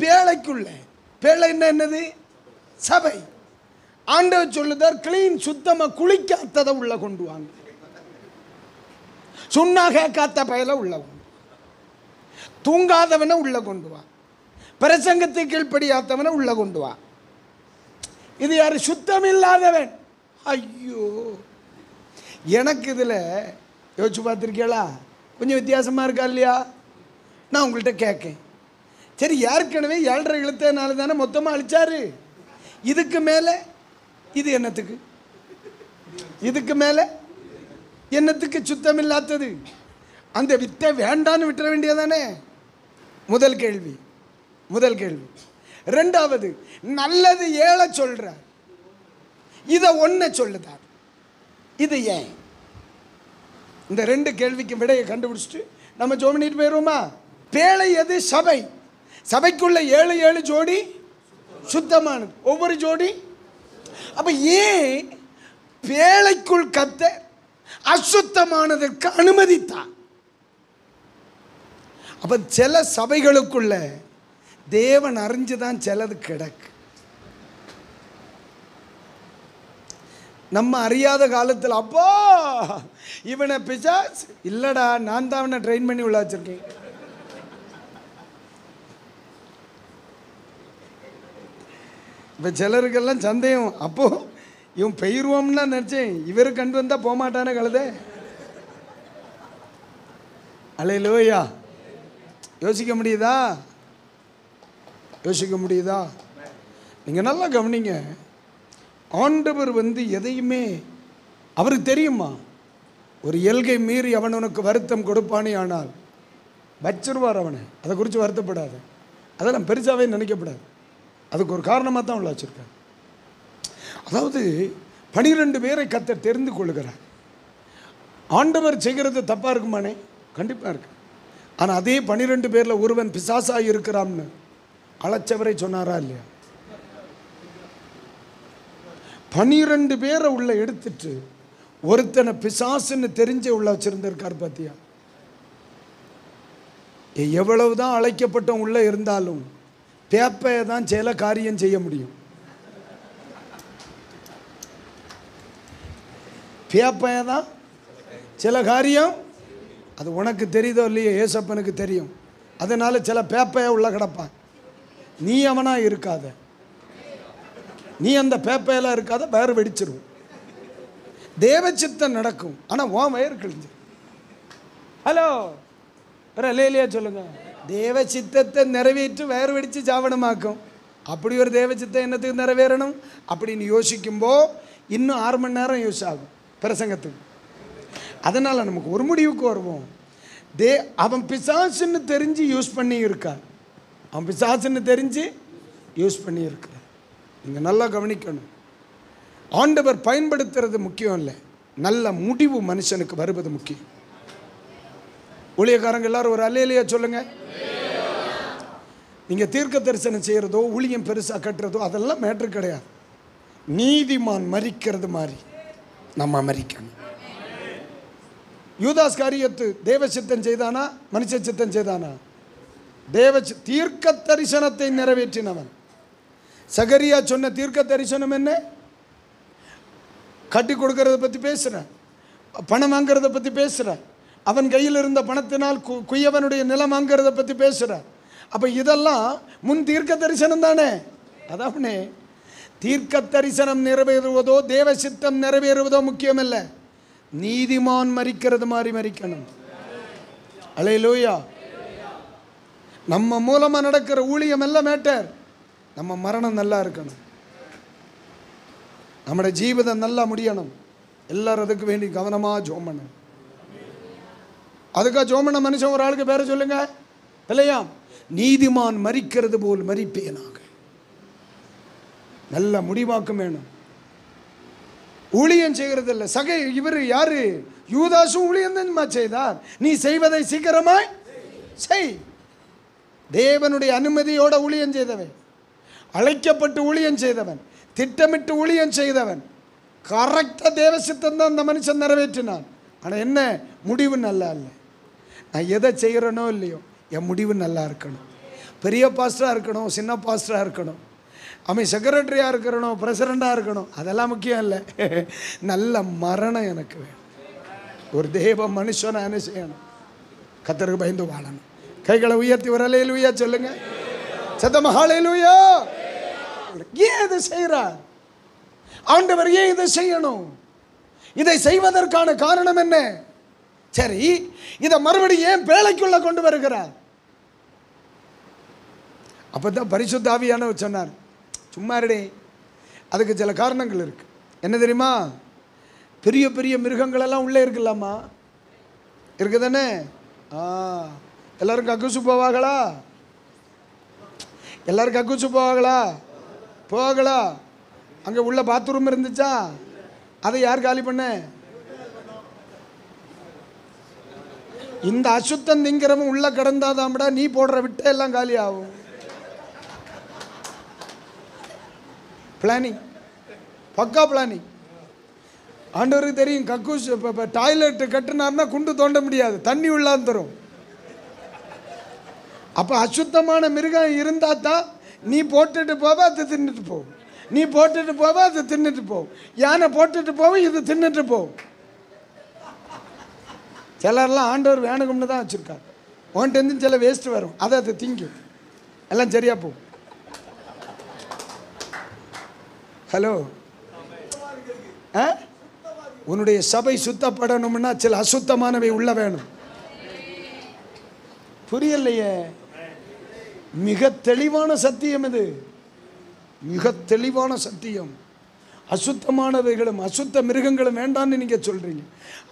பேழைக்குள்ள. பேழை என்னது? சபை. ஆண்டவர் சொல்லுதார், கிளீன், சுத்தமாக குளிக்காத்ததை உள்ள கொண்டு வாங்க, சுண்ணாக காத்த பயல உள்ள கொண்டு, தூங்காதவனை உள்ள கொண்டு வா, பிரசங்கத்தை கீழ்ப்படியாதவனை உள்ள கொண்டு வா. இது யாரு? சுத்தம் இல்லாதவன். ஐயோ, எனக்கு இதில் யோசிச்சு பார்த்துருக்கீங்களா? கொஞ்சம் வித்தியாசமாக இருக்கா இல்லையா? நான் உங்கள்கிட்ட கேட்கேன், சரி, ஏற்கனவே 7.5 இழுத்தனால தானே மொத்தமாக அழிச்சாரு. இதுக்கு மேலே இது என்னத்துக்கு? இதுக்கு மேலே என்னத்துக்கு சுத்தம் இல்லாதது? அந்த வித்தை வேண்டான்னு விட்டுற வேண்டியதானே? முதல் கேள்வி. 2வது, நல்லது 7 சொல்றார், இதை 1 சொல்லுதார். இது ஏன்? இந்த 2 கேள்விக்கு விடையை கண்டுபிடிச்சிட்டு நம்ம ஜெபம் பண்ணிட்டு போயிடுவோமா? பேழை எது? சபை. சபைக்குள்ள 7 ஜோடி சுத்தமானது, ஒவ்வொரு ஜோடி. அப்ப ஏன் பேழைக்குள் கர்த்தர் அசுத்தமானதற்கு அனுமதித்தார்? அப்ப சில சபைகளுக்குள்ள தேவன் அறிஞ்சுதான் சிலது கிடக்கு. நம்ம அறியாத காலத்தில், அப்பா இவனை பிசாசு இல்லடா, நான் தான் அவனை ட்ரெயின் பண்ணி உள்ள வச்சிருக்கேன். இப்போ சிலருக்கெல்லாம் சந்தேகம், அப்போ இவன் பெயருவோம்னா நினச்சேன், இவரு கண்டு வந்தால் போகமாட்டானே கழுத. அல்லேலூயா. யோசிக்க முடியுதா? நீங்கள் நல்லா கவனிங்க. ஆண்டவர் எதையுமே அவருக்கு தெரியுமா? ஒரு எல்கை மீறி அவன் உனக்கு வருத்தம் கொடுப்பானே ஆனால் வச்சிருவார் அவனை. அதை குறித்து வருத்தப்படாது, அதெல்லாம் பெருசாகவே நினைக்கப்படாது. அதுக்கு ஒரு காரணமாக தான் உள்ள வச்சுருக்காங்க. அதாவது 12 பேரை கர்த்தர் தெரிந்து கொள்கிறார். ஆண்டவர் செய்கிறது தப்பாக இருக்குமானே? கண்டிப்பாக இருக்கு. ஆனால் அதே 12 பேரில் ஒருவன் பிசாசாக இருக்கிறான்னு அழைச்சவரை சொன்னாரா இல்லையா? 12 பேரை உள்ள எடுத்துட்டு ஒருத்தனை பிசாசுன்னு தெரிஞ்ச உள்ள வச்சிருந்திருக்கார். பார்த்தியா? எவ்வளவுதான் அழைக்கப்பட்டவன் உள்ள இருந்தாலும் பேப்பையை தான் சில காரியம் செய்ய முடியும். பேப்பையை தான் சில காரியம், அது உனக்கு தெரியுதோ இல்லையோ, ஏசப்பனுக்கு தெரியும். அதனால சில பேப்பையை உள்ள கிடப்பான். நீ அவனா இருக்காத, நீ அந்த பேப்பையெல்லாம் இருக்காத, வயிறு வெடிச்சிரும். தேவச்சித்தம் நடக்கும், ஆனால் உன் வயிறு கிழிஞ்சு. ஹலோ, இல்லையா சொல்லுங்க. தேவ சித்தத்தை நிறைவேற்றி வயிறு வெடித்து சாவணமாக்கும். அப்படி ஒரு தேவ சித்தம் என்னத்துக்கு நிறைவேறணும் அப்படின்னு யோசிக்கும்போ இன்னும் 6 மணி நேரம் யூஸ் ஆகும் பிரசங்கத்துக்கு. அதனால் நமக்கு ஒரு முடிவுக்கு வருவோம். அவன் பிசாசுன்னு தெரிஞ்சு யூஸ் பண்ணி இருக்கான். அவன் பிசாசுன்னு தெரிஞ்சு யூஸ் பண்ணி இருக்கிறான். நீங்கள் நல்லா கவனிக்கணும். ஆண்டவர் பயன்படுத்துறது முக்கியம் இல்லை, நல்ல முடிவு மனுஷனுக்கு வருவது முக்கியம். ஊழியக்காரங்க எல்லாரும் ஒரு அல்லேலூயா சொல்லுங்க. நீங்கள் தீர்க்க தரிசனம் செய்கிறதோ ஊழியம் பெருசாக கட்டுறதோ அதெல்லாம் மேட்ரு கிடையாது. நீதிமான் மரிக்கிறது மாதிரி நம்ம மரிக்கணும். யூதாஸ் காரியத்து தேவ சித்தம் செய்தானா மனுஷ சித்தம் செய்தானா? தீர்க்க தரிசனத்தை நிறைவேற்றினவன். சகரியா சொன்ன தீர்க்க தரிசனம் என்ன? கட்டி கொடுக்கறத பற்றி பேசுகிறேன், பணம் வாங்கிறத பற்றி பேசுகிறேன், அவன் கையில் இருந்த பணத்தினால் குயவனுடைய நிலம் வாங்கிறத பற்றி பேசுகிறார். அப்போ இதெல்லாம் முன் தீர்க்க தரிசனம் தானே. அதாவனே தீர்க்க தரிசனம் நிறைவேறுவதோ தேவ சித்தம் நிறைவேறுவதோ முக்கியமல்ல, நீதிமான் மரிக்கிறது மாதிரி மரிக்கணும். அல்லேலூயா. நம்ம மூலமாக நடக்கிற ஊழியம் எல்லாம் மேட்டர், நம்ம மரணம் நல்லா இருக்கணும், நம்முடைய ஜீவிதம் நல்லா முடியணும். எல்லாரும் அதுக்கு வேண்டி கவனமாக ஜோம் பண்ணணும். அதுக்காக ஜோம் பண்ண மனுஷன் ஒரு ஆளுக்கு பேரை சொல்லுங்க இல்லையா? நீதிமான் மரிக்கிறது போல் மரிப்பேனாக. நல்ல முடிவாக்கம் வேணும். ஊழியம் செய்கிறது இல்லை சகை. இவர் யாரு? யூதாசும் ஊழியம் தான் செய்தார். நீ செய்வதை சீக்கிரமாய் செய். தேவனுடைய அனுமதியோட ஊழியம் செய்தவன், அழைக்கப்பட்டு ஊழியம் செய்தவன், திட்டமிட்டு ஊழியம் செய்தவன், கரெக்டாக தேவ சித்தம் தான் அந்த மனுஷன் நிறைவேற்றினான். ஆனால் என்ன முடிவு நல்லா இல்லை. நான் எதை செய்கிறேனோ இல்லையோ என் முடிவு நல்லா இருக்கணும். பெரிய பாஸ்டராக இருக்கணும், சின்ன பாஸ்டராக இருக்கணும், அவன் செக்ரட்டரியாக இருக்கணும், பிரசிடண்டாக இருக்கணும், அதெல்லாம் முக்கியம் இல்லை. நல்ல மரணம் எனக்கு வேணும். ஒரு தேவ மனுஷனை என்ன செய்யணும்? கர்த்தருக்கு பயந்து வாழணும். கைகளை உயர்த்தி ஒரு அல்லேலூயா சொல்லுங்க. சத்தமா ஹல்லேலூயா. ஏன் இதை செய்கிறார் ஆண்டவர்? ஏன் இதை செய்யணும்? இதை செய்வதற்கான காரணம் என்ன? சரி, இதை மறுபடியும் ஏன் பேழைக்குள்ள கொண்டு வருகிறார்? அப்பதான் பரிசுத்த ஆவியானவர் சொன்னார், சும்மா இருடே, அதுக்கு சில காரணங்கள் இருக்கு. என்ன தெரியுமா? பெரிய பெரிய மிருகங்கள் எல்லாம் உள்ளே இருக்கலாமா? இருக்குதானே? எல்லாரும் கக்கூசு போவாங்களா? எல்லாரும் கக்கூசு போவாங்களா? போகலா? அங்கே உள்ள பாத்ரூம் இருந்துச்சா? அதை யார் காலி பண்ண? இந்த அசுத்தம் திங்கிறவன் உள்ள கடந்தாதாம்டா நீ போடுற விட்ட எல்லாம் காலி ஆகும். பிளானிங், பக்கா பிளானிங். ஆண்டவருக்கு தெரியும், கக்கூஸ் இப்போ டாய்லெட் கட்டினார்னா குண்டு தோண்ட முடியாது, தண்ணி உள்ளாந்து தரும். அப்போ அசுத்தமான மிருகம் இருந்தால் தான் நீ போட்டுட்டு போவ, அது தின்னுட்டு போகும். நீ போட்டுட்டு போவ, அது தின்னுட்டு போகும். யானை போட்டுட்டு போவோம், இது தின்னுட்டு போகும். சிலர்லாம் ஆண்டவர் வேணும்னு தான் வச்சுருக்காரு. உன்கிட்ட சில வேஸ்ட் வரும், அதை அது திங்கும், எல்லாம் சரியா போகும். ஹலோ, உன்னுடைய சபை சுத்தப்படணும்னா சில அசுத்தமானவை உள்ள வேணும். புரியலையே? மிக தெளிவான சத்தியம் இது, மிக தெளிவான சத்தியம். அசுத்தமானவைகளும் அசுத்த மிருகங்களும் வேண்டான்னு நீங்கள் சொல்கிறீங்க.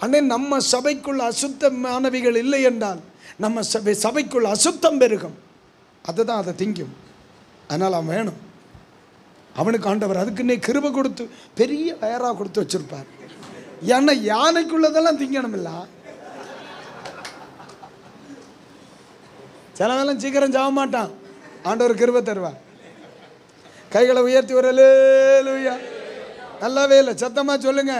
ஆனால் நம்ம சபைக்குள்ள அசுத்தமானவைகள் இல்லை என்றால் நம்ம சபைக்குள்ள அசுத்தம் பெருகும், அதுதான் அதை திங்கும். அதனால் அவன் வேணும். அவனுக்கு ஆண்டவர் அதுக்குன்னே கிருபை கொடுத்து பெரிய வயராக கொடுத்து வச்சுருப்பார். ஏன்னா யானைக்குள்ளதெல்லாம் திங்கணும் இல்லை. சிலவெல்லாம் சீக்கிரம் சாக மாட்டான், ஆண்டவர் கிருபை தருவார். கைகளை உயர்த்தி ஒரு அல்லேலூயா. நல்லாவே இல்லை, சத்தமாக சொல்லுங்க.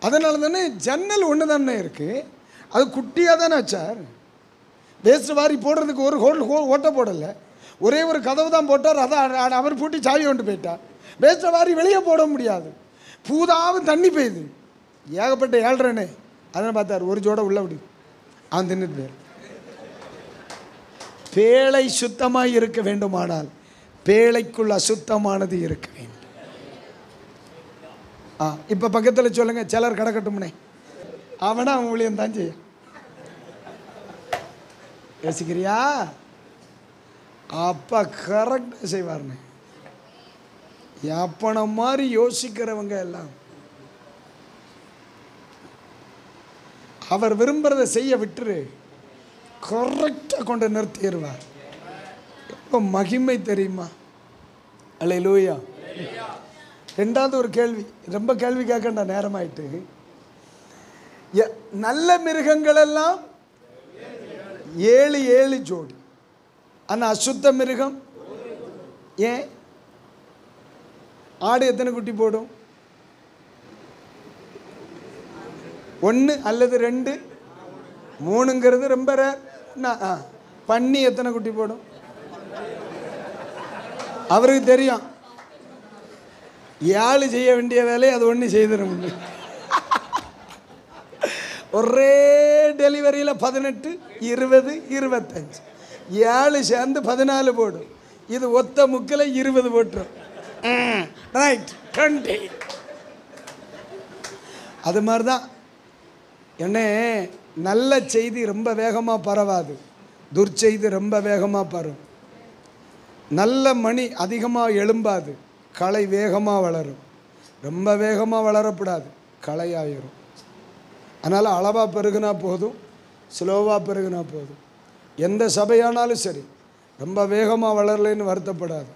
அதனால தானே ஜன்னல் ஒன்று தானே இருக்குது, அது குட்டியாக தானே வச்சார். வேஸ்ட் வாரி போடுறதுக்கு ஒரு ஓட்டை போடலை, ஒரே ஒரு கதவு தான் போட்டார். அதை அவர் பூட்டி சாவி கொண்டு போயிட்டார். வேஸ்ட்டை வாரி வெளியே போட முடியாது, பூதாவும் தண்ணி பெய்யுது, ஏகப்பட்ட ஏழ்றனே. அதனை பார்த்தார், ஒரு ஜோட உள்ள விடு, அவன் தின்னுட்டு போயிரு. பேழை சுத்தமாக இருக்க வேண்டுமானால் பேழைக்குள் அசுத்தமானது இருக்க வேண்டும். இப்போ பக்கத்தில் சொல்லுங்க, சிலர் கிடக்கட்டும்னே, அவனா அவன் ஊழியம் தான் செய்ய. யோசிக்கிறியா? அப்பா கரெக்டாக செய்வார்னே. அப்பனை மாதிரி யோசிக்கிறவங்க எல்லாம் அவர் விரும்புறதை செய்ய விட்டுரு, கரெக்டாக கொண்டு நிறுத்திடுவார். எப்போ மகிமை தெரியுமா? அல்லேலூயா. ரெண்டாவது ஒரு கேள்வி, ரொம்ப கேள்வி கேட்கண்டா, நேரமாயிட்டு. நல்ல மிருகங்கள் எல்லாம் 7 ஜோடி, ஆனால் அசுத்த மிருகம் ஏன்? ஆடு எத்தனை குட்டி போடும்? 1 அல்லது 2, 3ங்கிறது ரொம்ப ரேர். பன்னி எத்தனை குட்டி போடும்? அவருக்கு தெரியும், யாழ் செய்ய வேண்டிய வேலையை அது ஒன்று செய்திடும். ஒரே டெலிவரியில் 18, 20, 25 7 சேர்ந்து 14 போடும். இது ஒத்த முக்கில் 20 போட்டுரும். ரைட் 20. அது மாதிரி தான் என்ன, நல்ல செய்தி ரொம்ப வேகமாக பரவாது, துர்ச்செய்தி ரொம்ப வேகமாக பரவும். நல்ல மணி அதிகமாக எழும்பாது, களை வேகமாக வளரும். ரொம்ப வேகமாக வளரக்கூடாது, களை ஆயிரும். அதனால் அளவாக பெருகுனா போதும், ஸ்லோவாக பெருகுனா போதும். எந்த சபையானாலும் சரி, ரொம்ப வேகமாக வளரலைன்னு வருத்தப்படாது.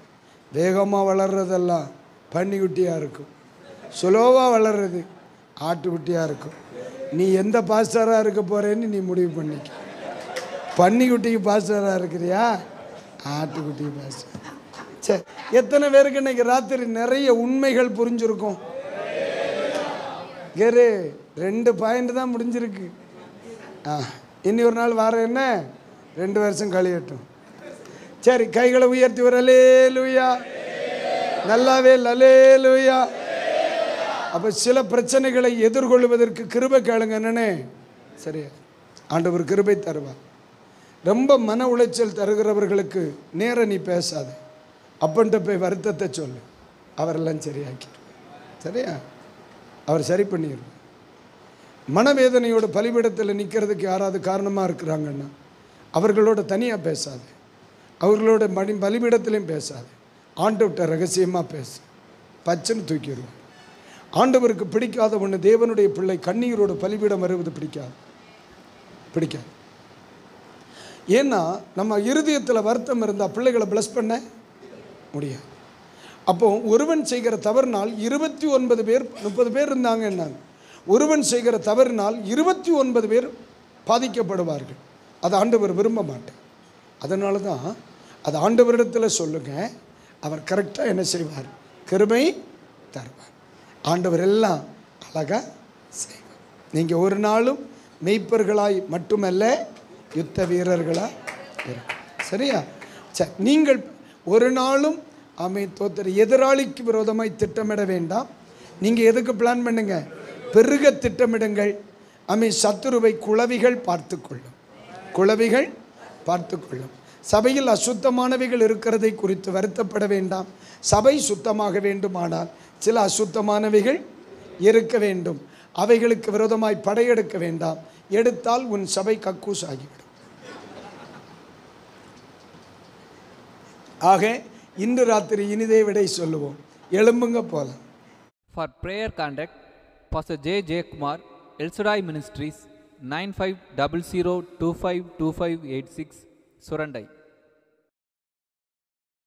வேகமாக வளர்றதெல்லாம் பன்னிக்குட்டியாக இருக்கும், ஸ்லோவாக வளர்றது ஆட்டுக்குட்டியாக இருக்கும். நீ எந்த பாஸ்டராக இருக்க போகிறேன்னு நீ முடிவு பண்ணிக்க. பன்னிக்குட்டிக்கு பாஸ்டராக இருக்கிறியா, ஆட்டுக்குட்டிக்கு பாஸ்டர்? சரி, எத்தனை பேருக்கு இன்னைக்கு ராத்திரி நிறைய உண்மைகள் புரிஞ்சிருக்கும்? கேரு 2 பாயிண்ட் தான் முடிஞ்சிருக்கு. இனி ஒரு நாள் வார என்ன 2 வருஷம் கழியட்டும். சரி, கைகளை உயர்த்தி ஒரு அல்லேலூயா, நல்லாவே அல்லேலூயா. அப்போ சில பிரச்சனைகளை எதிர்கொள்வதற்கு கிருபை கேளுங்க. என்னன்னே சரியா, ஆண்டவர் கிருபை தருவார். ரொம்ப மன உளைச்சல் தருகிறவர்களுக்கு நேர நீ பேசாத, அப்பன்ட்ட போய் வருத்தத்தை சொல்லு, அவரெல்லாம் சரியாக்கிடுவார். சரியா, அவர் சரி பண்ணிடுவார். மனவேதனையோட பலிபீடத்தில் நிற்கிறதுக்கு யாராவது காரணமாக இருக்கிறாங்கன்னா அவர்களோட தனியாக பேசாது, அவர்களோட பலிபீடத்திலையும் பேசாது, ஆண்டவர்கிட்ட ரகசியமாக பேசு, பச்சைன்னு தூக்கிடுவார். ஆண்டவருக்கு பிடிக்காத ஒன்று, தேவனுடைய பிள்ளை கண்ணீரோட பலிபீடம் வருவது பிடிக்காது. ஏன்னா நம்ம இருதயத்தில் வருத்தம் இருந்தால் பிள்ளைகளை பிளஸ் பண்ண முடியாது. அப்போ ஒருவன் செய்கிற தவறினால் 29 பேர் 30 பேர் இருந்தாங்க என்னாங்க, ஒருவன் செய்கிற தவறினால் 29 பேர் பாதிக்கப்படுவார்கள். அதை ஆண்டவர் விரும்ப மாட்டார். அதனால தான் அது ஆண்டவரிடத்தில் சொல்லுங்க, அவர் கரெக்டாக என்ன செய்வார், கிருபை தருவார். ஆண்டவர் எல்லாம் அழகாக செய்வார். நீங்கள் ஒரு நாளும் மெய்ப்பர்களாய் மட்டுமல்ல யுத்த வீரர்களாக இருக்கும். சரியா? சரி, நீங்கள் ஒரு நாளும் தோத்தர் எதிராளிக்கு விரோதமாய் திட்டமிட வேண்டாம். நீங்கள் எதுக்கு பிளான் பண்ணுங்க, பெருக திட்டமிடுங்கள். சத்துருவை குளவிகள் பார்த்து கொள்ளும். சபையில் அசுத்தமானவைகள் இருக்கிறதை குறித்து வருத்தப்பட வேண்டாம். சபை சுத்தமாக வேண்டுமானால் சில அசுத்தமானவைகள் இருக்க வேண்டும். அவைகளுக்கு விரோதமாய் படையெடுக்க வேண்டாம். எடுத்தால் உன் சபை கக்கூஸ் ஆகிவிடும். ஆக இன்று ராத்திரி இனிதே விடை சொல்லுவோம். எழும்புங்க போலாம். For prayer contact, Pastor J. J. Kumar, El Shaddai Ministries, 9500252586, Surandai.